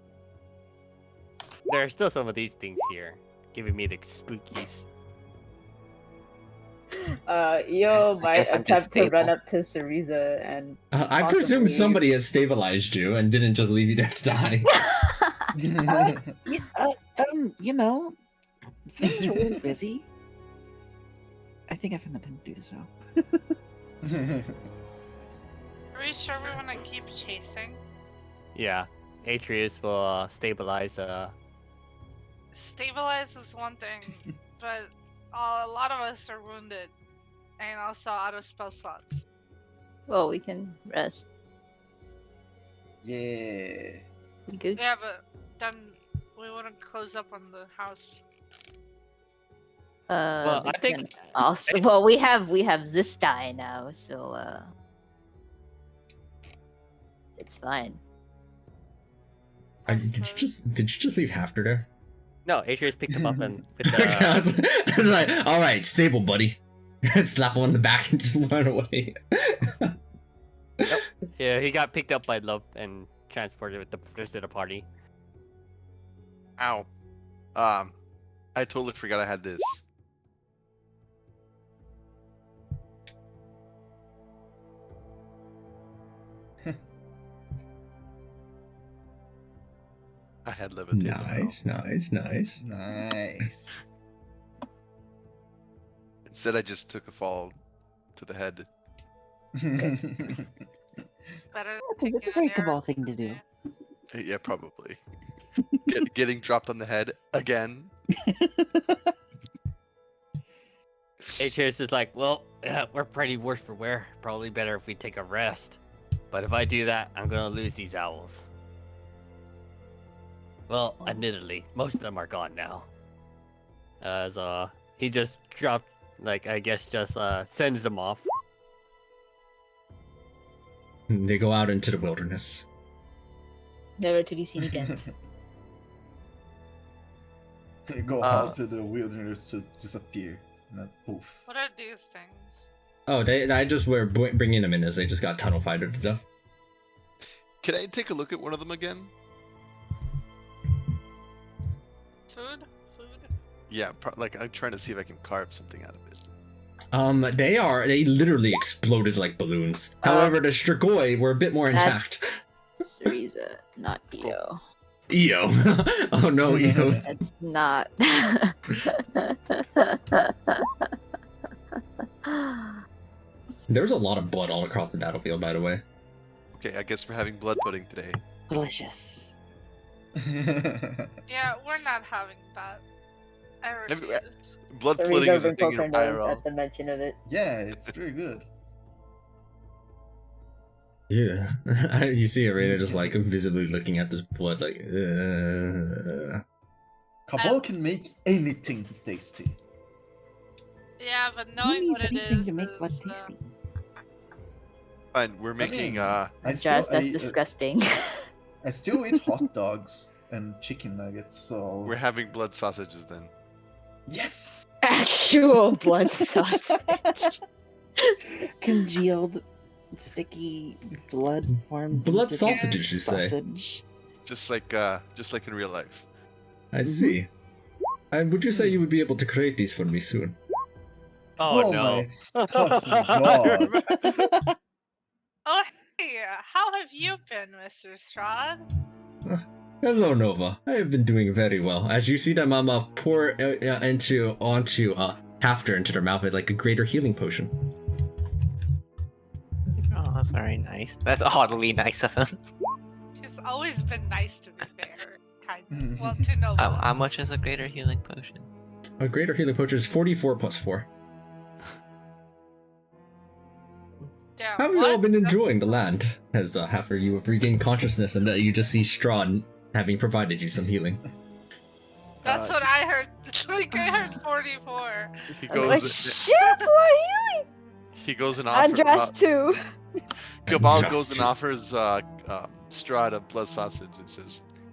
There are still some of these things here, giving me the spookies. Yo might guess I'm just attempt to run stable. up to Cereza and I presume Possibly. somebody has stabilized you and didn't just leave you there to die. You know, things are really busy. I think I found the time to do this now. Are we sure we want to keep chasing? Yeah, Atreus will stabilize. Stabilize is one thing, but a lot of us are wounded and also out of spell slots. well, we can rest. Yeah. We good? Yeah, but then we wouldn't close up on the house. Well, We I think- can also. Well, we have Zistai now, so it's fine. Did you just leave Hafter there? No, Atreus picked him up and put I the. was like, all right, stable, buddy. Slap him on the back and just run away. Yeah, he got picked up by Love and transported with the rest of the party. Ow. I totally forgot I had this. I had levitated. Nice. Nice. Instead, I just took a fall to the head. Better than It's a taking very an arrow. Cabal thing to do. Yeah, probably. Getting dropped on the head again. Atreus is like, well, we're pretty worse for wear. Probably better if we take a rest. But if I do that, I'm gonna lose these owls. Well, admittedly, most of them are gone now. As he just dropped, like I guess, just sends them off. They go out into the wilderness. Never to be seen again. They go out to the wilderness to disappear. And poof. What are these things? Oh, I just were bringing them in as they just got tunnel fighter to death. Can I take a look at one of them again? Food? Yeah, like I'm trying to see if I can carve something out of it. They literally exploded like balloons. However, the Strigoi were a bit more intact. Syriza, not Eo. Eo. Oh no, Eo. It's not. There's a lot of blood all across the battlefield, by the way. Okay, I guess we're having blood pudding today. Delicious. Yeah, we're not having that. I refuse. Blood pudding is a thing in At the IRL. mention of it. Yeah, it's pretty good. Yeah. You see Arena just like visibly looking at this blood like Cabal can make anything tasty. Yeah, but Who knowing needs what it anything is, to make blood is, tasty? Fine, we're making I Just still, that's disgusting. I still eat hot dogs and chicken nuggets, so we're having blood sausages then. yes. Actual blood sausage. Congealed, sticky blood formed. blood into sausages, you say? sausage. Just like in real life. I see. And would you say you would be able to create these for me soon? Oh, no. My fucking god. Oh, hey, how have you been, Mr. Strahd? Hello, Nova. I have been doing very well. As you see them, pour onto Hafter into their mouth with like a greater healing potion. Oh, that's very nice. That's oddly nice of him. He's always been nice to be fair. Kind of. Well, to know. How much is a greater healing potion? A greater healing potion is 44 plus 4. Damn, How have you all what? been enjoying the land? As Hafter, you have regained consciousness and you just see Strahd having provided you some healing. That's what I heard. Like, I heard 44. He I'm like, goes. shit, what He goes and offers. Andras too. Cabal Just goes and to- offers Strahd a blood sausage and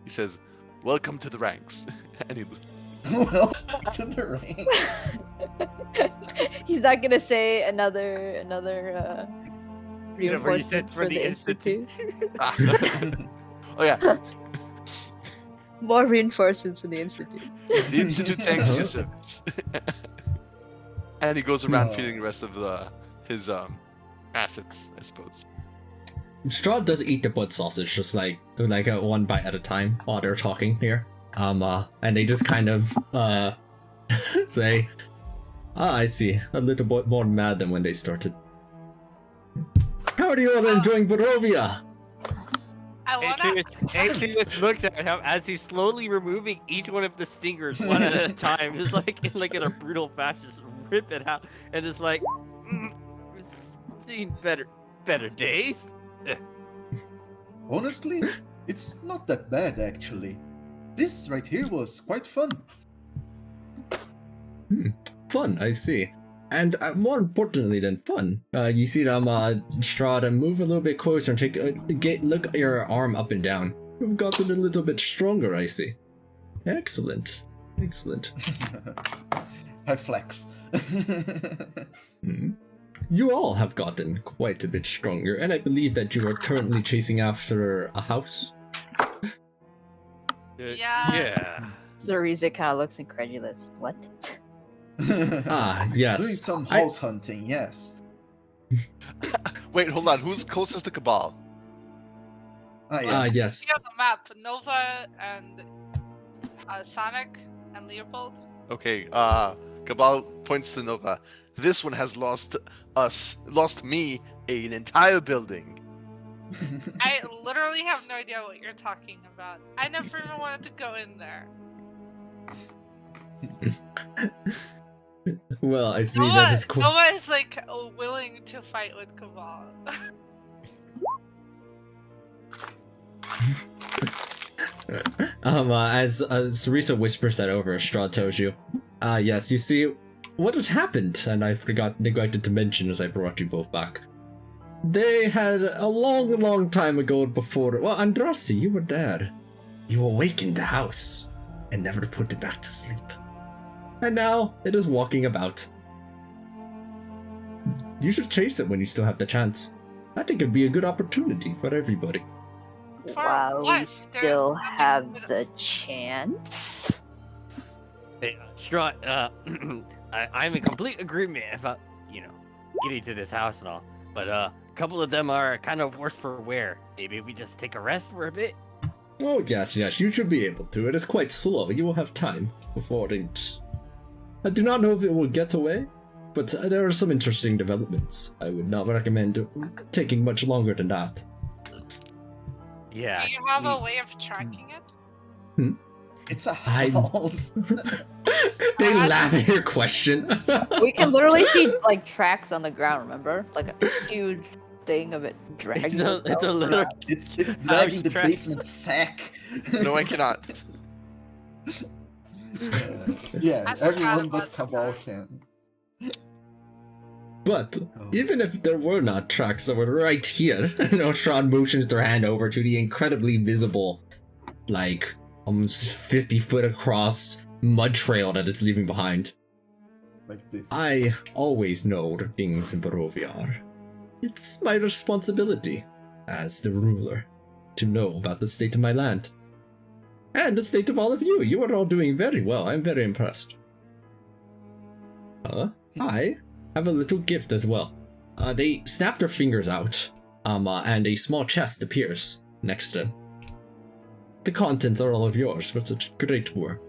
he says, "Welcome to the ranks." And he, Welcome to the ranks. He's not gonna say another Whatever you reinforcement said for the institute. oh yeah, More reinforcements for the institute. the institute thanks your service. And he goes around Oh. feeding the rest of his assets, I suppose. Strahd does eat the blood sausage, just like one bite at a time while they're talking here. And they just kind of say, I see, a little bit more mad than when they started. How are you all enjoying Barovia? I wanna. Atreus looks at him as he's slowly removing each one of the stingers one at a time, just like in a brutal fashion, just rip it out, and just like, it's seen better days. Honestly, it's not that bad actually. This right here was quite fun. Fun, I see. And more importantly than fun, you see them, Strahd, move a little bit closer and look at your arm up and down. You've gotten a little bit stronger, I see. Excellent. Excellent. I flex. Hmm. You all have gotten quite a bit stronger, and I believe that you are currently chasing after a house. Yeah. Syriza kind of looks incredulous. What? Ah, yes. Doing some house hunting, yes. Wait, hold on. Who's closest to Cabal? Ah, yeah. Yes. See on the map, Nova and Sonic and Leopold. Okay, Cabal points to Nova. This one has lost me, an entire building. I literally have no idea what you're talking about. I never even wanted to go in there. Well, I see that it's cool. Nova is like willing to fight with Cabal. As Sarisa whispers that over, Strahd tells you, yes, you see, what had happened, and I neglected to mention as I brought you both back. They had a long time ago before, well, Andraste, you were there. You awakened the house, and never put it back to sleep. And now, it is walking about. You should chase it when you still have the chance. I think it'd be a good opportunity for everybody. While we what? still There's nothing have with- the chance. Hey, Strahd, I'm in complete agreement about, getting to this house and all. But a couple of them are kind of worse for wear. Maybe we just take a rest for a bit. Oh, yes, you should be able to. It is quite slow. You will have time before it... I do not know if it will get away, but there are some interesting developments. I would not recommend taking much longer than that. Yeah. Do you have a way of tracking it? It's a I'm- house. They laugh at your question. We can literally see like tracks on the ground. Remember, like a huge thing of it dragging. It's a itself. little... It's dragging the track. basement sack. No, I cannot. Yeah, I forgot everyone about but Cabal that. can. But Oh. even if there were not tracks that were right here, Strahd motions their hand over to the incredibly visible, like, almost 50 foot across mud trail that it's leaving behind. Like this. I always know the things in Barovia are. It's my responsibility, as the ruler, to know about the state of my land. And the state of all of you. You are all doing very well. I'm very impressed. I have a little gift as well. They snap their fingers out, and a small chest appears next to them. The contents are all of yours for such great work.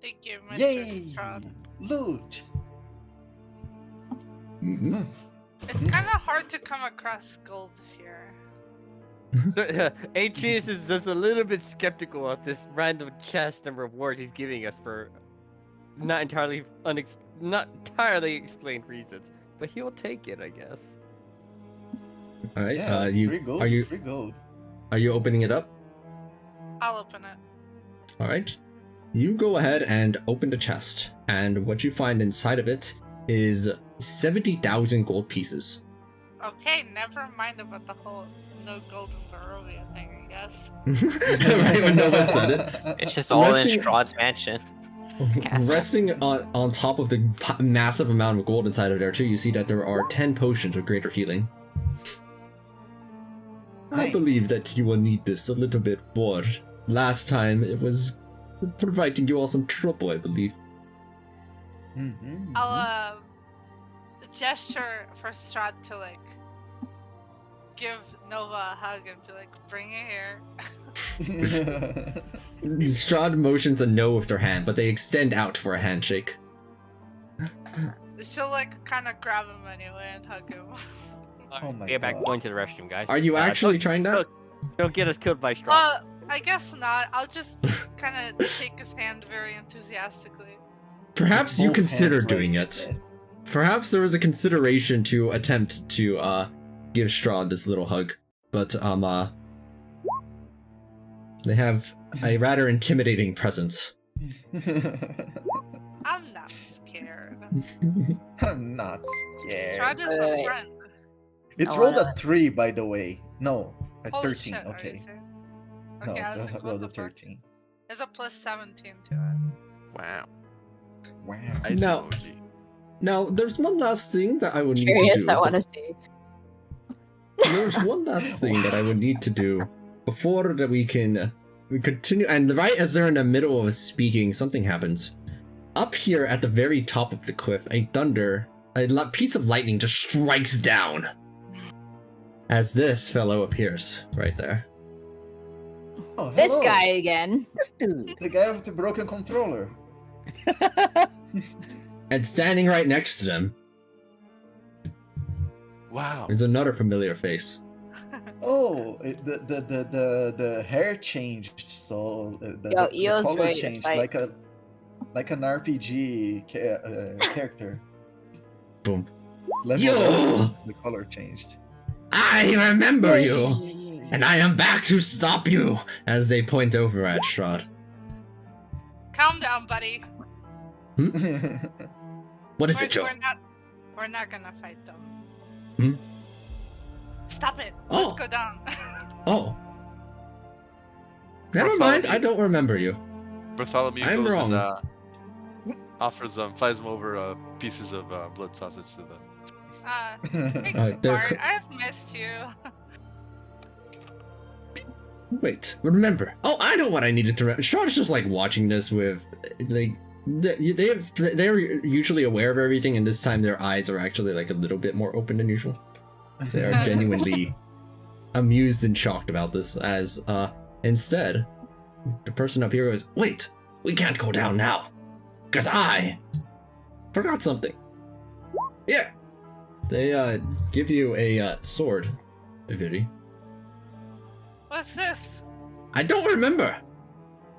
Thank you, Mr. Yay! Strahd. Loot! Mhm. It's kind of hard to come across gold here. Atreus is just a little bit skeptical of this random chest and reward he's giving us for not entirely explained reasons, but he'll take it, I guess. All right. Yeah, free gold are is you free gold. are you opening it up? I'll open it. All right. You go ahead and open the chest, and what you find inside of it is 70,000 gold pieces. Okay, never mind about the whole no golden Barovia thing, I guess. Right when Nova said it. It's just all in Resting- Strahd's mansion. Resting on top of the massive amount of gold inside of there too, you see that there are 10 potions of greater healing. I Nice. believe that you will need this a little bit more. Last time it was providing you all some trouble, I believe. Mhm, I'll gesture for Strahd to like give Nova a hug and be like, bring it here. mhm. Strahd motions a no with their hand, but they extend out for a handshake. She'll like kind of grab him anyway and hug him. Oh my Get back God. going to the restroom, guys. Are you actually trying that? Don't get us killed by Strahd. I guess not. I'll just kind of shake his hand very enthusiastically. Perhaps you Both consider hands like doing it. this. Perhaps there was a consideration to attempt to give Strahd this little hug, but they have a rather intimidating presence. I'm not scared. I'm not scared. Strahd is Wait, a wait. friend. It I rolled wanna- a 3, by the way. No, a Holy 13. shit, are you Okay. serious? No, Okay, I was like, it what was the a fuck? 13. There's a plus 17 to it. Wow. Wow. Ice No. emoji. Now, there's one last thing that I would need to Curious, do. I want to see. There's one last thing that I would need to do before that we continue. And right as they're in the middle of speaking, something happens. Up here at the very top of the cliff, a piece of lightning just strikes down. As this fellow appears right there. Oh, This hello. guy again. This dude. The guy with the broken controller. And standing right next to them Wow. is another familiar face. Oh, the hair changed, so the Eo's color ready to changed fight. like an RPG character. Boom. Level Yo! up, so the color changed. I remember you. And I am back to stop you! As they point over at Strahd. Calm down, buddy. What is it, Joe? We're not gonna fight them. Hmm? Stop it. Oh. Let's go down. Oh. Never mind, I don't remember you. Bartholomew I'm goes wrong. and offers flies them over pieces of blood sausage to them. Thanks, they're Bart. I've missed you. Wait, remember. Oh, I know what I needed to remember. Strahd is just like watching this with, like, they're usually aware of everything, and this time their eyes are actually like a little bit more open than usual. They are genuinely amused and shocked about this, as instead, the person up here goes, wait, we can't go down now, because I forgot something. Yeah. They give you a sword, Viri. What's this? I don't remember,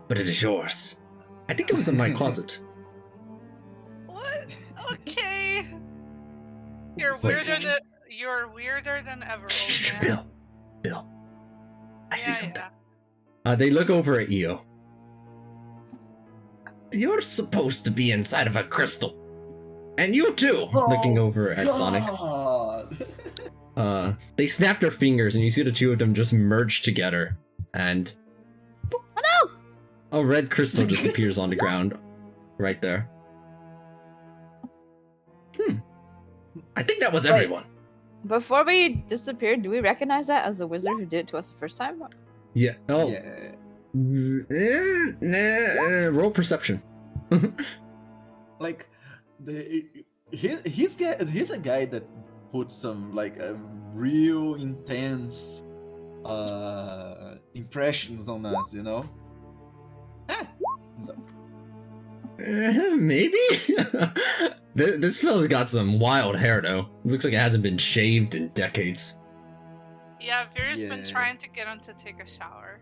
but it is yours. I think it was in my closet. What? Okay. You're Wait. weirder than ever, Shh, old man. Bill. I see Yeah, something. yeah. They look over at you. You're supposed to be inside of a crystal. And you too! Looking over at Sonic. They snap their fingers and you see the two of them just merge together. And Oh no! a red crystal just appears on the ground. Right there. I think that was everyone. Before we disappeared, do we recognize that as the wizard who did it to us the first time? Yeah. Oh. Yeah. Roll perception. Like, he's a guy that put some like a real intense impressions on us, you know. Maybe? This fella's got some wild hair though. Looks like it hasn't been shaved in decades. Yeah, Viri's been Yeah. trying to get him to take a shower.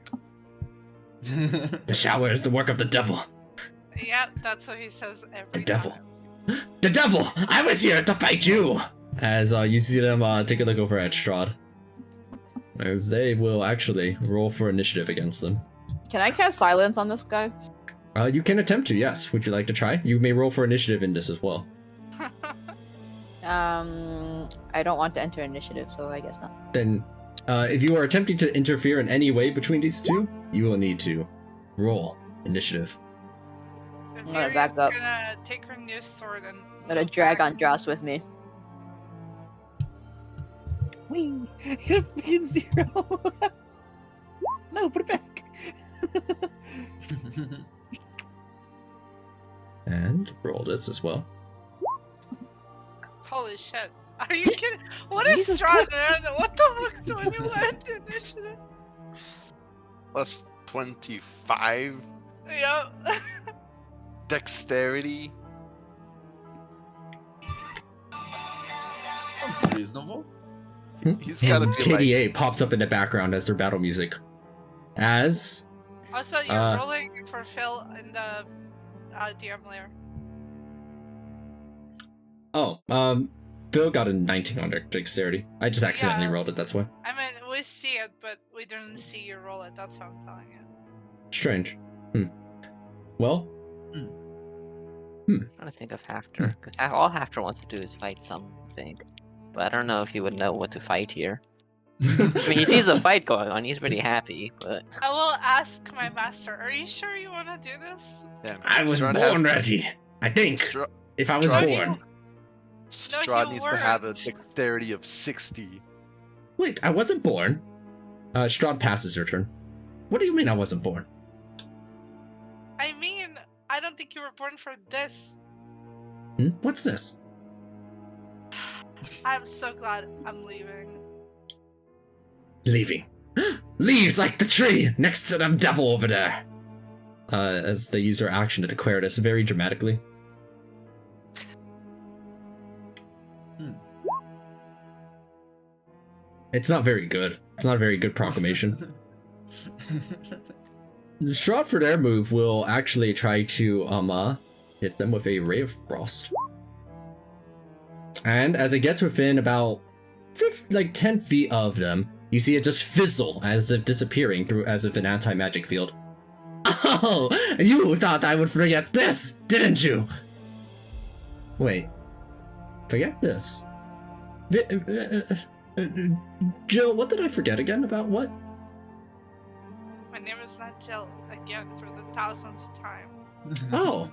The shower is the work of the devil. Yep, that's what he says every The devil. time. The devil! I was here to fight you! As you see them take a look over at Strahd. As they will actually roll for initiative against them. Can I cast silence on this guy? You can attempt to, yes. Would you like to try? You may roll for initiative in this as well. I don't want to enter initiative, so I guess not. Then, if you are attempting to interfere in any way between these two, you will need to roll initiative. If I'm gonna Viri's back up. gonna take her new sword and I'm gonna go drag back. on Dross with me. Wee! You're fucking 0! No, put it back! And roll this as well. Holy shit. Are you kidding? What is Jesus Strahd, man? What the fuck do you want to initiative? Plus 25 Yep. dexterity. Sounds reasonable. He's gotta And be like. KDA pops up in the background as their battle music. As Also, you're rolling for Phil in the DM layer. Bill got a 19 on their dexterity. I just accidentally Yeah. rolled it, that's why. I mean, we see it, but we didn't see you roll it. That's what I'm telling you. Strange. Well, I'm trying to think of Hafter, because all Hafter wants to do is fight something. But I don't know if he would know what to fight here. I mean, he sees a fight going on, he's pretty happy, but... I will ask my master, are you sure you want to do this? Damn, I was Strahd has- born ready. I think. Stra- If I was Strahd- born. Strahd you needs to have a weren't. dexterity of 60. Wait, I wasn't born. Strahd passes your turn. What do you mean I wasn't born? I mean, I don't think you were born for this. What's this? I'm so glad I'm leaving. Leaving. Leaves like the tree next to the devil over there. As they use their action to declare this very dramatically. It's not very good. It's not a very good proclamation. Strahd for their move will actually try to hit them with a Ray of Frost. And as it gets within about 10 feet of them, You see it just fizzle as if disappearing through as if an anti-magic field. Oh, you thought I would forget this, didn't you? Wait, forget this? Jill, what did I forget again about what? My name is not Jill, again, for the 1000th time. Oh.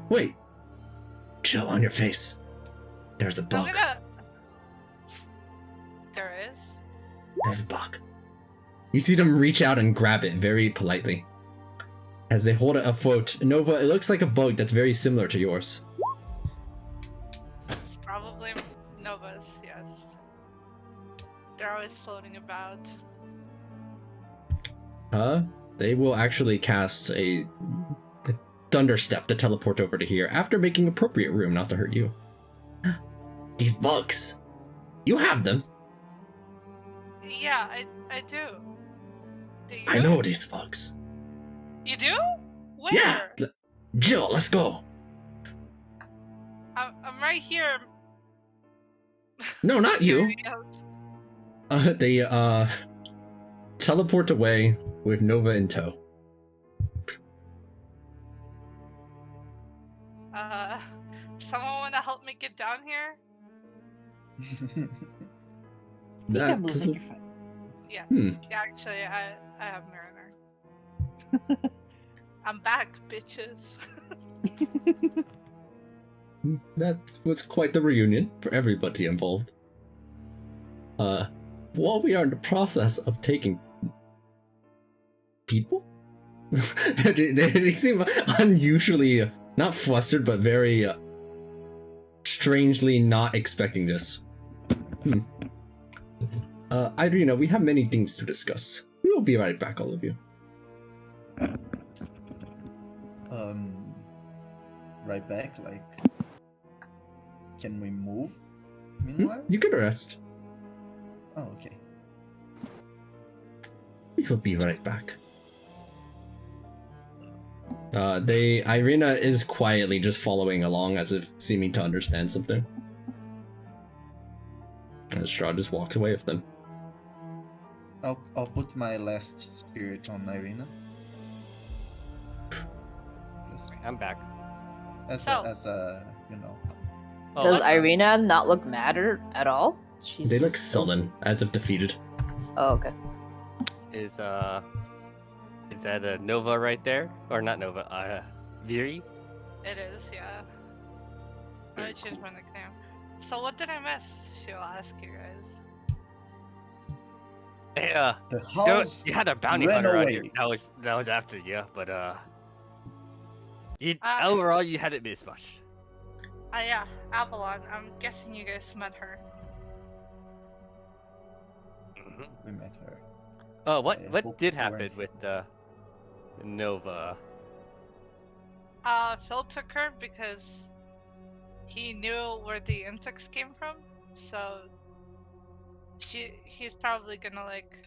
Wait. Jill, on your face. There's a bug. There is? There's a bug. You see them reach out and grab it very politely. As they hold it afloat, Nova, it looks like a bug that's very similar to yours. It's probably Nova's, yes. They're always floating about. They will actually cast a thunderstep to teleport over to here after making appropriate room not to hurt you. These bugs. You have them. Yeah, I do. Do you? I know these bugs. You do? Where? Yeah. Jill, let's go. I'm right here. No, not you. Yes. They teleport away with Nova in tow. Someone want to help me get down here? You're That's fine. Yeah. Hmm. Yeah, actually, I have Mariner. I'm back, bitches. That was quite the reunion for everybody involved. While we are in the process of taking people, they seem unusually not flustered, but very strangely not expecting this. Irina, we have many things to discuss. We will be right back, all of you. Right back, like, can we move meanwhile? You can rest. Oh, okay. We will be right back. Irina is quietly just following along as if seeming to understand something. And Strahd just walks away with them. I'll put my last spirit on Irina. Just I'm back. as So- a you know. Oh, Does that's- Irina not look mad at all? She's They look just- sullen, as if defeated. Oh, okay. Is that a Nova right there? Or not Nova, Viri? It is, yeah. I'm gonna change my nickname. So what did I miss? She'll ask you guys. Yeah. The house You had a bounty ran hunter out away. here. That was after you, but you Ah. overall you hadn't missed much. Yeah, Avalon. I'm guessing you guys met her. Mhm. We met her. Oh, what I what hope did you weren't happen with Nova? Phil took her because he knew where the insects came from, so he's probably gonna like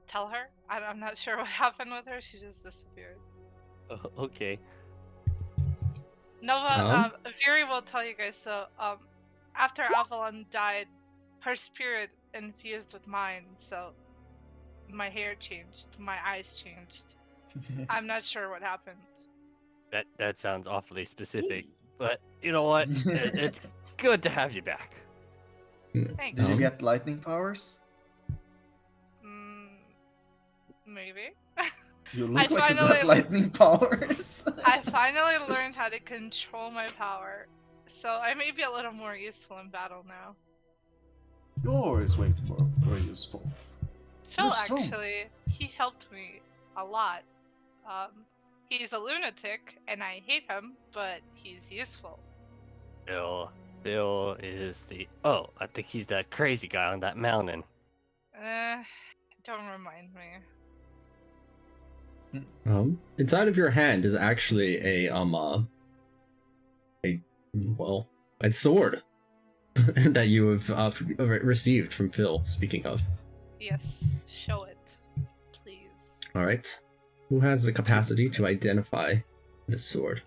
tell her. I'm not sure what happened with her. She just disappeared. Oh, okay. Nova, Viri will tell you guys. So, after Avalon died, her spirit infused with mine. So, my hair changed, my eyes changed. I'm not sure what happened. That sounds awfully specific, but you know what? It's good to have you back. Thanks. Did you get lightning powers? Maybe. You I look like you got finally- lightning powers. I finally learned how to control my power, so I may be a little more useful in battle now. You always wait for useful. Phil You're strong. actually, he helped me a lot. He's a lunatic, and I hate him, but he's useful. Bill is the I think he's that crazy guy on that mountain. Don't remind me. Inside of your hand is actually a sword that you have received from Phil. Speaking of, Yes, show it, please. all right, who has the capacity to identify this sword?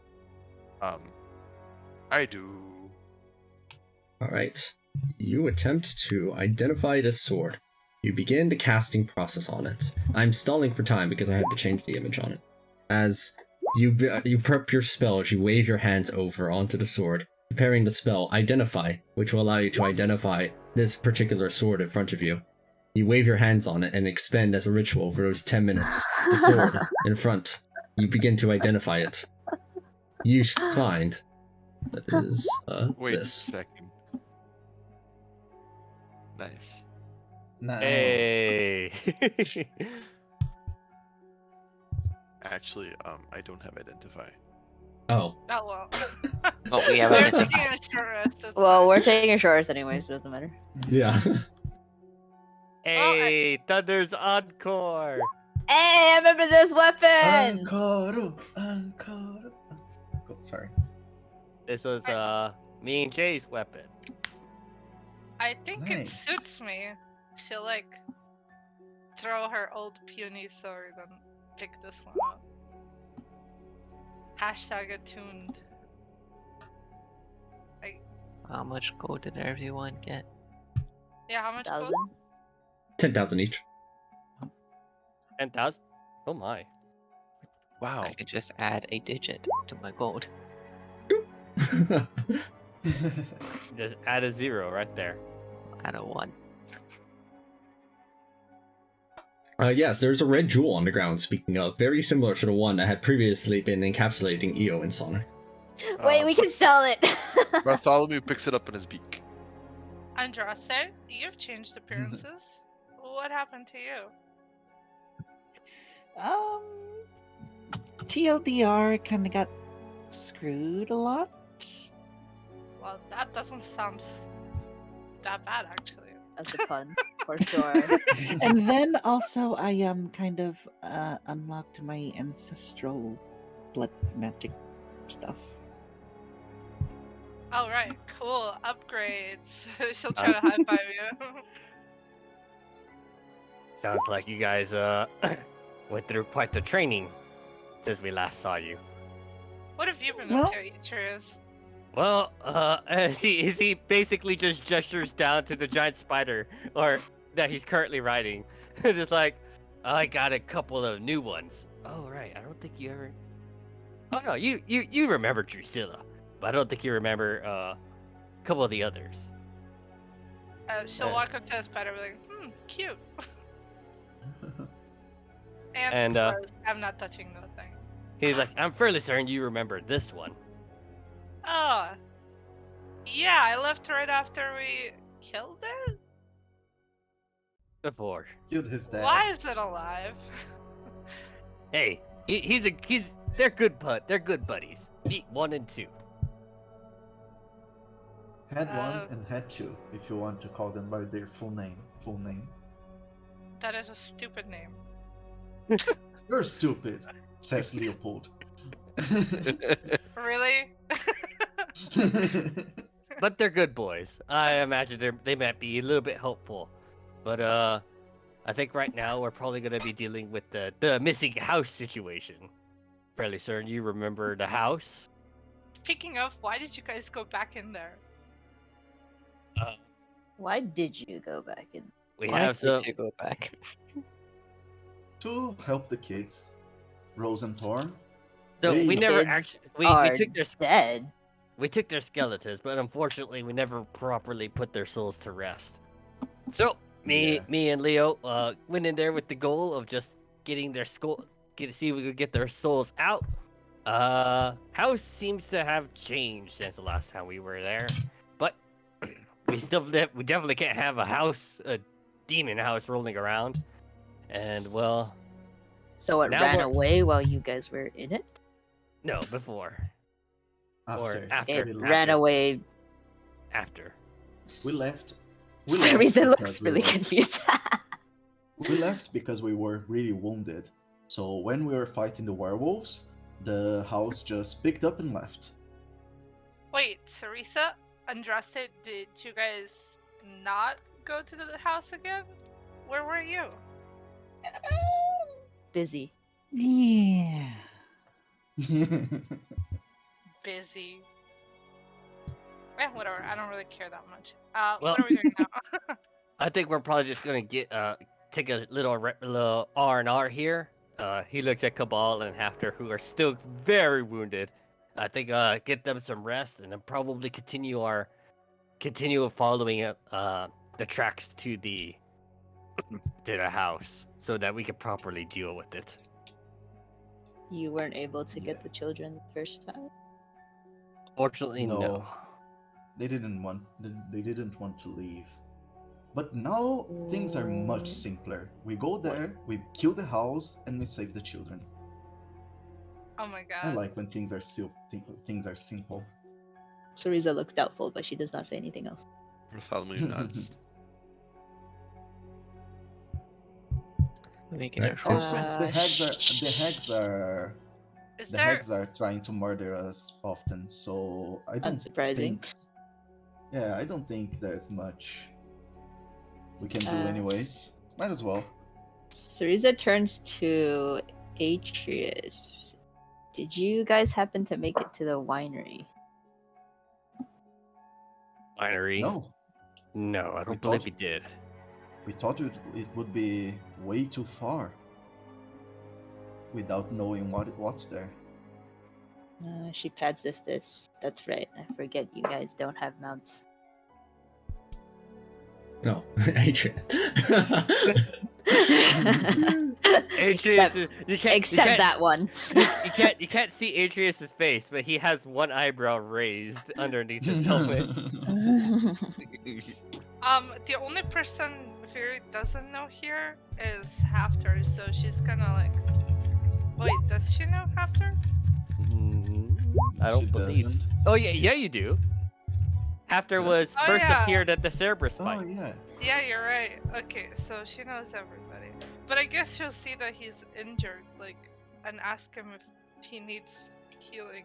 I do. All right, You attempt to identify this sword. You begin the casting process on it. I'm stalling for time because I had to change the image on it. As you prep your spell as you wave your hands over onto the sword, preparing the spell Identify, which will allow you to identify this particular sword in front of you. You wave your hands on it and expend as a ritual for those 10 minutes. The sword in front. You begin to identify it. You find that is Wait a this. second. Nice. Nice. Hey. Actually, I don't have identify. Oh, Oh well. Oh, we have We're identify. taking a short rest. That's Well, fine. we're taking shorts anyways, so it doesn't matter. yeah. Hey, Thunder's Encore. Hey, I remember this weapon! Ankara. Oh, sorry. This was me and Jay's weapon. I think it Nice. suits me. She'll like throw her old puny sword and pick this one up. Hashtag attuned. How much gold did everyone get? Yeah, how much 1,000. gold? 10,000 each. 10,000? Oh my. Wow. I could just add a digit to my gold. Just add a 0 right there. Add a 1. Yes, there's a red jewel on the ground, speaking of, very similar to the one that had previously been encapsulating Io and Sonic. Wait, we can sell it! Bartholomew picks it up in his beak. Andraste, you've changed appearances. What happened to you? TLDR kind of got screwed a lot. Well, that doesn't sound that bad, actually. That's a pun, for sure. And then also I kind of unlocked my ancestral blood magic stuff. All right, cool upgrades. She'll try to high five you. Sounds like you guys went through quite the training since we last saw you. What have you been Well- up to, Atreus? Well, as he basically just gestures down to the giant spider, or that he's currently riding. Just like, I got a couple of new ones. Oh right, I don't think you ever. Oh no, you remember Drusilla, but I don't think you remember a couple of the others. She'll walk up to the spider and be like, cute. And, gross. I'm not touching nothing. He's like, I'm fairly certain you remember this one. Oh. Yeah, I left right after we killed it? Before. Killed his dad. Why is it alive? Hey, they're good they're good buddies. Meet 1 and 2. Head 1 and Head 2, if you want to call them by their full name. That is a stupid name. You're stupid, says Leopold. Really? But they're good boys. I imagine they might be a little bit helpful. But I think right now we're probably gonna be dealing with the missing house situation. Fairly certain you remember the house. Speaking of, why did you guys go back in there? Why did you go back in? We Why have did some. you go back? To help the kids, Rose and Thorn. So we Hey. never Kids actually are we took their dead. we took their skeletons, but unfortunately we never properly put their souls to rest. So me and Leo went in there with the goal of just getting their see if we could get their souls out. House seems to have changed since the last time we were there, but we definitely can't have a demon house rolling around. And well, So it Now ran we're- away while you guys were in it? no, before After. or after. It we ran away. After. We left. Teresa looks because really were- confused. We left because we were really wounded. So when we were fighting the werewolves, the house just picked up and left. Wait, Sarisa, Andraste, did you guys not go to the house again? Where were you? Busy. Yeah. Busy. whatever. I don't really care that much. Well- What are we doing now? I think we're probably just gonna take a little R&R here. He looks at Cabal and Hafter, who are still very wounded. I think get them some rest, and then probably continue following the tracks to the house, so that we can properly deal with it. You weren't able to Yeah. get the children the first time. Fortunately, no. They didn't want. They didn't want to leave. But now things are much simpler. We go there, we kill the house, and we save the children. Oh my god. I like when things are things are simple. Cereza looks doubtful, but she does not say anything else. Bartholomew nods. Making Right. it short Also, rest. the Is the there? hags are trying to murder us often, so I don't Unsurprising. think. Yeah, I don't think there's much we can do Uh, anyways. Might as well. Cereza turns to Atreus. Did you guys happen to make it to the winery? Winery? No, No, I We don't believe thought- we did. we thought it would be way too far without knowing what's there. She pats this. That's right. I forget you guys don't have mounts. No, Adrian. Atreus, Except that one. you can't see Atreus's face, but he has one eyebrow raised underneath his helmet. The only person Fury doesn't know here is Hafter, so she's gonna like. Wait, does she know Hafter? I don't She believe. doesn't. Oh yeah, you do. Hafter was Oh, first yeah. appeared at the Cerberus Oh fight. yeah. Yeah, you're right. Okay, so she knows everybody. But I guess she'll see that he's injured, like, and ask him if he needs healing.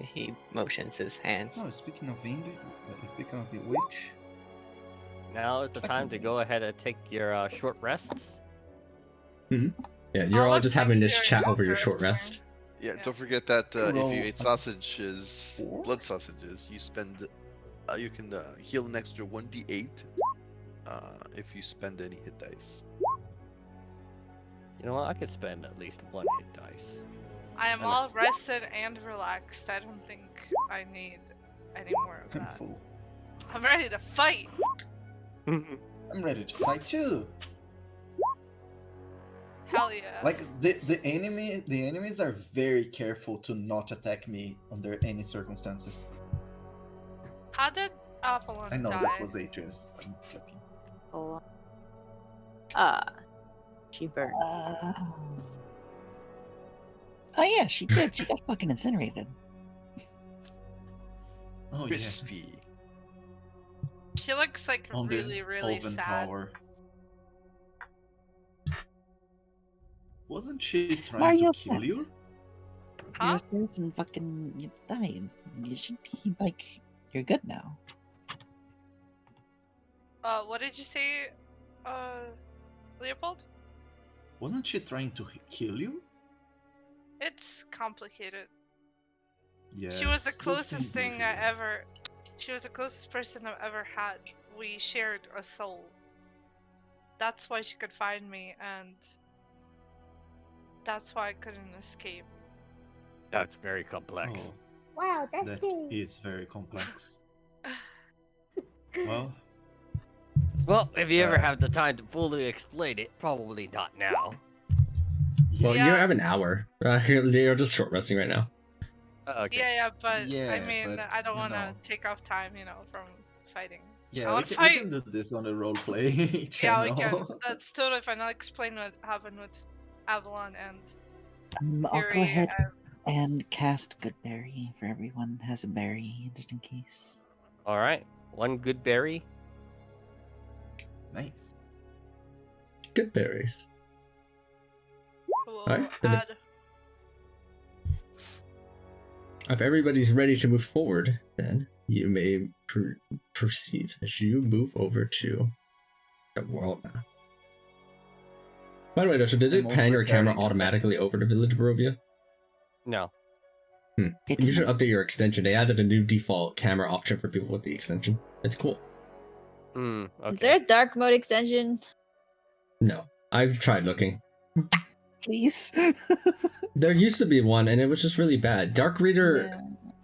He motions his hands. Oh, speaking of which, Now is the time to go ahead and take your short rests. Yeah, you're I'll all just having this during chat over your after short it's fine. rest. Yeah, Yeah. don't forget that if Roll you ate a sausages, 4? blood sausages, you spend, you can heal an extra 1d8 if you spend any hit dice. You know what? I could spend at least one hit dice. I am I like- all rested and relaxed. I don't think I need any more of I'm that. full. I'm ready to fight! I'm ready to fight too. Hell yeah. Like the enemies are very careful to not attack me under any circumstances. How did Avalon I know die? that was Atreus. I'm joking. Hold she burned. Oh yeah, she did. She got fucking incinerated. Oh yeah. Crispy. She looks like On the really, really Oven sad. Tower. Wasn't she Why are trying you to kill upset? you? Huh? You're a and fucking you died. You should be like you're good now. What did you say, Leopold? Wasn't she trying to kill you? It's complicated. Yeah. She was the closest thing I ever. She was the closest person I've ever had. We shared a soul. That's why she could find me, and that's why I couldn't escape. That's very complex. Oh, Wow, that is very complex. Well, Well, if you ever Uh, have the time to fully explain it, probably not now. Well, Yeah. you have an hour. You're just short resting right now. Okay. Yeah, but I Yeah, mean, but, I don't you want to know. take off time, from fighting. I yeah, we wanna can, fight. we can do this on the roleplay Yeah, channel. we can. That's totally fine. I'll explain what happened with Avalon and I'll go Fury. ahead and cast Goodberry for everyone has a berry just in case. All right. One good berry. Nice. Good berries. We'll Alright, then if- add. If everybody's ready to move forward, then you may proceed as you move over to the world map. By the way, Dusha, did it I'm pan your camera overturning automatically over to Village Barovia? No. You should update your extension. They added a new default camera option for people with the extension. It's cool. Okay. Is there a dark mode extension? No, I've tried looking. Please. There used to be one, and it was just really bad. Dark Reader Yeah.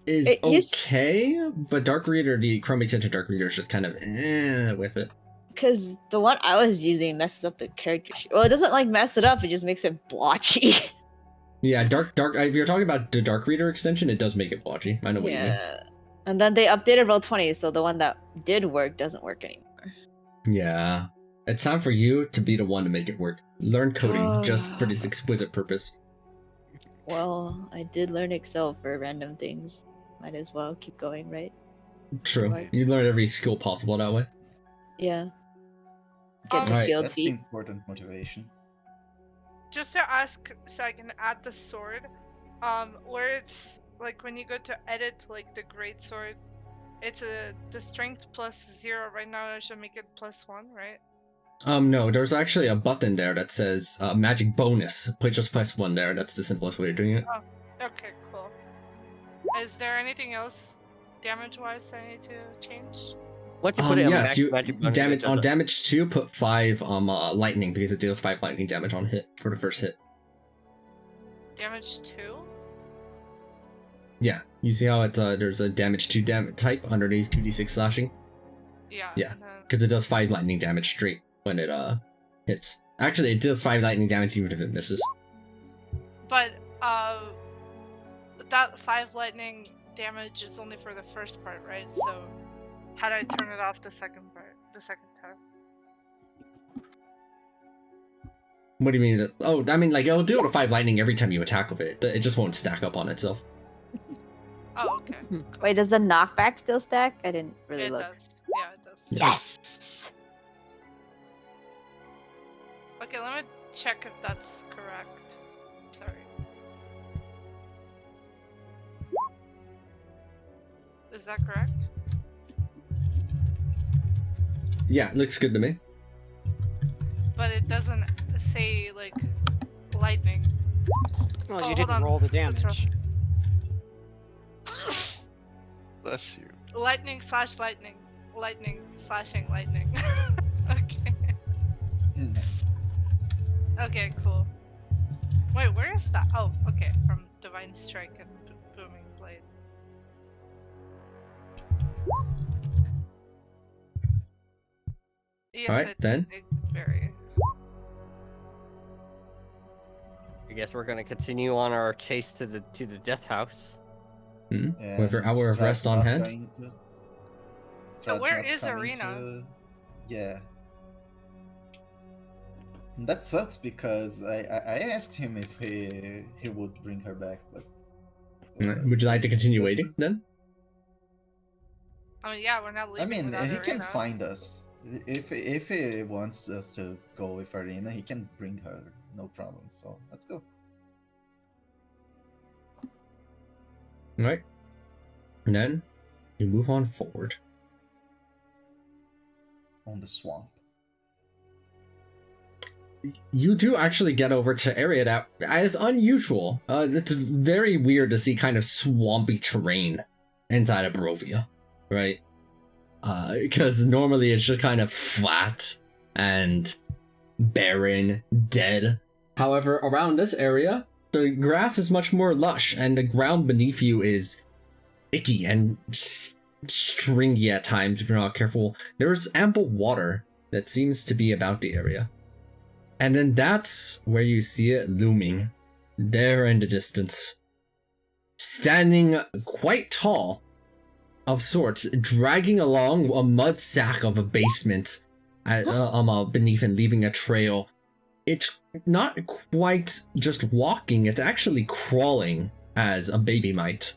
is It used- okay, but Dark Reader, the Chrome extension Dark Reader is just kind of with it. Because the one I was using messes up the character sheet. Well, it doesn't like mess it up, it just makes it blotchy. Yeah, dark. If you're talking about the Dark Reader extension, it does make it blotchy. I know what you mean. Yeah. And then they updated Roll20, so the one that did work doesn't work anymore. Yeah, it's time for you to be the one to make it work. Learn coding just for this exquisite purpose. Well, I did learn Excel for random things. Might as well keep going, right? True. Right. You learn every skill possible that way. Yeah. Get the Right. skill That's the feat. important motivation. Just to ask, so I can add the sword, where it's like when you go to edit like the great sword, it's the strength +0 right now. I should make it +1, right? No, there's actually a button there that says magic bonus. Just press 1 there. That's the simplest way of doing it. Okay, cool. Is there anything else damage-wise that I need to change? Once you put it Yes, you magic bonus, damage it does on it. damage 2. Put 5 lightning because it deals 5 lightning damage on hit for the first hit. Damage 2? Yeah, you see how it's there's a damage 2 type underneath 2d6 slashing Yeah. Yeah. And then, because it does 5 lightning damage straight when it hits. Actually, it does 5 lightning damage even if it misses. but that 5 lightning damage is only for the first part, right? So how do I turn it off the second part, the second time? What do you mean? Oh, I mean, like, it'll do the 5 lightning every time you attack with it. It just won't stack up on itself. Oh, okay. Cool. Wait, does the knockback still stack? I didn't really It look. does. Yeah, it does. Yes! Okay, let me check if that's correct. Sorry. Is that correct? Yeah, it looks good to me. But it doesn't say like lightning. Well, Oh, you hold didn't on. roll the That's damage. Bless you. Lightning slash lightning. Lightning slashing lightning. Okay. Okay, cool. Wait, where is that? Oh, okay, from Divine Strike and Booming Blade. Yes, Alright, it's then. big, very. I guess we're gonna continue on our chase to the death house. Yeah, With your hour of Strahd's rest on not hand? going to- So Strahd's where not is coming Arena? to- Yeah. And that sucks because I asked him if he would bring her back, but Would you like to continue waiting then? I mean, yeah, we're not I leaving mean, without he can Arena. find us. If he wants us to go with Arena, he can bring her, no problem. So let's go. Alright. And then you move on forward. On the swamp. You do actually get over to area that is unusual. It's very weird to see kind of swampy terrain inside of Barovia, right? Because normally it's just kind of flat and barren, dead. However, around this area, the grass is much more lush, and the ground beneath you is icky and stringy at times if you're not careful. There's ample water that seems to be about the area. And then that's where you see it looming, there in the distance. Standing quite tall, of sorts, dragging along a mud sack of a basement beneath and leaving a trail. It's not quite just walking, it's actually crawling as a baby might.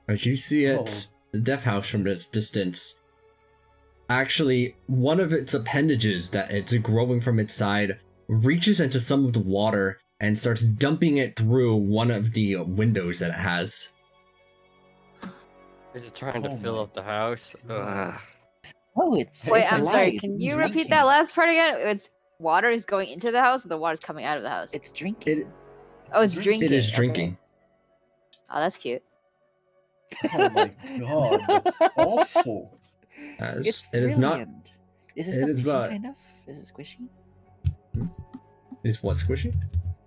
As you see it, the death house from this distance, actually, one of its appendages that it's growing from its side reaches into some of the water and starts dumping it through one of the windows that it has. Is it trying to Oh fill my up the house? Ugh. Oh, it's Wait, it's I'm alive. sorry, can you repeat drinking. that last part again? It's water is going into the house or the water's coming out of the house? It's drinking. It Oh, it's drinking. it is okay. drinking. Oh, that's cute. Oh my god, that's awful. It's It is not. brilliant. Is this it the is, bleeding kind of? Is it squishy? Is what squishy?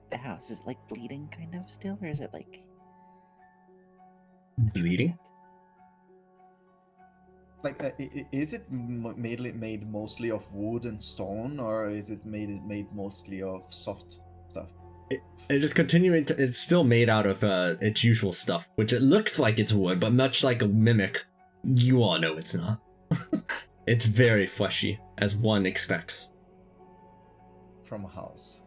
The house is it like bleeding kind of still, or is it like Bleeding? Like, is it made mostly of wood and stone, or is it made mostly of soft stuff? It is continuing to. It's still made out of its usual stuff, which it looks like it's wood, but much like a mimic, you all know it's not. It's very fleshy, as one expects From a house.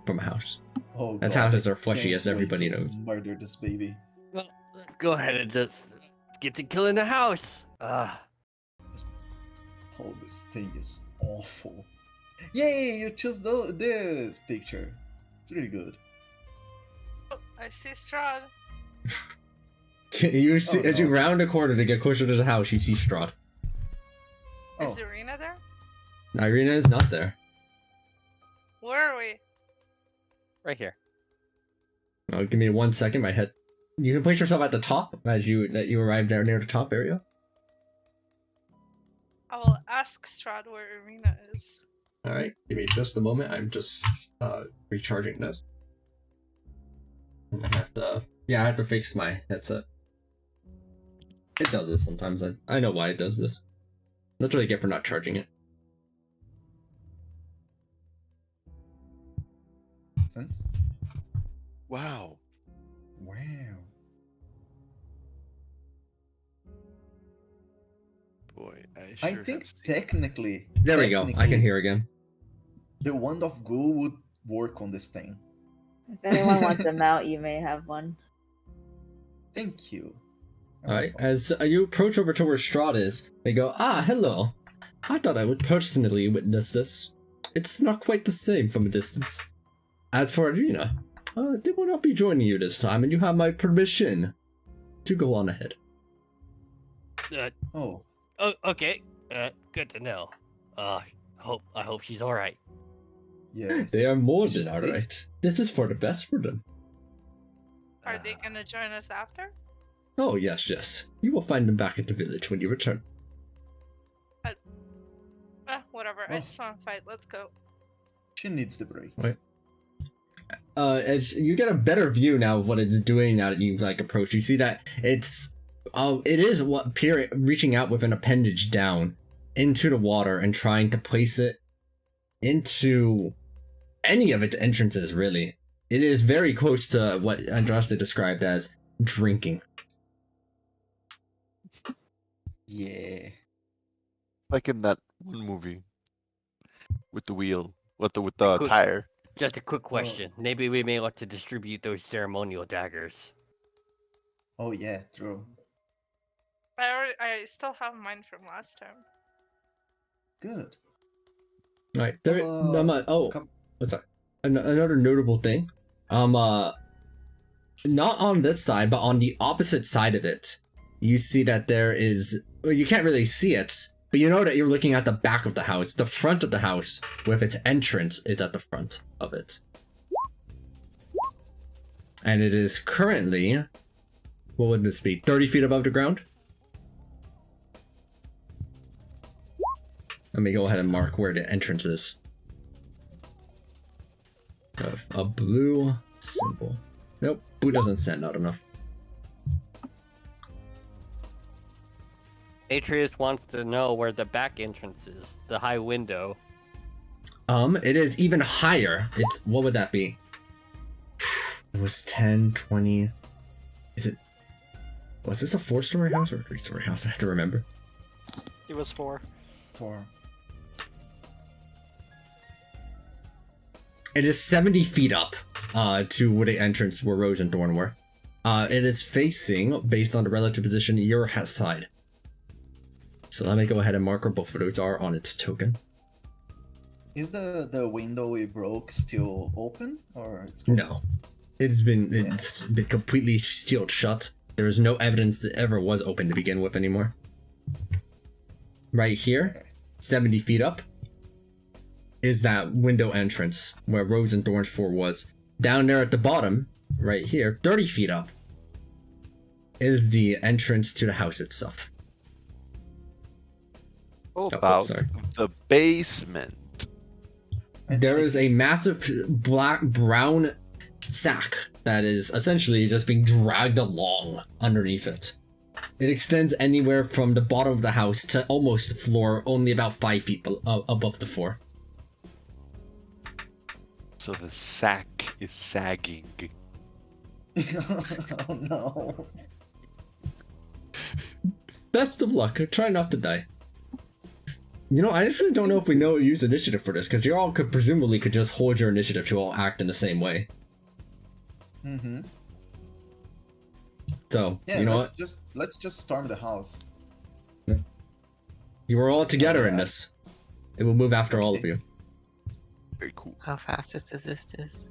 from a house. Oh, That's god, houses I are fleshy, can't as everybody wait to knows. Murder this baby. Well, go ahead and just get to killing the house. Oh, this thing is awful. Yay, you chose this picture. It's really good. Oh, I see Strahd. You see, Oh, as you no. round a corner to get closer to the house, you see Strahd. Is Oh, Irina there? Irina is not there. Where are we? Right here. Oh, give me 1 second. My head. You can place yourself at the top as you arrive there near the top area. I will ask Strahd where Irina is. All right, give me just a moment. I'm just recharging this. I have to. Yeah, I have to fix my headset. It does this sometimes. I know why it does this. That's what I get for not charging it. sense. Wow. Wow. Boy, I sure think have seen- technically. There we go. I can technically, hear again. The wand of ghoul would work on this thing. If anyone wants a mount, you may have one. Thank you. All right, as you approach over to where Strahd is, they go, "Ah, hello. I thought I would personally witness this. It's not quite the same from a distance. As for Irina, they will not be joining you this time, and you have my permission to go on ahead." Oh, Oh, okay. Good to know. I hope she's all right. yes. They are more Just than wait. alright. This is for the best for them. Are they gonna join us after? Oh, yes, yes. You will find them back at the village when you return. Whatever. I Oh. just want to fight. Let's go. She needs the break. As you get a better view now of what it's doing now that you approach, you see that it is reaching out with an appendage down into the water and trying to place it into any of its entrances. Really, it is very close to what Andraste described as drinking. Yeah. Like in that one movie with the wheel, with the Quick- tire. Just a quick question. Maybe we may want to distribute those ceremonial daggers. Oh yeah, true. I still have mine from last time. Good. All right, Come- what's that? Another notable thing. Not on this side, but on the opposite side of it, you see that there is. Well, you can't really see it, but you know that you're looking at the back of the house. The front of the house, with its entrance, is at the front of it, and it is currently. What would this be? 30 feet above the ground. Let me go ahead and mark where the entrance is. A blue symbol. Nope, blue doesn't stand out enough. Atreus wants to know where the back entrance is. The high window. It is even higher. It's, what would that be? It was 10, 20. Was this a 4-story house or a 3-story house? I have to remember. It was 4. 4. It is 70 feet up to where the entrance where Rose and Thorn were. It is facing, based on the relative position, your side. So let me go ahead and mark where both of those are on its token. Is the window we broke still open, or it's closed? No. It's been completely sealed shut. There is no evidence that it ever was open to begin with anymore. Right here, Okay. 70 feet up, is that window entrance where Rose and Thorn's 4 was. Down there at the bottom, right here, 30 feet up, is the entrance to the house itself. About sorry. the basement. There is a massive brown sack that is essentially just being dragged along underneath it. It extends anywhere from the bottom of the house to almost the floor, only about 5 feet above the floor. So the sack is sagging. Oh no. Best of luck. Try not to die. You know, I actually don't know if we use initiative for this, because you all could just hold your initiative to all act in the same way. Mm-hmm. So, Yeah, you know let's just storm the house. You were all together in this. It will move after all of you. Very cool. How fast is this?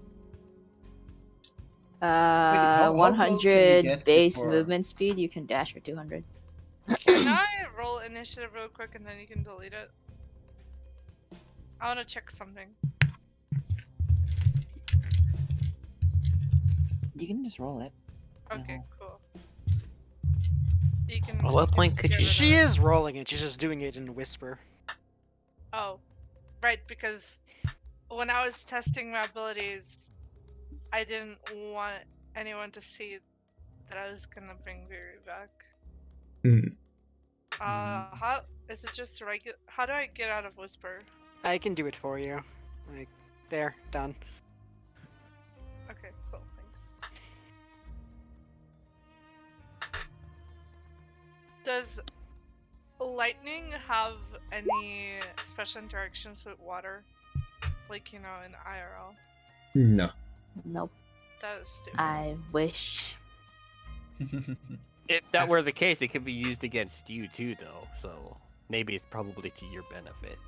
how close can we 100 get base before- movement speed. You can dash for 200. Can I roll initiative real quick and then you can delete it? I want to check something. You can just roll it. Okay, No. cool. You can. At what you point can could get you- rid of She it. is rolling it. She's just doing it in whisper. Oh, right. Because when I was testing my abilities, I didn't want anyone to see that I was gonna bring Viri back. Hmm. How is it just regular? How do I get out of whisper? I can do it for you. Like, there, done. Okay, cool. Thanks. Does lightning have any special interactions with water? Like, you know, in IRL? No. Nope. That is stupid. I wish. If that were the case, it could be used against you too, though. So maybe it's probably to your benefit.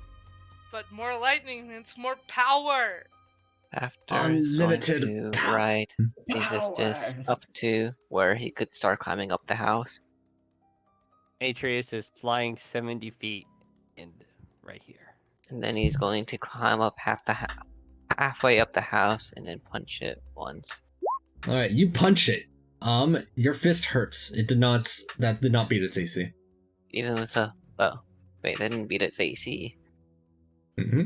But more lightning means more power! After it's going Unlimited to power. ride Resistance Power. up to where he could start climbing up the house. Atreus is flying 70 feet right here. And then he's going to climb up halfway up the house and then punch it once. All right, you punch it. Your fist hurts. That did not beat its AC. Even with a... Oh, wait, that didn't beat its AC. Mm-hmm.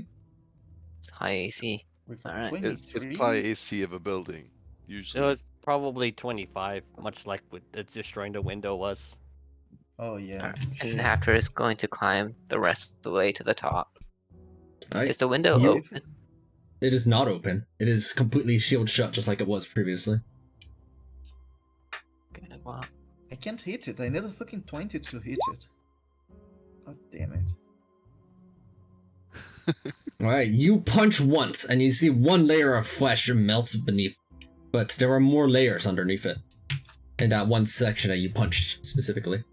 It's high AC. With Alright. It's 23? probably AC of a building, usually. So it's probably 25, much like what it's destroying the window was. Oh yeah. Alright, and after it's going to climb the rest of the way to the top. Alright, Is the window you- open? It is not open. It is completely shield shut, just like it was previously. Okay, well, I can't hit it. I need a fucking 20 to hit it. God damn it. Alright, you punch once, and you see one layer of flesh melts beneath. But there are more layers underneath it. In that one section that you punched, specifically.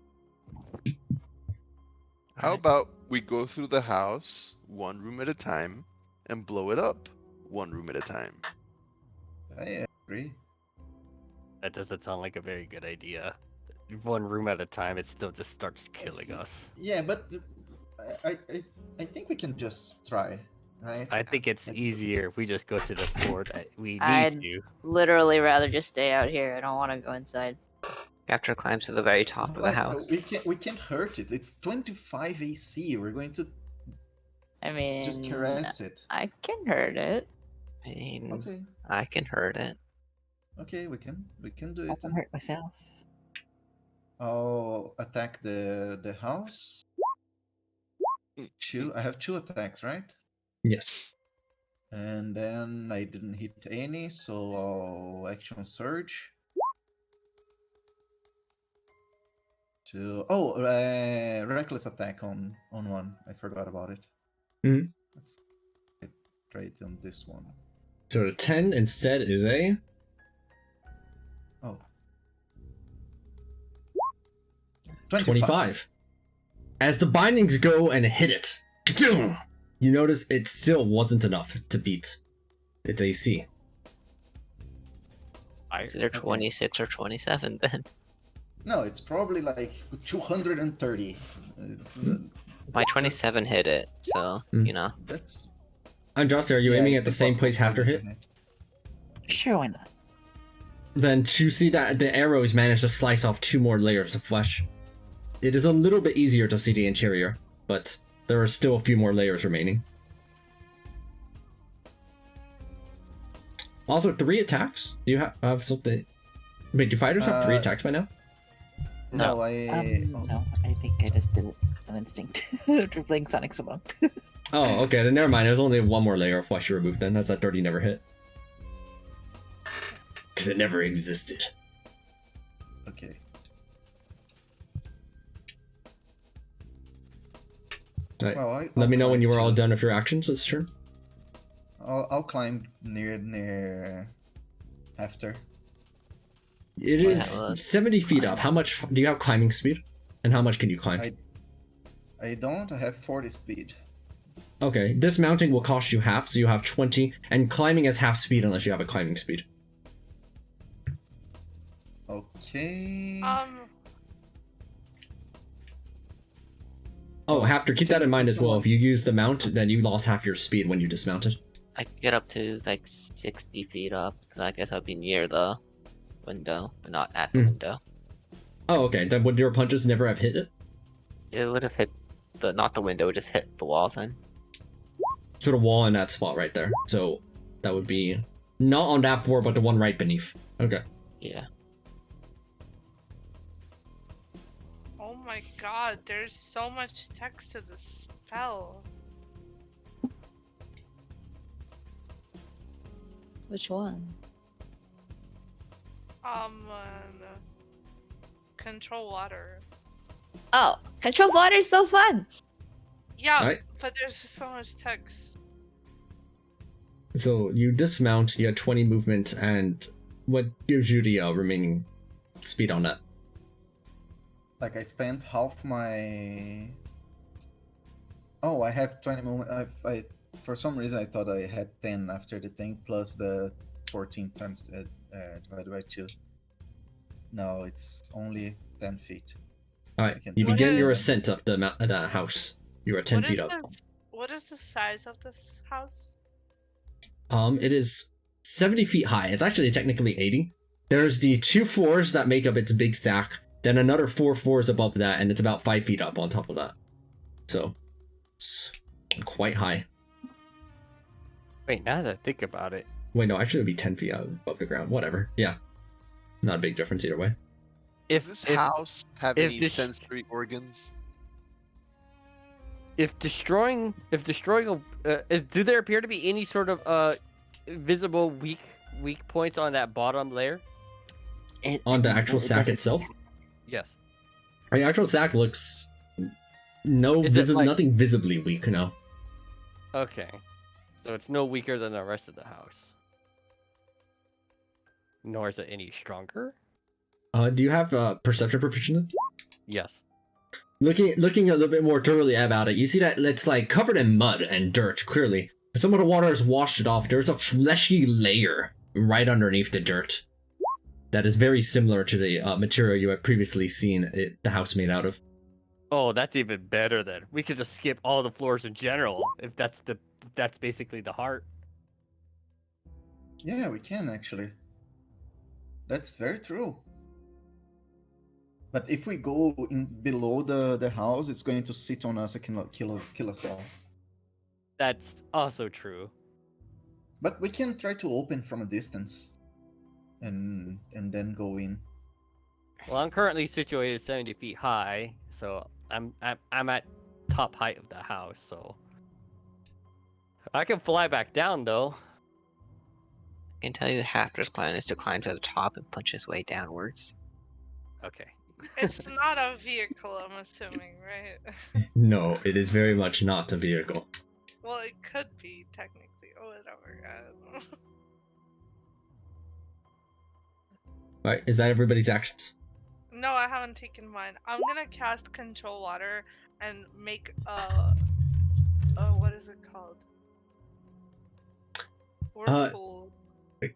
How alright. about we go through the house, one room at a time, and blow it up, one room at a time? I agree. That doesn't sound like a very good idea. One room at a time, it still just starts killing us. Yeah, but I think we can just try, right? I think it's easier if we just go to the floor that we need I'd- to. Literally rather just stay out here. I don't want to go inside. After climbs to the very top of the Like, house. We can't hurt it. It's 25 AC. We're going to I mean, just caress it. I can hurt it. I mean, Okay. I can hurt it. Okay, we can do I it. can Then. hurt myself. I'll attack the house. I have 2 attacks, right? Yes. And then I didn't hit any, so I'll action surge. Reckless attack on one. I forgot about it. Mhm. Let's get right on this one. So the 10 instead is a... Oh. 25. As the bindings go and hit it, ka-doom! You notice it still wasn't enough to beat its AC. It's either 26 or 27 then. No, it's probably like 230. It's, My 27 hit it, so, Hmm. you know. that's. Androssi, are you yeah, aiming it's at the same impossible place for after me hit? to hit. Sure, why not? then to see that the arrows managed to slice off 2 more layers of flesh. It is a little bit easier to see the interior, but there are still a few more layers remaining. Also, 3 attacks? Do you have something? Wait, do fighters have 3 attacks by now? No, No. No, I think I just did it on instinct after playing Sonic so long. Oh, okay, then never mind. There's only 1 more layer of flesh to remove then. That's that 30 never hit. Because it never existed. Okay. Right. Well, Let me know when you were all done. done with your actions this turn. I'll climb near after. It is 70 feet up. How much do you have climbing speed? And how much can you climb? I don't. I have 40 speed. Okay, dismounting will cost you half, so you have 20, and climbing is half speed unless you have a climbing speed. Okay. Oh, Hafter, keep that in mind as well. If you use the mount, then you lost half your speed when you dismounted. I can get up to like 60 feet up, so I guess I'll be near the window, but not at the window. Oh, okay. Then would your punches never have hit it? It would have hit the, not the window, it would just hit the wall then. So the wall in that spot right there. So that would be not on that floor, but the one right beneath. Okay. Yeah. Oh my god, there's so much text to this spell. Which one? Uh, control water. Oh, control water is so fun. Yeah, Alright. but there's just so much text. So you dismount, you have 20 movement, and what gives you the remaining speed on that? Like I spent half my. Oh, I have 20 movement. I for some reason I thought I had 10 after the thing plus the 14 times divided by 2. No, it's only 10 feet. Alright, can- you What begin your is- ascent up the house. You are 10 What feet is up. what is the size of this house? It is 70 feet high. It's actually technically 80. There's the 2 floors that make up its big sack, then another 4 floors above that, and it's about 5 feet up on top of that. So, it's quite high. Wait, now that I think about it, Wait, no, actually it would be 10 feet above the ground. Whatever. Yeah. Not a big difference either way. Does this house have if any this- sensory organs? if destroying, do there appear to be any sort of visible weak points on that bottom layer? On the actual sack doesn't- itself? Yes. The actual sack looks Is it like- nothing visibly weak, no. Okay. So it's no weaker than the rest of the house. Nor is it any stronger? Do you have perception proficiency? Yes. Looking a little bit more thoroughly about it, you see that it's like covered in mud and dirt, clearly. But some of the water has washed it off. There's a fleshy layer right underneath the dirt that is very similar to the material you have previously seen the house made out of. Oh, that's even better then. We could just skip all the floors in general if that's basically the heart. Yeah, we can actually. That's very true. But if we go in below the house, it's going to sit on us and kill us all. That's also true. But we can try to open from a distance, and then go in. Well, I'm currently situated 70 feet high, so I'm at top height of the house, so I can fly back down though. I can tell you Hafter's plan is to climb to the top and punch his way downwards. Okay. It's not a vehicle, I'm assuming, right? No, it is very much not a vehicle. Well, it could be technically, or whatever. Alright, is that everybody's actions? No, I haven't taken mine. I'm gonna cast Control Water and make what is it called? Whirlpool.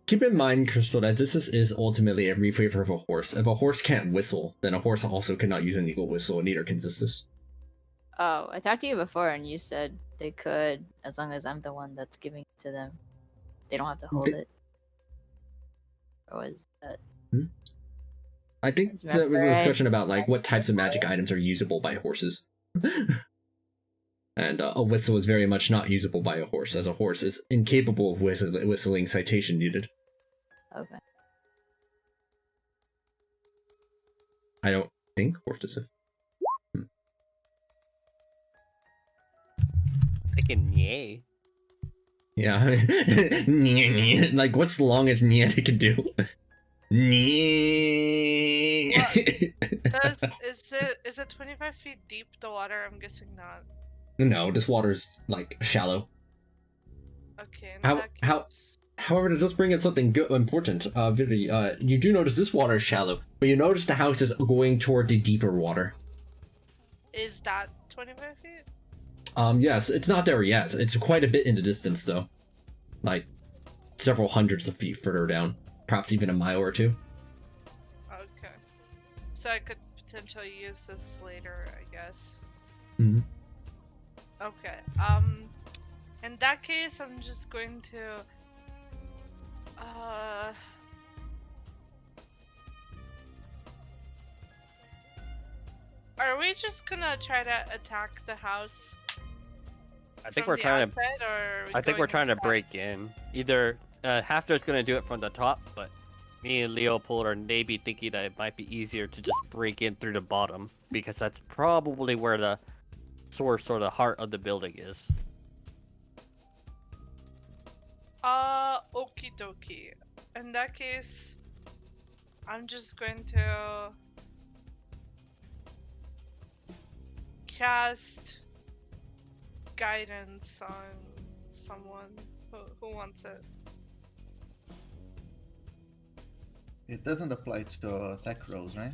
Keep in mind, Crystal, that this is ultimately a reflavor of a horse. If a horse can't whistle, then a horse also cannot use an eagle whistle, and neither can Zistus. Oh, I talked to you before, and you said they could, as long as I'm the one that's giving it to them. They don't have to hold it. Or was that? I think Because there was a remember, discussion about like what types of magic items are usable by horses. And a whistle is very much not usable by a horse, as a horse is incapable of whistling citation needed. Okay. I don't think horses have. Thinking yay. Yeah, like what's the longest nyeh it can do? Nyeh. Is it 25 feet deep, the water? I'm guessing not. No, this water's like shallow. Okay, in How- that how- case... However, it does bring up something important. Vivi, you do notice this water is shallow, but you notice the house is going toward the deeper water. Is that 25 feet? Yes, it's not there yet. It's quite a bit in the distance, though. Like, several hundreds of feet further down. Perhaps even a mile or two. Okay. So I could potentially use this later, I guess. Mhm. Okay, in that case, I'm just going to, are we just gonna try to attack the house? I think from we're the trying to. outside, or are we I think we're going trying to inside? break in. Either Hafner's gonna do it from the top, but me and Leopold are maybe thinking that it might be easier to just break in through the bottom, because that's probably where the source or the heart of the building is. Okie dokie. In that case, I'm just going to cast guidance on someone who wants it. It doesn't apply to attack rolls, right?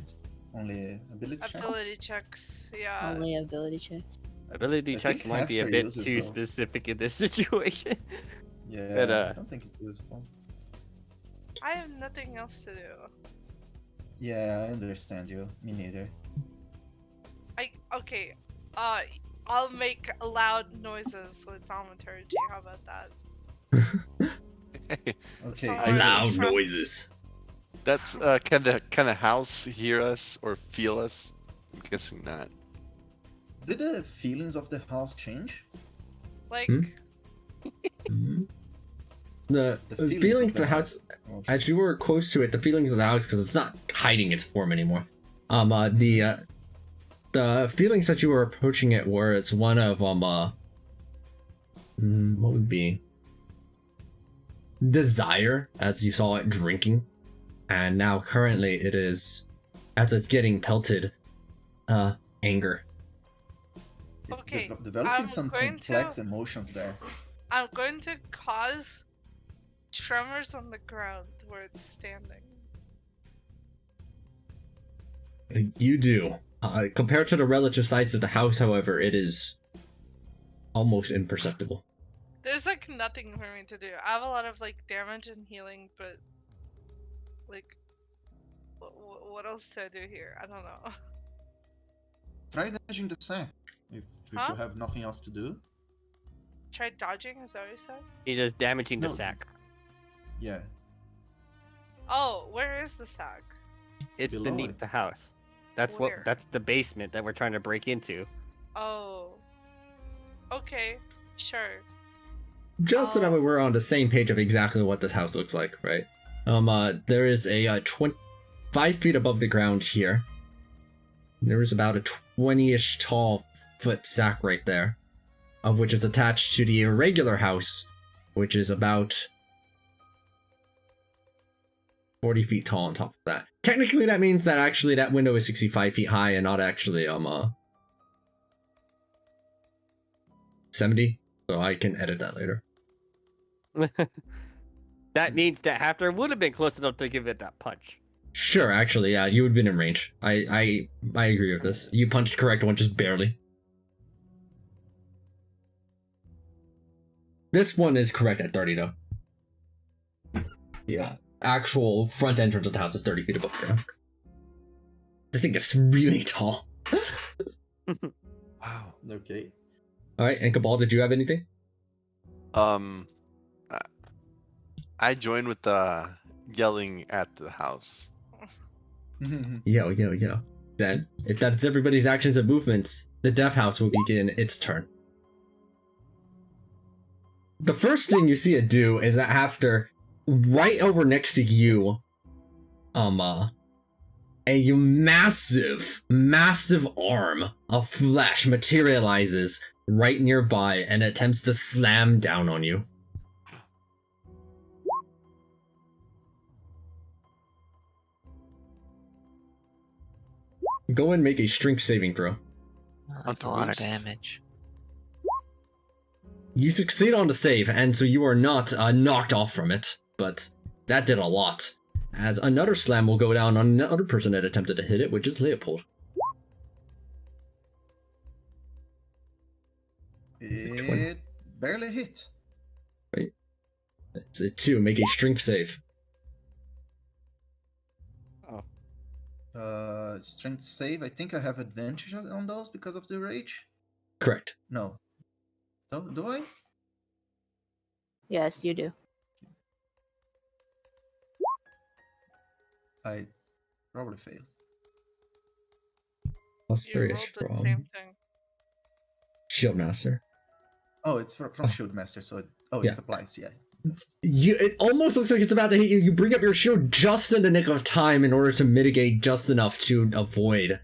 Only ability checks? Ability checks, yeah. Only ability check. Ability I checks think might be a Hafter bit uses too those. specific in this situation. Yeah, But, I don't think it's useful. I have nothing else to do. Yeah, I understand you. Me neither. Okay, I'll make loud noises with thaumaturgy. How about that? Okay. Sorry. Loud From- noises. That's can the house hear us or feel us? I'm guessing not. Did the feelings of the house change? Like, Hmm? Mhm. The feelings of the house, Oh, as you were close to it, the feelings of the house, because it's not hiding its form anymore. The feelings that you were approaching it were, it's one of what would be desire, as you saw it drinking, and now currently it is, as it's getting pelted, anger. it's Okay, developing I'm some going complex to- emotions there. I'm going to cause tremors on the ground where it's standing. You do. Compared to the relative size of the house, however, it is almost imperceptible. There's like nothing for me to do. I have a lot of like damage and healing, but like, what else to do here? I don't know. Try dodging the sack. If Huh? you have nothing else to do. Try dodging, is that what you said? He's just damaging the No. sack. Yeah. Oh, where is the sack? It's Below beneath it. the house. That's Where? that's the basement that we're trying to break into. Oh. Okay, sure. Just so that Oh. we're on the same page of exactly what this house looks like, right? There is a 5 feet above the ground here. There is about a 20-ish tall foot sack right there, of which is attached to the irregular house, which is about 40 feet tall on top of that. Technically, that means that actually that window is 65 feet high and not actually 70. So I can edit that later. That means that Hafner would have been close enough to give it that punch. Sure, actually, yeah, you would have been in range. I agree with this. You punched correct one, just barely. This one is correct at 30, though. Yeah, actual front entrance of the house is 30 feet above the ground. This thing is really tall. Wow. Okay. Alright, and Cabal, did you have anything? I joined with the yelling at the house. Yo. Then, if that's everybody's actions and movements, the Death House will begin its turn. The first thing you see it do is that after, right over next to you, a massive arm of flesh materializes right nearby and attempts to slam down on you. Go and make a strength saving throw. That's a lot of damage. You succeed on the save, and so you are not knocked off from it, but that did a lot. As another slam will go down on another person that attempted to hit it, which is Leopold. It barely hit. Right. That's it too. Make a strength save. Strength save. I think I have advantage on those because of the rage. Correct. No. Do I? Yes, you do. I probably fail. Plus You 3 rolled is the from same thing. Shieldmaster. Oh, it's from Shieldmaster, so Yeah. it applies. Yeah. It almost looks like it's about to hit you. You bring up your shield just in the nick of time in order to mitigate just enough to avoid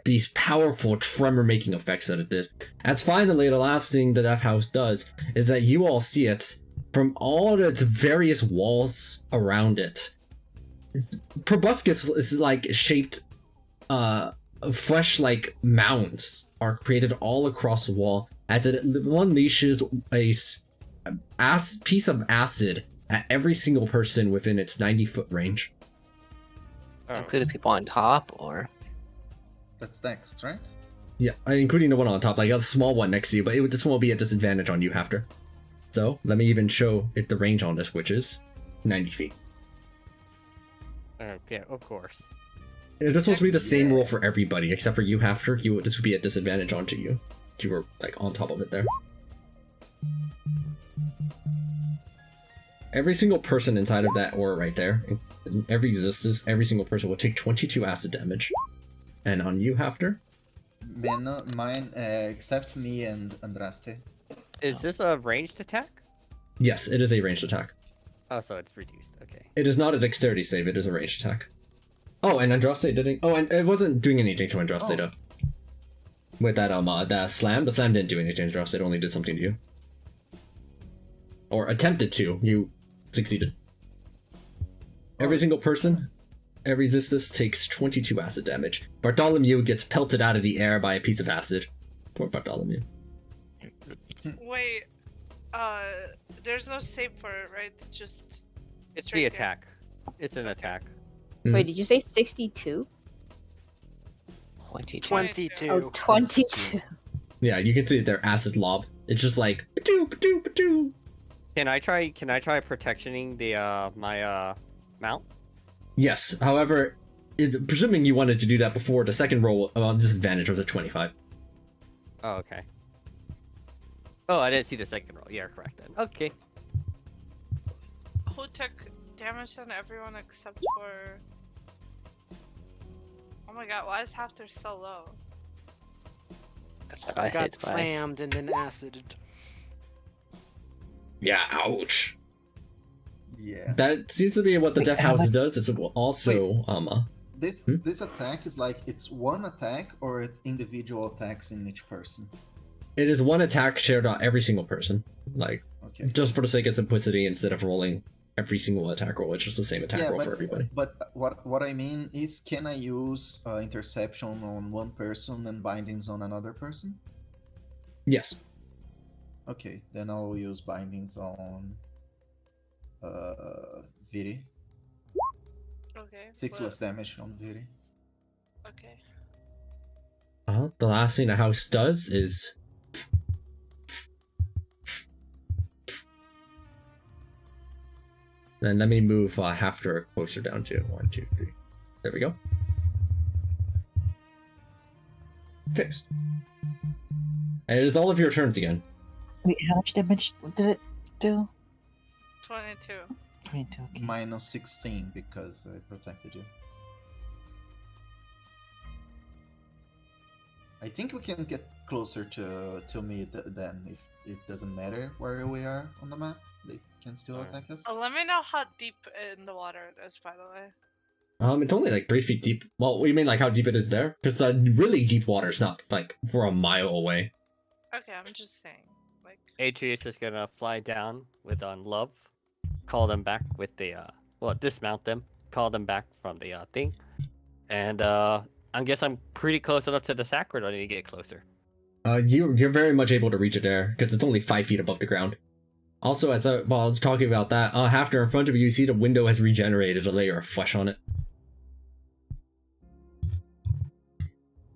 these powerful tremor-making effects that it did. As finally, the last thing the Death House does is that you all see it from all its various walls around it. Proboscis is like shaped, flesh-like mounds are created all across the wall as it unleashes a piece of acid at every single person within its 90-foot range. Including people on top, or? That's next, right? Yeah, including the one on top, like a small one next to you, but this one will be at disadvantage on you after. So, let me even show it the range on this, which is 90 feet. Yeah, of course. This will be the same roll for everybody, except for you after. This would be at disadvantage onto you. You were, like, on top of it there. Every single person inside of that aura right there, in every existence, every single person will take 22 acid damage. And on you, Hafter? Mine, except me and Andraste. Is this a ranged attack? Yes, it is a ranged attack. Oh, so it's reduced. Okay. It is not a dexterity save, it is a ranged attack. Oh, and Andraste didn't... Oh, and it wasn't doing anything to Andraste, though. With that slam, the slam didn't do anything to Andraste, it only did something to you. Or attempted to. You succeeded. Every single person, every resistance takes 22 acid damage. Bartholomew gets pelted out of the air by a piece of acid. Poor Bartholomew. Wait, there's no save for it, right? It's just. It's straight the down. attack. It's an attack. Wait, did you say 62? 22. 22. Oh, 22. Yeah, you can see their acid lob. It's just like ba-doo, ba-doo, ba-doo. Can I try protectioning the my mount? Yes, however, presuming you wanted to do that before, the second roll on disadvantage was a 25. Oh, okay. Oh, I didn't see the second roll. Yeah, correct then. Okay. Who took damage on everyone except for. Oh my god, why is Hafter so low? That's what I I got hit by. slammed and then acided. Yeah, ouch. Yeah. That seems to be what the Wait, Death how House much- does. It's also This attack is like it's one attack or it's individual attacks in each person. it is one attack shared on every single person. Like, Okay. just for the sake of simplicity, instead of rolling every single attack roll, it's just the same attack roll for everybody. But what I mean is, can I use interception on one person and bindings on another person? Yes. Okay, then I'll use bindings on Viri. Okay. 6 well, less damage on Viri. Okay. The last thing the house does is then let me move Hafter closer down to 1, 2, 3. There we go. Fixed. And it is all of your turns again. Wait, how much damage did it do? 22. 22. Okay. Minus 16 because I protected you. I think we can get closer to me then if it doesn't matter where we are on the map. They can still attack us. Let me know how deep in the water it is, by the way. It's only like 3 feet deep. Well, what do you mean like how deep it is there? Because really deep water is not like for a mile away. Okay, I'm just saying. Like, Atreus is gonna fly down with love, call them back with the dismount them, call them back from the thing, and I guess I'm pretty close enough to the sack, or do I need to get closer? You're very much able to reach it there because it's only 5 feet above the ground. Also, while I was talking about that, Hafner, in front of you, you see the window has regenerated a layer of flesh on it.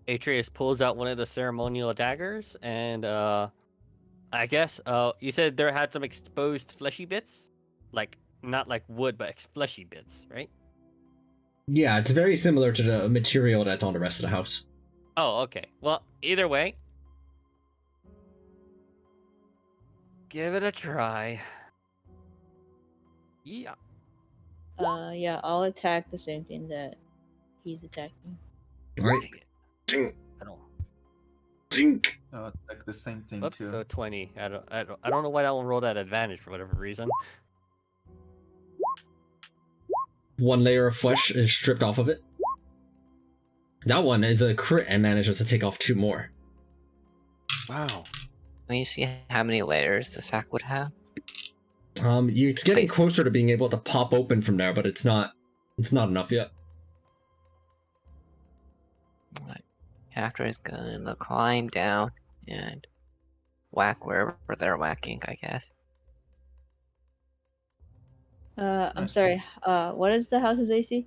Atreus pulls out one of the ceremonial daggers, and I guess you said there had some exposed fleshy bits, like not like wood, but fleshy bits, right? Yeah, it's very similar to the material that's on the rest of the house. Oh, okay. Well, either way, give it a try. Yeah. Yeah, I'll attack the same thing that he's attacking. Alright. I don't. Think. Oh, attack the same thing Oops, too. so 20. I don't know why I will roll that advantage for whatever reason. One layer of flesh is stripped off of it. That one is a crit and manages to take off 2 more. Wow. Can you see how many layers the sack would have? It's getting Please. closer to being able to pop open from there, but it's not enough yet. Right. After is gonna climb down and whack wherever they're whacking, I guess. I'm sorry. What is the house's AC?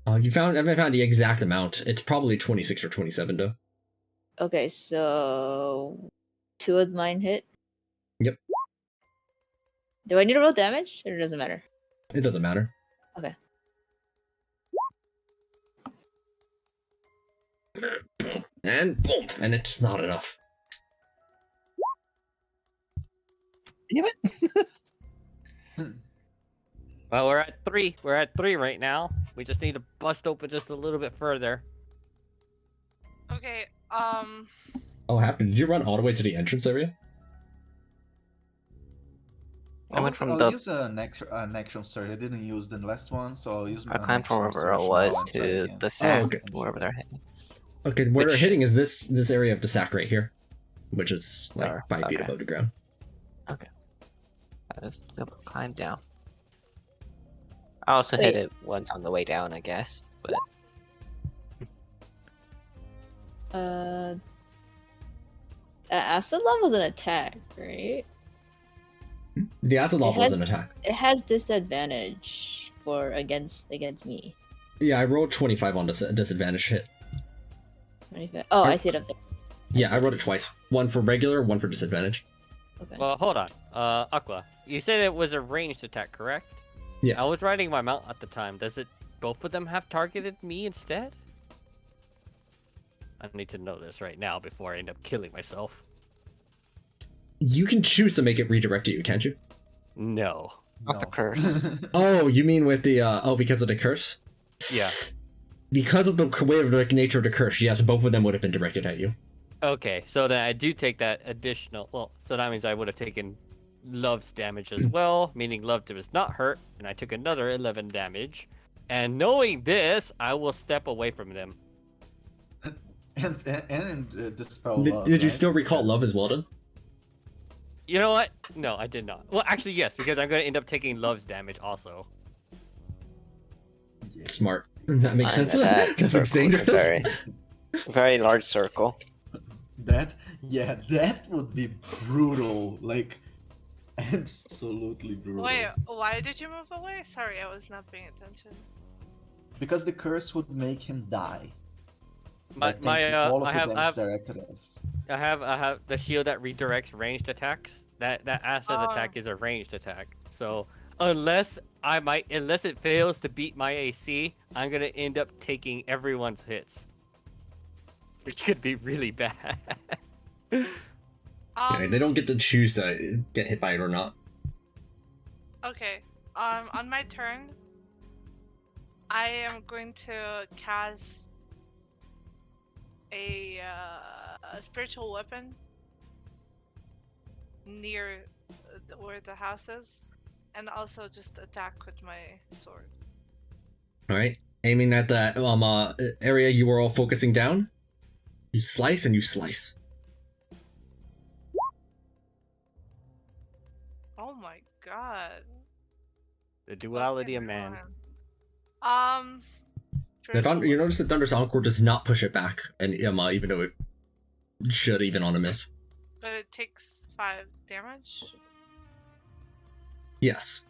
I haven't found the exact amount. It's probably 26 or 27 though. Okay, so 2 of mine hit. Yep. Do I need to roll damage, or it doesn't matter? It doesn't matter. Okay. And boom, and it's not enough. Damn it. Well, we're at 3. We're at 3 right now. We just need to bust open just a little bit further. okay, Oh, Happened. Did you run all the way to the entrance area? I went from I'll the use an action surge. I didn't use the last one, so I'll use I an climbed from action wherever it surge was now and try to again. the sack, okay. wherever they're hitting. Okay, where they're Which- hitting is this area of the sack right here, which is like Oh, 5 feet okay. above the ground. I just climb down. I also hit it once on the way down, I guess. But Acid level's an attack, right? The acid level is has- an attack. It has disadvantage for against me. Yeah, I rolled 25 on this disadvantage hit. 25. Oh, I see it up there. Yeah, I rolled it twice. One for regular, one for disadvantage. Okay. Well, hold on. Aqua, you said it was a ranged attack, correct? Yes. I was riding my mount at the time. Does it both of them have targeted me instead? I need to know this right now before I end up killing myself. You can choose to make it redirect at you, can't you? No. not the curse. Oh, you mean with the because of the curse? Yeah. Because of the way of the nature of the curse, yes, both of them would have been directed at you. Okay, so then I do take that additional. Well, so that means I would have taken Love's damage as well, meaning Love does not hurt, and I took another 11 damage. And knowing this, I will step away from them. and dispel Did, love, did you right? still recall love as well then? You know what? No, I did not. Well, actually, yes, because I'm going to end up taking Love's damage also. Yeah. Smart. That makes Mine sense. attack That makes circle is a dangerous. very large circle. That would be brutal. Like, absolutely brutal. wait, why did you move away? Sorry, I was not paying attention. Because the curse would make him die. My, By my taking all of I the have, damage directed at us. I have the shield that redirects ranged attacks. That acid Oh. attack is a ranged attack. So unless it fails to beat my AC, I'm gonna end up taking everyone's hits, which could be really bad. Okay, they don't get to choose to get hit by it or not. Okay. On my turn, I am going to cast a spiritual weapon near where the house is, and also just attack with my sword. All right, aiming at that area you were all focusing down. You slice and you slice. Oh my god. The What duality can of man. run? You notice that Thunder's Encore does not push it back, and even though it should, even on a miss. But it takes 5 damage. Yes.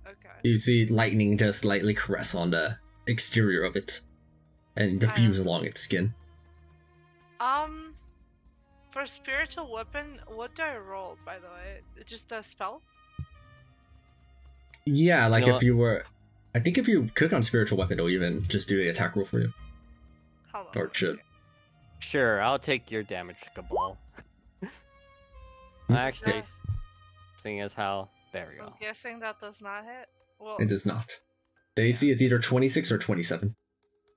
Okay. You see lightning just lightly caress on the exterior of it, and diffuse along its skin. For spiritual weapon, what do I roll, by the way? Just a spell? Yeah, like You know if you were... I think if you click on spiritual weapon, it'll even just do the attack roll for you. Hold on. Or it should. Sure, I'll take your damage, Cabal. Actually, seeing as how... There we I'm go. guessing that does not hit. Well, It does not. The AC is either 26 or 27.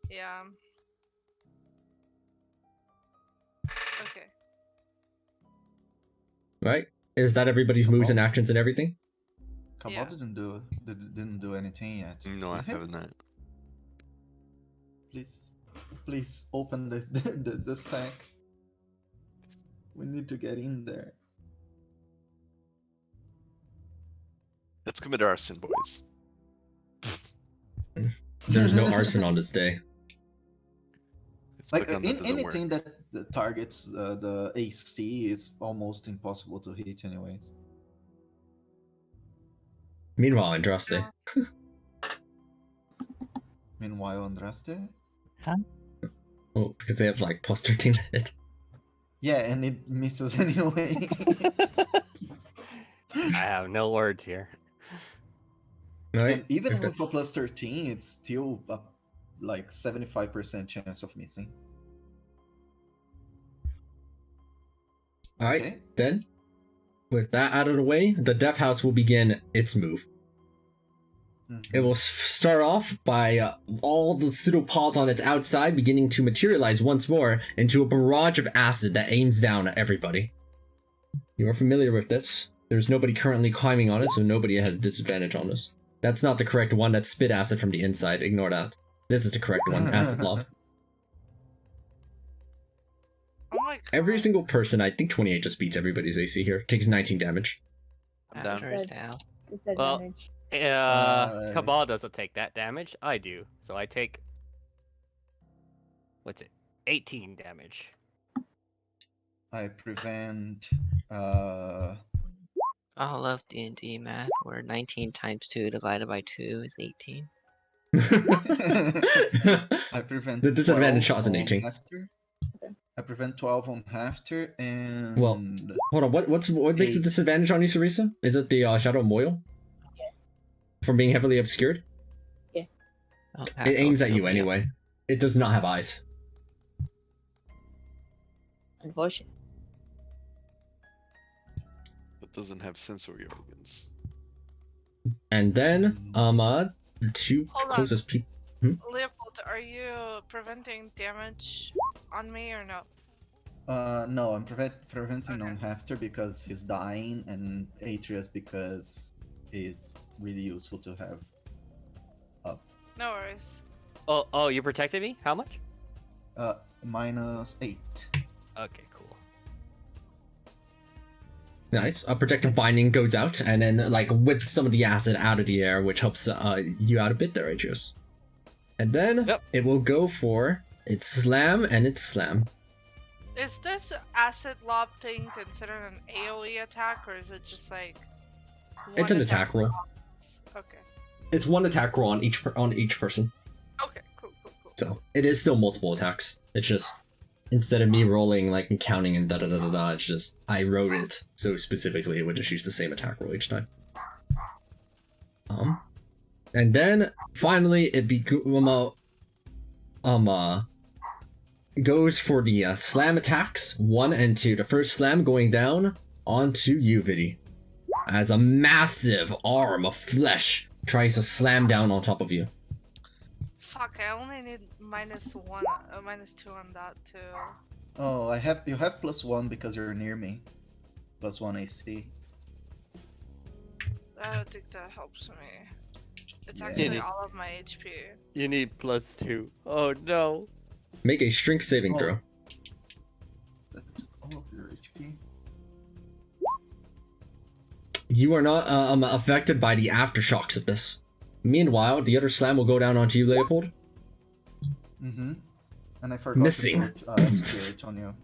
yeah. Okay. Right? Is that everybody's moves and actions and everything? Kamal Yeah. didn't do anything yet. No, I haven't. Not. Please open the sack. We need to get in there. Let's commit arson, boys. There's no arson on this day. Let's Like click on in that doesn't anything work. that targets the AC is almost impossible to hit, anyways. Meanwhile, Andraste. Meanwhile, Andraste. Oh, because they have like plus 13 hit. Yeah, and it misses anyway. I have no words here. Right? And even If with that- a plus 13, it's still a like 75% chance of missing. Alright, Okay. then, with that out of the way, the Death House will begin its move. It will start off by all the pseudopods on its outside beginning to materialize once more into a barrage of acid that aims down at everybody. You are familiar with this. There's nobody currently climbing on it, so nobody has a disadvantage on this. That's not the correct one, that's spit acid from the inside, ignore that. This is the correct one, acid lob. Oh my god. Every single person, I think 28 just beats everybody's AC here, takes 19 damage. I'm down. First down. Disadvantage. Cabal doesn't take that damage. I do. So I take... What's it? 18 damage. I prevent. Oh, I love D&D math, where 19 times 2 divided by 2 is 18. I prevent. The disadvantage 12 shot is an on 18. Hafter. I prevent 12 on Hafter and. Well, hold on, what makes the Eight. disadvantage on you, Sarisa? Is it the Shadow Moil? Yeah. From being heavily obscured? Oh, It aims at you anyway. It does not have eyes. Unfortunate. It doesn't have sensory organs. And then, the two Hold on. closest people. Leopold, are you preventing damage on me or no? No, I'm preventing Okay. on Hafter because he's dying, and Atreus because he's really useful to have up. No worries. Oh, you protected me? How much? -8. Okay, cool. Nice. A protective binding goes out, and then, like, whips some of the acid out of the air, which helps you out a bit there, Atreus. And then, Yep. it will go for its slam and its slam. Is this acid lob thing considered an AoE attack, or is it just like? It's one an attack roll. Okay. It's one attack roll on each person. Okay. Cool. So it is still multiple attacks. It's just instead of me rolling like and counting and da, it's just I wrote it so specifically it would just use the same attack roll each time. And then finally it goes for the slam attacks 1 and 2. The first slam going down onto you, Vidi. as a massive arm of flesh tries to slam down on top of you. Fuck, I only need -1, -2 on that too. Oh, you have +1 because you're near me. +1 AC. I don't think that helps me. It's Yeah. actually all of my HP. You need +2. Oh no. Make a strength saving Oh. throw. That's all of your HP. You are not affected by the aftershocks of this. Meanwhile, the other slam will go down onto you, Leopold. Mm-hmm. And I forgot Missing. to put Spirit on you.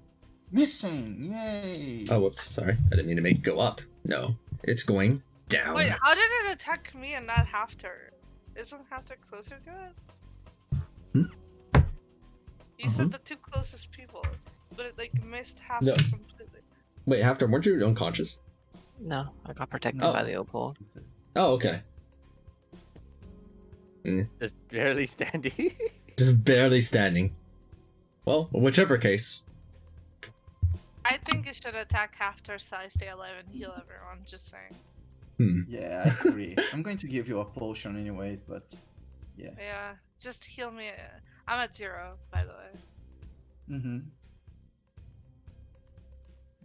Missing! Yay! Oh, whoops. Sorry. I didn't mean to make it go up. No. It's going down. Wait, how did it attack me and not Hafter? Isn't Hafter closer to it? Hmm? You said the two closest people, but it like missed Hafter No. completely. Wait, after, weren't you unconscious? No, I got protected Oh. by Leopold. Oh, okay. Just barely standing. Just barely standing. Well, whichever case. I think it should attack Hafter, size stay alive, and heal everyone. Just saying. Yeah, I agree. I'm going to give you a potion anyways, but yeah. Yeah, just heal me. I'm at 0, by the way. Mm-hmm.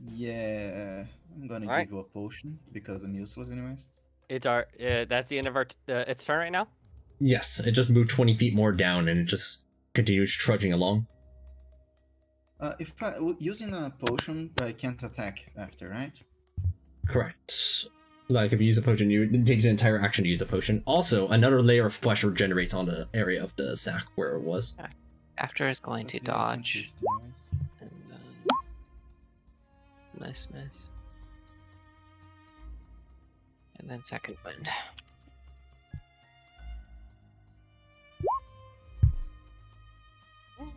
Yeah, I'm gonna Alright. give you a potion because I'm useless anyways. It's our. That's the end of our. Its turn right now. Yes, it just moved 20 feet more down and it just continues trudging along. If using a potion, I can't attack after, right? Correct. Like, if you use a potion, it takes an entire action to use a potion. Also, another layer of flesh regenerates on the area of the sack where it was. After is going to Okay, I can't dodge. use it anyways. And nice miss. And then second wind.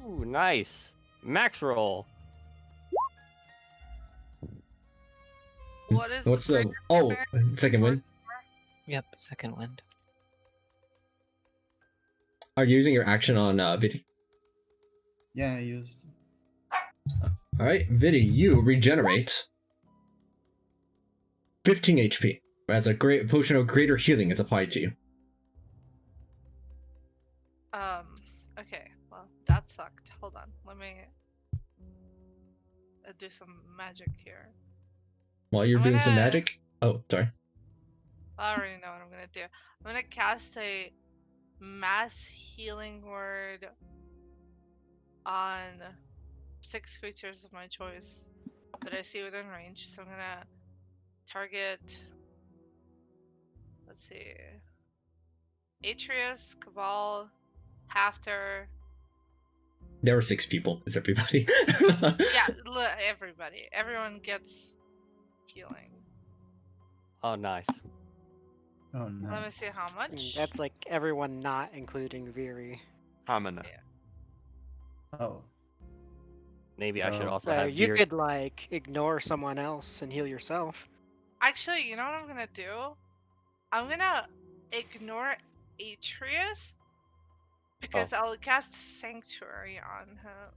Ooh, nice. Max roll. What is What's the... greater Oh, effect? second win. Yep, second wind. Are you using your action on Vidi? Yeah, I used. Alright, Vidi, you regenerate 15 HP. As a great potion of greater healing is applied to you. Okay, well, that sucked. Hold on, let me do some magic here. While you're I'm doing some gonna- magic... Oh, sorry. I already know what I'm gonna do. I'm gonna cast a mass healing word on 6 creatures of my choice that I see within range. So I'm gonna target, let's see, Atreus, Cabal, Hafter. There were 6 people. It's everybody. Yeah, everybody. Everyone gets healing. Oh, nice. Oh no. Let me see how much. That's like everyone not including Viri. Hamina. Oh. Maybe I should Oh. also So have you Veer- could like ignore someone else and heal yourself. Actually, you know what I'm gonna do? I'm gonna ignore Atreus because I'll cast Sanctuary on him.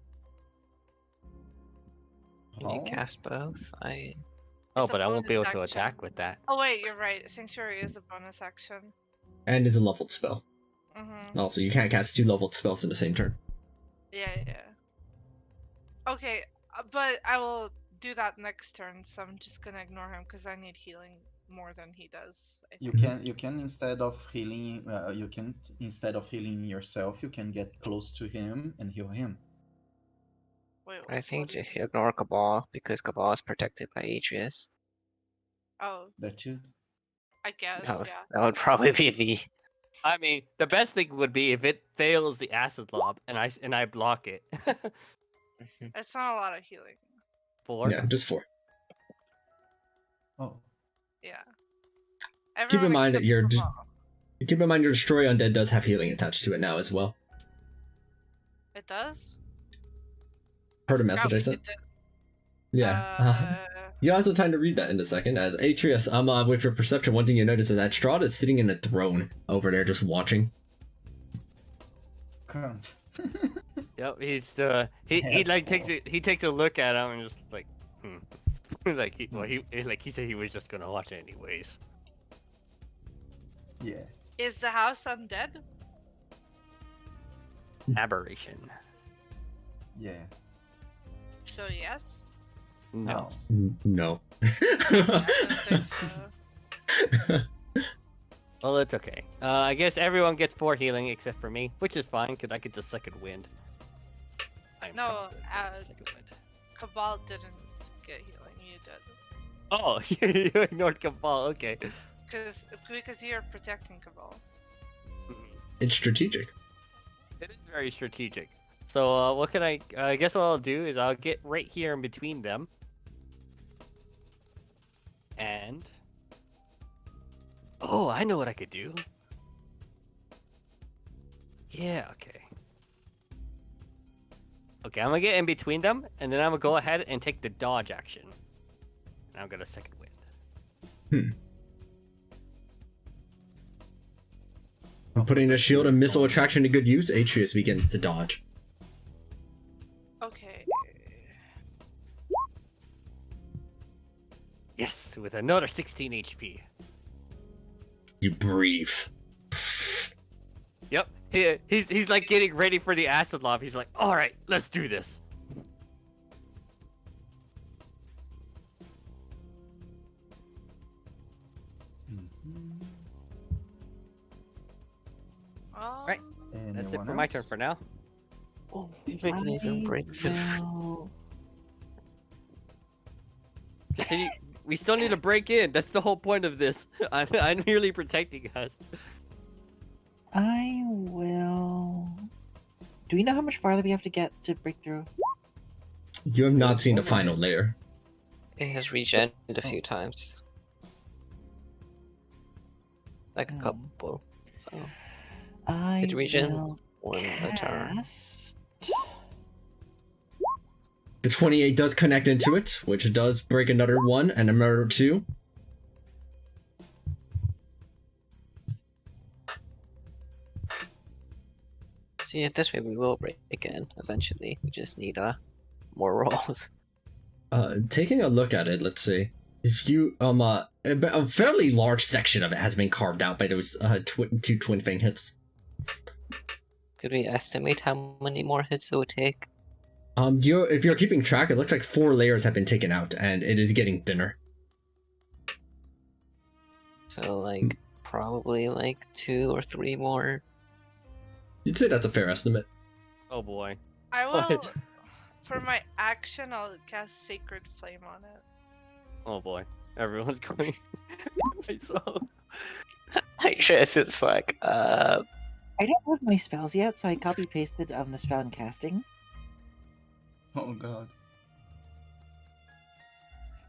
Can you Oh. cast both? Oh, It's a but I won't be able bonus to action. attack with that. Oh wait, you're right. Sanctuary is a bonus action. And is a leveled spell. Mm-hmm. Also, you can't cast 2 leveled spells in the same turn. Yeah. Okay, but I will do that next turn. So I'm just gonna ignore him because I need healing more than he does. I You think. can instead of healing instead of healing yourself, you can get close to him and heal him. Wait. I think what? to ignore Cabal because Cabal is protected by Atreus. Oh, That too. I guess. That would, Yeah. that would probably be the I mean, the best thing would be if it fails the acid lob and I block it. It's not a lot of healing. 4. Yeah, just 4. Oh. Yeah. Keep in Everyone mind that except your Cabal. keep in mind your destroy undead does have healing attached to it now as well. It does. Heard a Forgot message I we sent? did Yeah. that. You also have time to read that in a second. As Atreus, with your perception, one thing you notice is that Strahd is sitting in a throne over there, just watching. Can't. Yep, he Yes. like takes a look at him and just like, he said he was just gonna watch it anyways. Yeah. Is the house undead? Aberration. Yeah. So yes. No. No. I don't think so. Well, it's okay. I guess everyone gets 4 healing except for me, which is fine because I could just second wind. I'm No, confident second wind. Cabal didn't get healing. You did. Oh, you ignored Cabal. Okay. Because you're protecting Cabal. It's strategic. It is very strategic. So what can I guess what I'll do is I'll get right here in between them. And oh, I know what I could do. Yeah, okay. Okay, I'm gonna get in between them, and then I'm gonna go ahead and take the dodge action. And I'm gonna second wind. I'm putting the shield and missile attraction to good use. Atreus begins to dodge. Okay. Yes, with another 16 HP. You breathe. Yep. He's like getting ready for the acid lob. He's like, all right, let's do this. All right. That's it for my turn for now. Oh, if I can even break this. Continue. We still need to break in. That's the whole point of this. I'm merely protecting us. I will. Do we know how much farther we have to get to break through? You have not seen the final layer. It has regened a few times. Like a couple. So I it regen will one a turn. cast. The 28 does connect into it, which does break another 1 and another 2. See, this way we will break again eventually. We just need more rolls. Taking a look at it, let's see. If you a fairly large section of it has been carved out by those 2 twin fang hits. Could we estimate how many more hits it would take? If you're keeping track, it looks like 4 layers have been taken out, and it is getting thinner. So like probably like 2 or 3 more. You'd say that's a fair estimate. Oh boy. I will. For my action, I'll cast Sacred Flame on it. Oh boy. Everyone's going. So. I just it's like I don't have my spells yet, so I copy pasted the spell I'm casting. Oh god.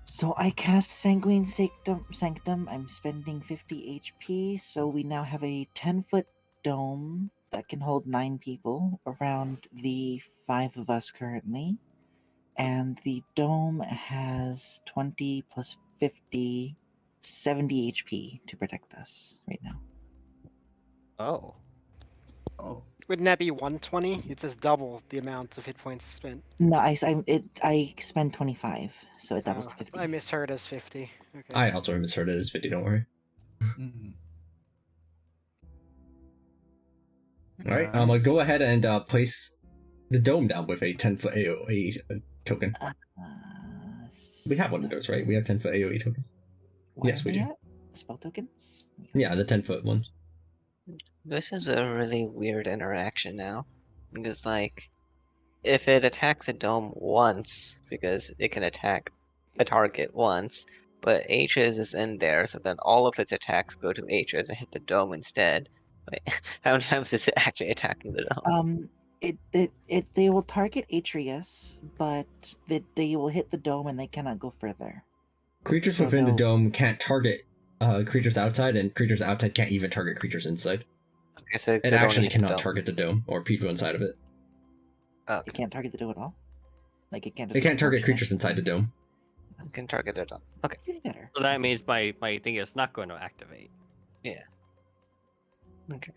So I cast Sanguine Sanctum. I'm spending 50 HP, so we now have a 10-foot dome that can hold 9 people around the 5 of us currently. And the dome has 20 plus 50, 70 HP to protect us right now. Oh. Oh. Wouldn't that be 120? It's just double the amount of hit points spent. No, I spend 25, so it doubles to 50. I misheard as 50. Okay. I also misheard it as 50, don't worry. Mhm. Alright, I'm gonna go ahead and place the dome down with a 10-foot AoE token. We have one of those, right? We have 10-foot AoE tokens. Yes, we do. Spell tokens? Yeah, the 10-foot ones. this is a really weird interaction now. Because like if it attacks a dome once, because it can attack a target once, but H's is in there, so then all of its attacks go to H's and hit the dome instead. Wait, how many times is it actually attacking the dome? They will target Atreus, but they will hit the dome and they cannot go further. Creatures So within the they'll- dome can't target creatures outside, and creatures outside can't even target creatures inside. Okay, so It actually cannot target the dome or people inside of it. Okay. It can't target the dome at all. Like it can't. It can't target launch creatures it. inside the dome. It can target the dome. Okay. Better. So that means my thing is not going to activate. Yeah. Okay.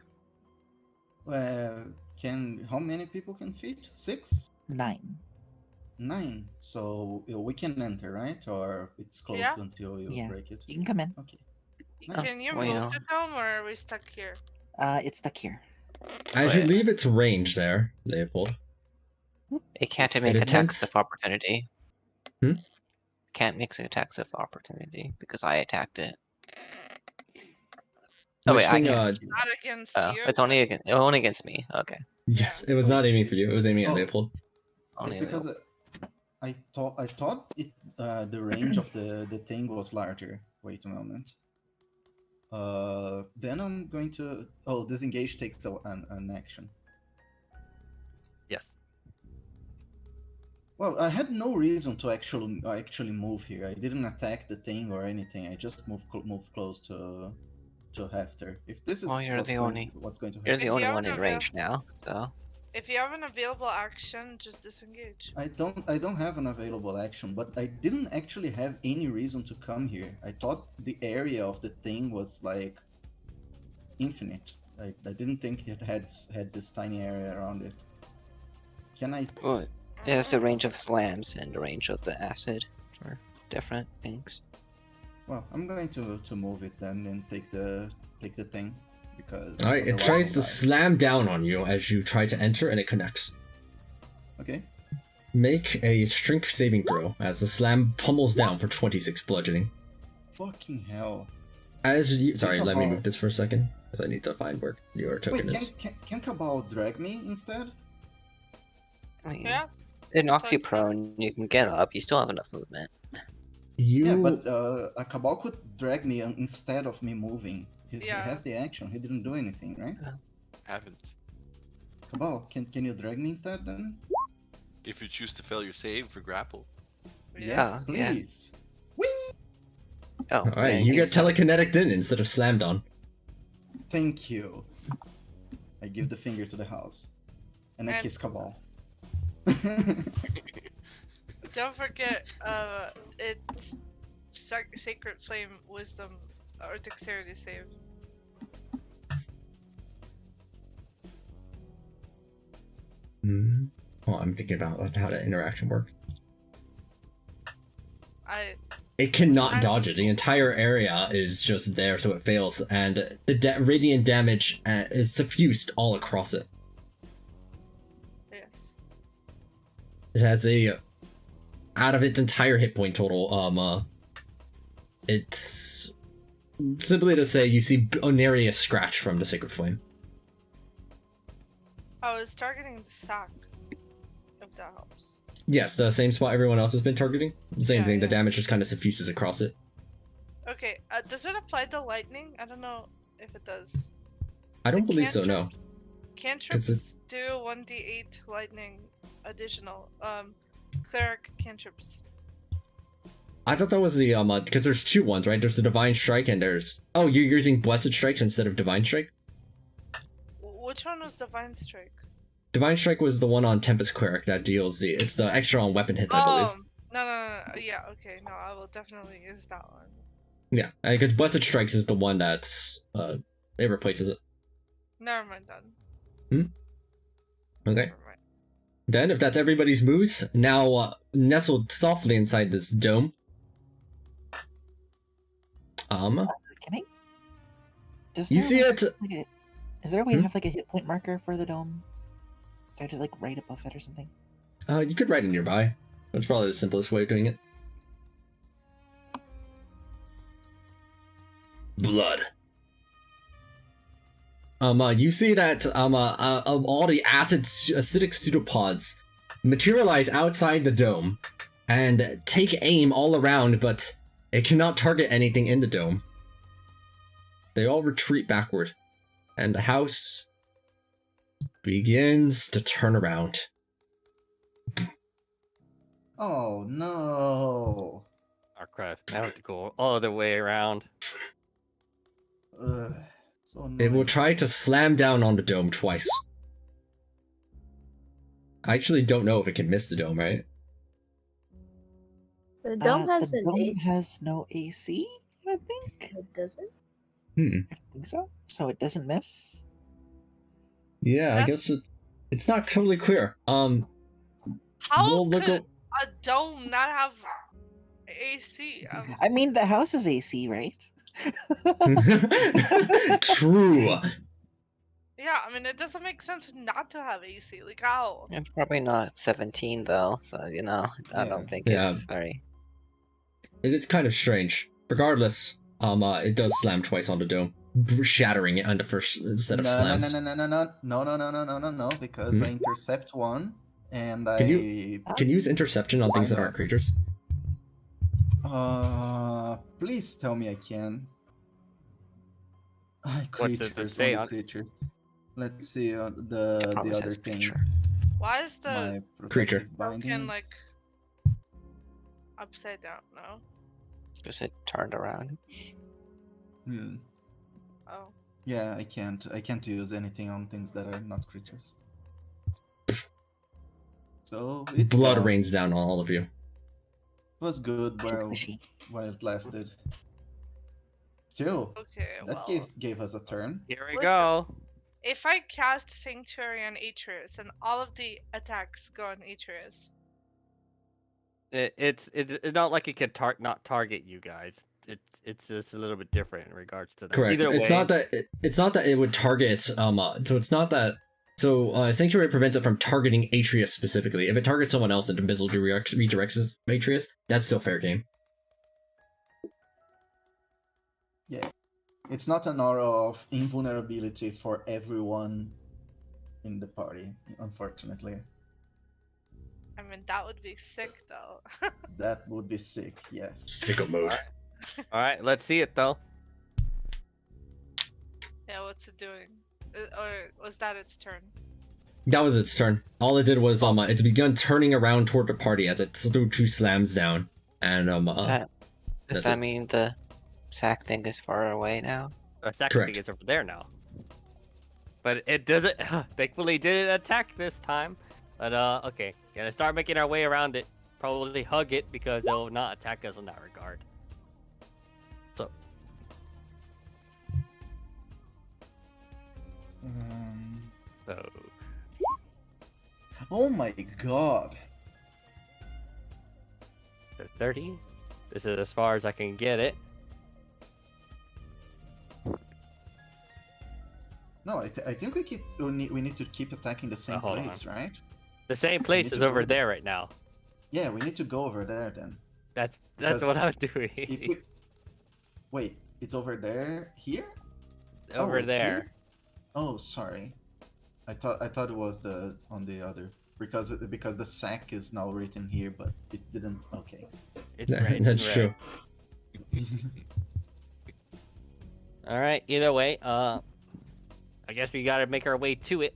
How many people can fit? 6? 9. 9. So we can enter, right? Or it's closed Yeah. until you Yeah. break it? You can come in. Okay. Can you well, you move know. the dome, or are we stuck here? It's stuck here. As you Wait. leave its range there, Leopold. It can't It make attacks attempts. of opportunity. Hmm? Can't make attacks of opportunity because I attacked it. Oh Which wait, I thing? can. Not against Oh, you. it's only against me. Okay. Yes, Yeah. it was not aiming for you. It was aiming at Oh. Leopold. It's Only because I thought it the range of the thing was larger. Wait a moment. Then I'm going to. Oh, disengage takes an action. Yes. Well, I had no reason to actually move here. I didn't attack the thing or anything. I just moved close to Hefter. If this is Well, you're the only. what's going to You're happen, the If you only one have in an range now, so. If you have an available action, just disengage. I don't have an available action, but I didn't actually have any reason to come here. I thought the area of the thing was like infinite. I didn't think it had this tiny area around it. Can I? Well, it has the range of slams and the range of the acid for different things. Well, I'm going to move it then and take the thing because. Alright, it otherwise tries I'll to die. slam down on you as you try to enter, and it connects. Okay. Make a strength saving throw as the slam pummels down for 26 bludgeoning. Fucking hell. As you, sorry, let me Cabal. move this for a second, because I need to find where your token Wait, is. can Cabal drag me instead? I mean, Yeah. it knocks you like- prone. You can get up. You still have enough movement. You Yeah, but a Cabal could drag me instead of me moving. He Yeah. has the action. He didn't do anything, right? Haven't. Cabal, can you drag me instead then? If you choose to fail your save for grapple. Yes, yeah. please. Oh, Alright, yeah, you get use that. telekinetic in instead of slammed on. Thank you. I give the finger to the house. And I And- kiss Cabal. Don't forget, it's Sacred Flame, Wisdom, or Dexterity save. Hmm. Well, I'm thinking about how that interaction works. It cannot Trying- dodge it. The entire area is just there, so it fails, and the radiant damage is suffused all across it. Yes. It has a out of its entire hit point total. It's simply to say you see nary a scratch from the sacred flame. I was targeting the sack, if that helps. Yes, the same spot everyone else has been targeting. Same Yeah, thing. The yeah. damage just kind of suffuses across it. Okay, does it apply to lightning? I don't know if it does. I don't The believe so. No. Cantrips do 1d8 lightning additional. Cleric cantrips. I thought that was the because there's two ones, right? There's the divine strike and there's you're using blessed strikes instead of divine strike. Which one was Divine Strike? Divine strike was the one on Tempest Cleric that deals it's the extra on weapon hits, I believe. No. Yeah, okay, no, I will definitely use that one. Yeah, because blessed strikes is the one that's it replaces it. Never mind then. Okay. Never mind. Then, if that's everybody's moves, now nestled softly inside this dome. Can I? Does You there see a way it? to have, like, is there a way to Hmm? have like a hit point marker for the dome? Can I just like right above it or something? You could write it nearby. That's probably the simplest way of doing it. Blood. You see that of all the acidic pseudopods materialize outside the dome and take aim all around, but it cannot target anything in the dome. They all retreat backward, and the house begins to turn around. Oh no. Oh crap! Now we have to go all the way around. Ugh, so annoying. It will try to slam down on the dome twice. I actually don't know if it can miss the dome, right? The dome has the an dome AC. has no AC, I think. It doesn't. I think so. So it doesn't miss. Yeah, I That- guess it's not totally clear. How We'll look could a dome not have AC? I mean, the house is AC, right? True. Yeah, I mean, it doesn't make sense not to have AC. Like, how? It's probably not 17 though, so you know, I Yeah. don't think Yeah. it's very. It is kind of strange. Regardless, it does slam twice on the dome, shattering it on the first set of No, slams. no, because I intercept one, and Can I... you use interception on things that aren't creatures? Please tell me I can. What does it Creatures, say only on- creatures. Let's see It the probably other says thing. creature. Why is the My Creature. protective broken, bindings. like, upside down? No? Because it turned around. Hmm. Oh. Yeah, I can't use anything on things that are not creatures. So it's Blood gone. rains down on all of you. It was good Squishy. while it lasted. Still, Okay, that well. gave us a turn. Here we Listen. go. If I cast Sanctuary on Atreus, then all of the attacks go on Atreus. It's not like it could not target you guys. It's just a little bit different in regards to that. Correct. Either It's way, not that it would target. So it's not that. So Sanctuary prevents it from targeting Atreus specifically. If it targets someone else and invisibly redirects Atreus, that's still fair game. Yeah. It's not an aura of invulnerability for everyone in the party, unfortunately. I mean, that would be sick, though. That would be sick, yes. Sicko mode. all right, let's see it though. Yeah, what's it doing? Or was that its turn? That was its turn. All it did was it's begun turning around toward the party as it threw 2 slams down, and Does that's that it. mean the sack thing is far away now? Our second Correct. thing is over there now. But it doesn't. Thankfully, didn't attack this time. But okay, gonna start making our way around it. Probably hug it because it will not attack us in that regard. So so Oh my god. 30. This is as far as I can get it. No, I think we need to keep attacking the same hold place, right? The same place need is to over go- there right now. Yeah, we need to go over there then. That's Because what I'm doing. If we... Wait, it's over there here? Over it's there. here? Oh, sorry. I thought it was on the other because the sack is now written here, but it didn't. Okay. It's red. That's red. true. All right. Either way, I guess we gotta make our way to it.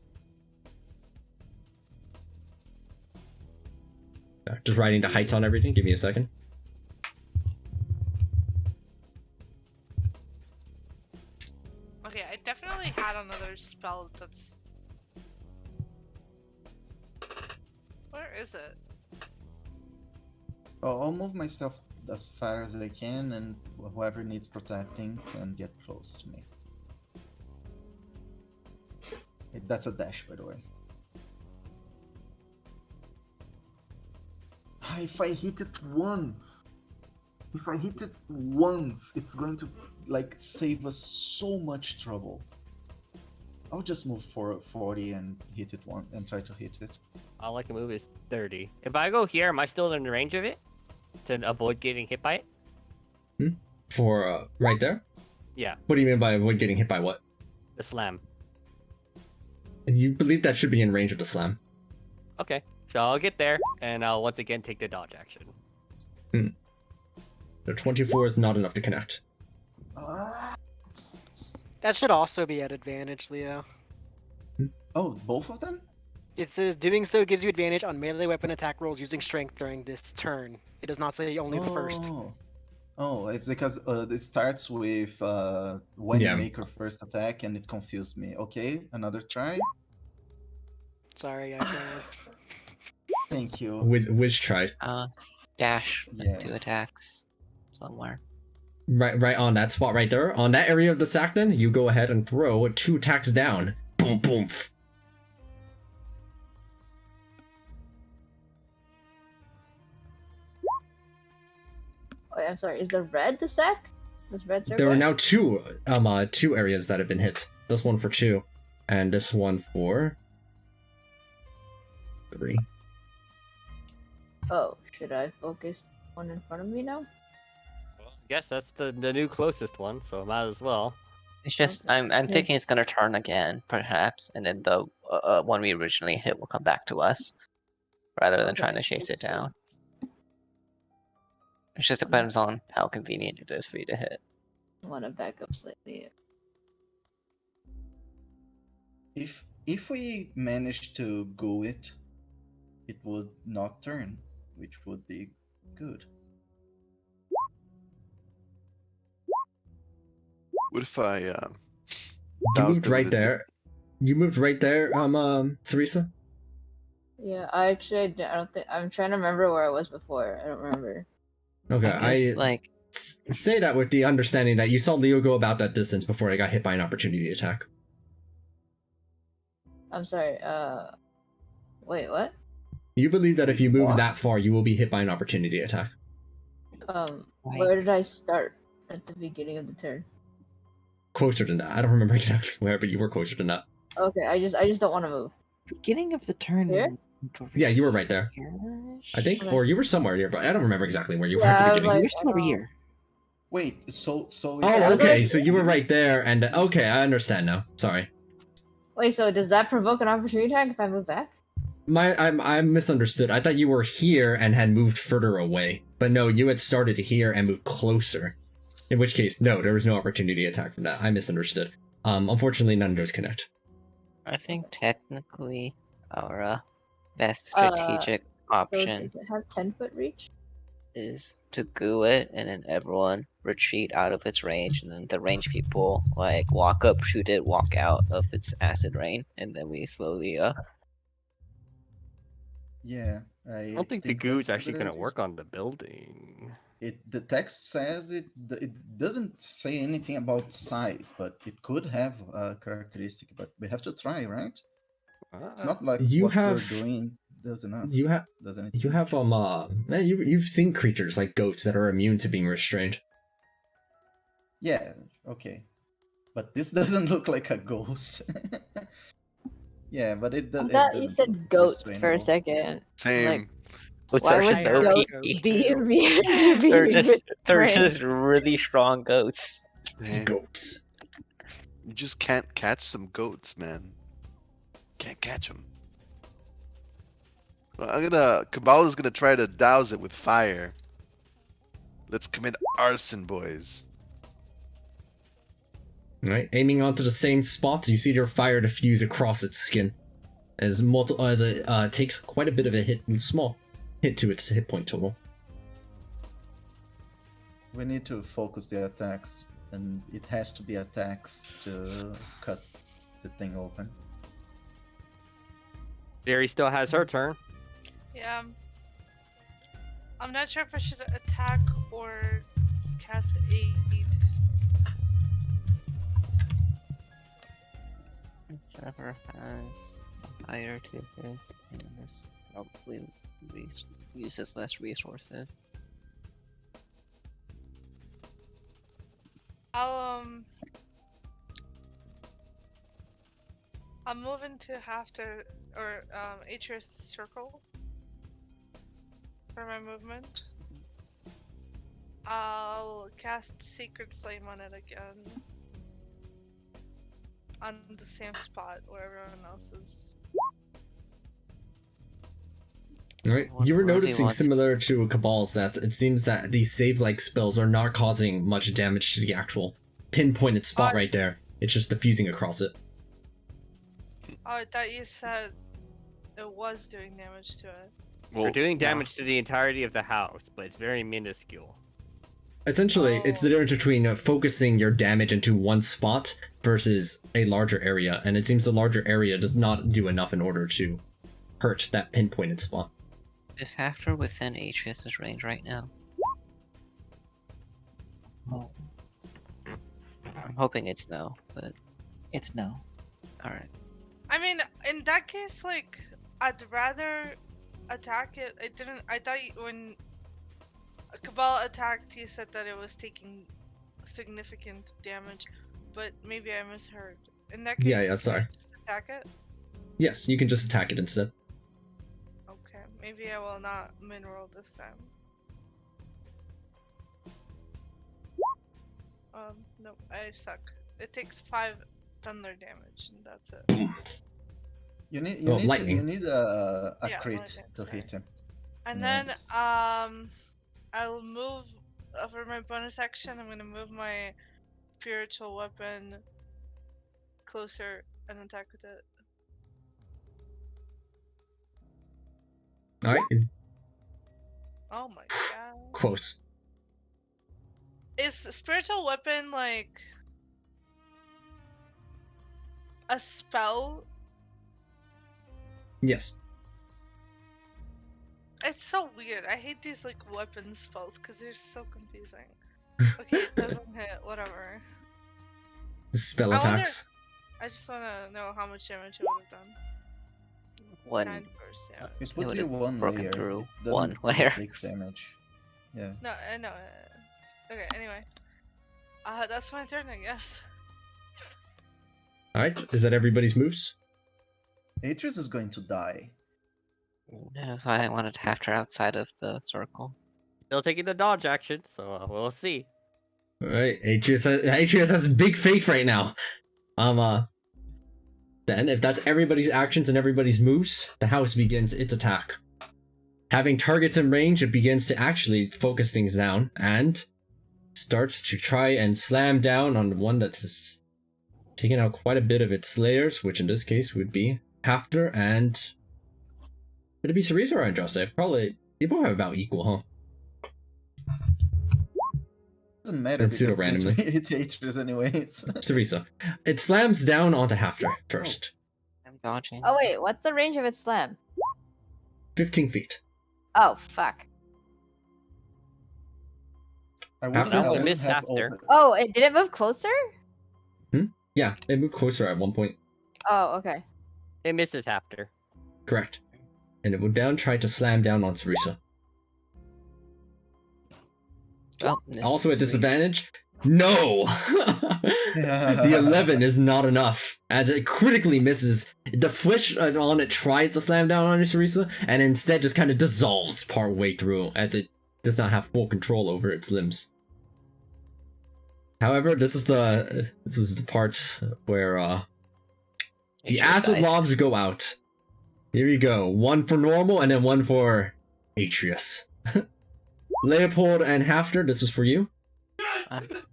Just riding the heights on everything. Give me a second. Okay, I definitely had another spell that's... Where is it? I'll move myself as far as I can, and whoever needs protecting can get close to me. That's a dash, by the way. If I hit it once, it's going to like save us so much trouble. I'll just move for 40 and hit it one and try to hit it. All I can move is 30. If I go here, am I still in the range of it to avoid getting hit by it? For right there. Yeah, What do you mean by avoid getting hit by what? the slam. You believe that should be in range of the slam. Okay, so I'll get there and I'll once again take the dodge action. The 24 is not enough to connect. That should also be at advantage, Leo. Oh, both of them? It says doing so gives you advantage on melee weapon attack rolls using strength during this turn. It does not say only the first. Oh, it's because this starts with when Yeah. you make your first attack, and it confused me. Okay, another try. Sorry, I failed. Thank you. Wiz tried. Dash Yeah. 2 attacks somewhere. Right on that spot right there. On that area of the sack then, you go ahead and throw 2 attacks down. Boom, boom. Wait, I'm sorry. Is the red the sack? This red circle? There are now two areas that have been hit. This one for 2, and this one for 3. Oh, should I focus one in front of me now? Well, I guess that's the new closest one, so might as well. It's just Okay. I'm thinking it's gonna turn again, perhaps, and then the one we originally hit will come back to us, rather than trying to Okay, chase it that's down. It just depends on how convenient it is for you to hit. I want to back up slightly. If we manage to go it would not turn, which would be good. What if I You doused moved it right with a there. You moved right there, Sarisa? Yeah, I don't think I'm trying to remember where I was before. I don't remember. Okay, I guess, like, say that with the understanding that you saw Leo go about that distance before he got hit by an opportunity attack. I'm sorry. Wait, what? You believe that if you move What? that far, you will be hit by an opportunity attack. Where did I start at the beginning of the turn? Closer than that. I don't remember exactly where, but you were closer than that. Okay, I just don't want to move. Beginning of the turn. Here? Yeah, you were right there. Here-ish? I think, Okay. or you were somewhere here, but I don't remember exactly where you were Yeah, at I the was beginning. like- You're still over here. Wait, so Oh, Yeah, okay. like- So you were right there, and okay, I understand now. Sorry, Wait, so does that provoke an opportunity attack if I move back? I misunderstood. I thought you were here and had moved further away, but no, you had started here and moved closer. In which case, no, there was no opportunity attack from that. I misunderstood. Unfortunately, none of those connect. I think technically our best Uh, strategic So option does it have 10-foot reach? is to goo it, and then everyone retreat out of its range, and then the range people like walk up, shoot it, walk out of its acid rain, and then we slowly yeah, I don't think the goo's that's a actually good gonna idea. work on the building. The text says it doesn't say anything about size, but it could have a characteristic. But we have to try, right? It's not like You what have- we're doing does enough. You have Does anything? you have you've seen creatures like goats that are immune to being restrained. Yeah, okay, but this doesn't look like a ghost. Yeah, but it does. I thought you said goats for a restrainable. second. same. Like, which why are would just I heard goats goats be too. immune to they're being just restrained? really strong goats. Man, Goats. you just can't catch some goats, man. Can't catch them. Well, Kabbalah's gonna try to douse it with fire. Let's commit arson, boys. Right, aiming onto the same spot, you see your fire diffuse across its skin, as it takes quite a bit of a small hit to its hit point total. We need to focus the attacks, and it has to be attacks to cut the thing open. Jerry still has her turn. Yeah. I'm not sure if I should attack or cast aid. Whichever has higher to hit, and this probably uses less resources. I'll move into Atreus circle for my movement. I'll cast Sacred Flame on it again. On the same spot where everyone else is. Right, What you were really noticing wants- similar to Cabbal's that it seems that these save-like spells are not causing much damage to the actual pinpointed spot right there. It's just diffusing across it. Oh, I thought you said it was doing damage to it. You're Well, doing damage to the entirety of the house, but it's very minuscule. Essentially, it's the Oh. difference between focusing your damage into one spot versus a larger area, and it seems the larger area does not do enough in order to hurt that pinpointed spot. Is Hafter within Atreus' range right now? Oh, I'm hoping it's no, but it's no. alright. I mean, in that case, like, I'd rather attack it. I thought when Cabal attacked, you said that it was taking significant damage, but maybe I misheard. In that case, Yeah, can sorry. I just attack it? Yes, you can just attack it instead. Okay, maybe I will not min-roll this time. No, I suck. It takes 5 thunder damage, and that's it. You need lightning. you need a Yeah, crit lightning, to sorry. hit him. And Nice. then, I'll move for my bonus action. I'm gonna move my spiritual weapon closer and attack with it. All right, Oh my god! close. Is spiritual weapon like a spell? Yes. It's so weird. I hate these like weapon spells because they're so confusing. Okay, it doesn't hit. Whatever. Spell I wonder- attacks. I just want to know how much damage it would have done. 1 9 damage. It It would be would've one broken layer. through It doesn't one layer. take damage. Yeah. No, no. Okay, anyway. That's my turn, I guess. All right, is that everybody's moves? Atreus is going to die. That's why I wanted to have her outside of the circle. Still taking the dodge action, so we'll see. All right, Atreus has big faith right now. Then if that's everybody's actions and everybody's moves, the house begins its attack. Having targets in range, it begins to actually focus things down and starts to try and slam down on the one that's taking out quite a bit of its slayers, which in this case would be Hafter and would it be Cereza or Andraste? Probably they both have about equal, huh? Doesn't matter And pseudo because randomly. it's Atreus anyways. Cereza. It slams down onto Hafter first. I'm dodging. Oh wait, what's the range of its slam? 15 feet. Oh fuck. I After wouldn't that- miss have all after. the- Oh, did it move closer? Yeah, it moved closer at one point. Oh, okay. It misses after. Correct. And it would down try to slam down on Cereza. Oh, this Also is at sweet. disadvantage? No! The 11 is not enough, as it critically misses. The flesh on it tries to slam down on Cereza, and instead just kind of dissolves part way through, as it does not have full control over its limbs. However, this is the part where the Atreus acid dies. lobs go out. Here you go. One for normal, and then one for Atreus. Leopold and Hafter, this is for you.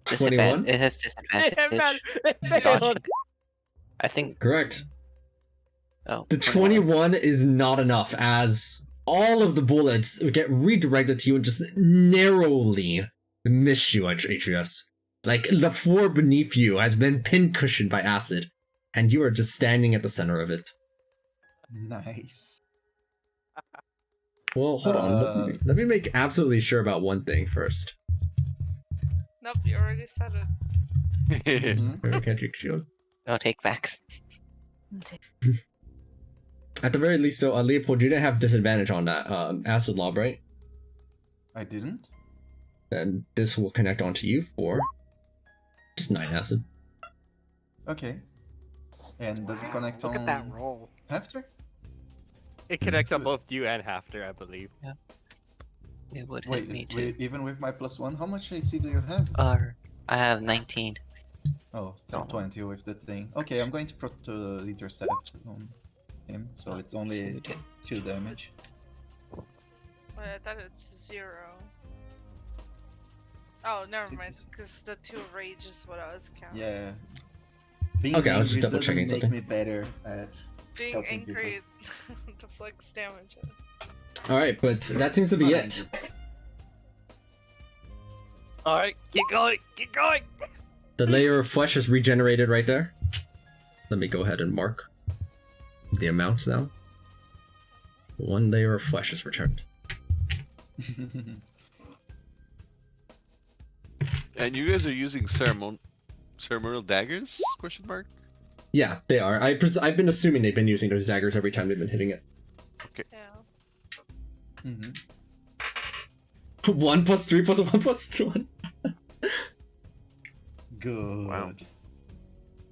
21? It has disadvantage. Dodging. Failed. I think. Correct. Oh. The 21 is not enough, as all of the bullets get redirected to you and just narrowly miss you, Atreus. Like, the floor beneath you has been pincushioned by acid, and you are just standing at the center of it. Nice. Well, hold on. Let me make absolutely sure about one thing first. Nope, you already said it. Mhm. Okay, shield. No take backs. At the very least, though, Leopold, you didn't have disadvantage on that acid lob, right? I didn't. Then this will connect onto you for just 9 acid. Okay. And does it connect Look on at that roll. After? It connects on both you and Hafter, I believe. It would hit Wait, me too. even with my +1, how much AC do you have? I have 19. Oh, Oh. 20 with the thing. Okay, I'm going to intercept on him, so it's only You did. 2 damage. Wait, I thought it's 0. Oh, never mind, 6 because the 2 rage is what I was counting. Yeah. Being Okay, I was just angry double doesn't checking make something. me better at Being helping people. angry deflects damage. Alright, but that seems to be Not it. angry. Alright, keep going, keep going! The layer of flesh is regenerated right there. Let me go ahead and mark the amounts now. 1 layer of flesh is returned. And you guys are using ceremonial daggers? Question mark. Yeah, they are. I've been assuming they've been using those daggers every time they've been hitting it. Yeah. Mhm. 1 plus 3 plus 1 plus 1. Good. Wow.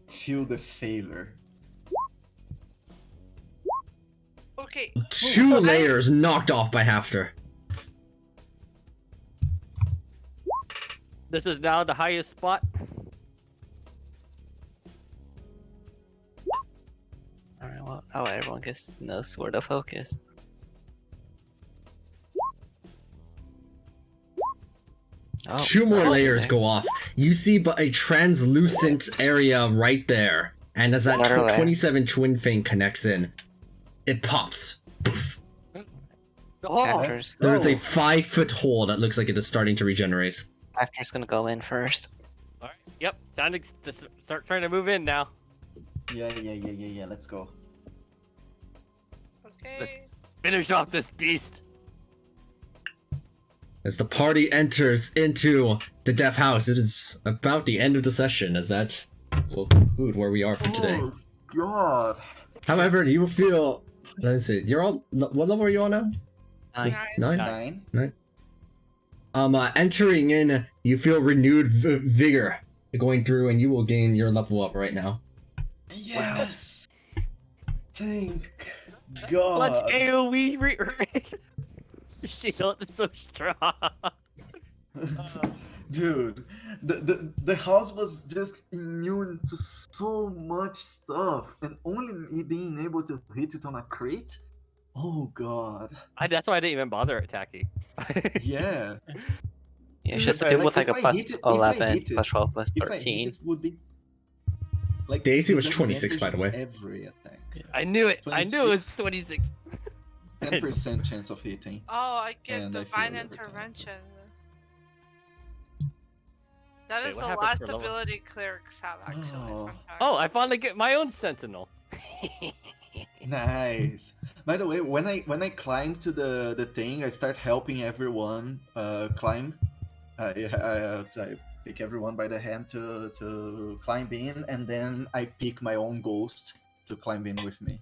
Feel the failure. Okay. 2 layers knocked off by Hafter. This is now the highest spot. Alright, well, oh, everyone gets no sort of focus. Oh, 2 more okay, layers there. go off. You see but a translucent area right there. And as that Another layer. 27 twin thing connects in, it pops. Oh, After's, There's a 5-foot hole that looks like it is starting to regenerate. After's gonna go in first. all right. Yep. Time to start trying to move in now. Yeah. Let's go. Okay. Finish off this beast. As the party enters into the Death House, it is about the end of the session, as that will conclude where we are for today. Oh God. However, you will feel. Let me see. You're all. What level are you on now? Nine. 9? 9. Entering in, you feel renewed vigor going through, and you will gain your level up right now. Yes. Thank Clutch God. AoE shield is so strong. Dude, the house was just immune to so much stuff, and only me being able to hit it on a crate. Oh God. That's why I didn't even bother attacking. Yeah. Yeah, it's just Like, to do with like a if I plus hit it- if I 11, hit it- plus 12, plus If I hit 13. it, would be like The AC was disadvantage 26, by the way. Every attack. I knew it. I knew it was 26. 26. 10% chance of hitting. Oh, I get And I divine feel every time. intervention. That Wait, is what the happens last for level- ability clerics have actually. Oh. fun fact. Oh, I finally get my own sentinel. Nice. By the way, when I climb to the thing, I start helping everyone climb. I pick everyone by the hand to climb in, and then I pick my own ghost to climb in with me.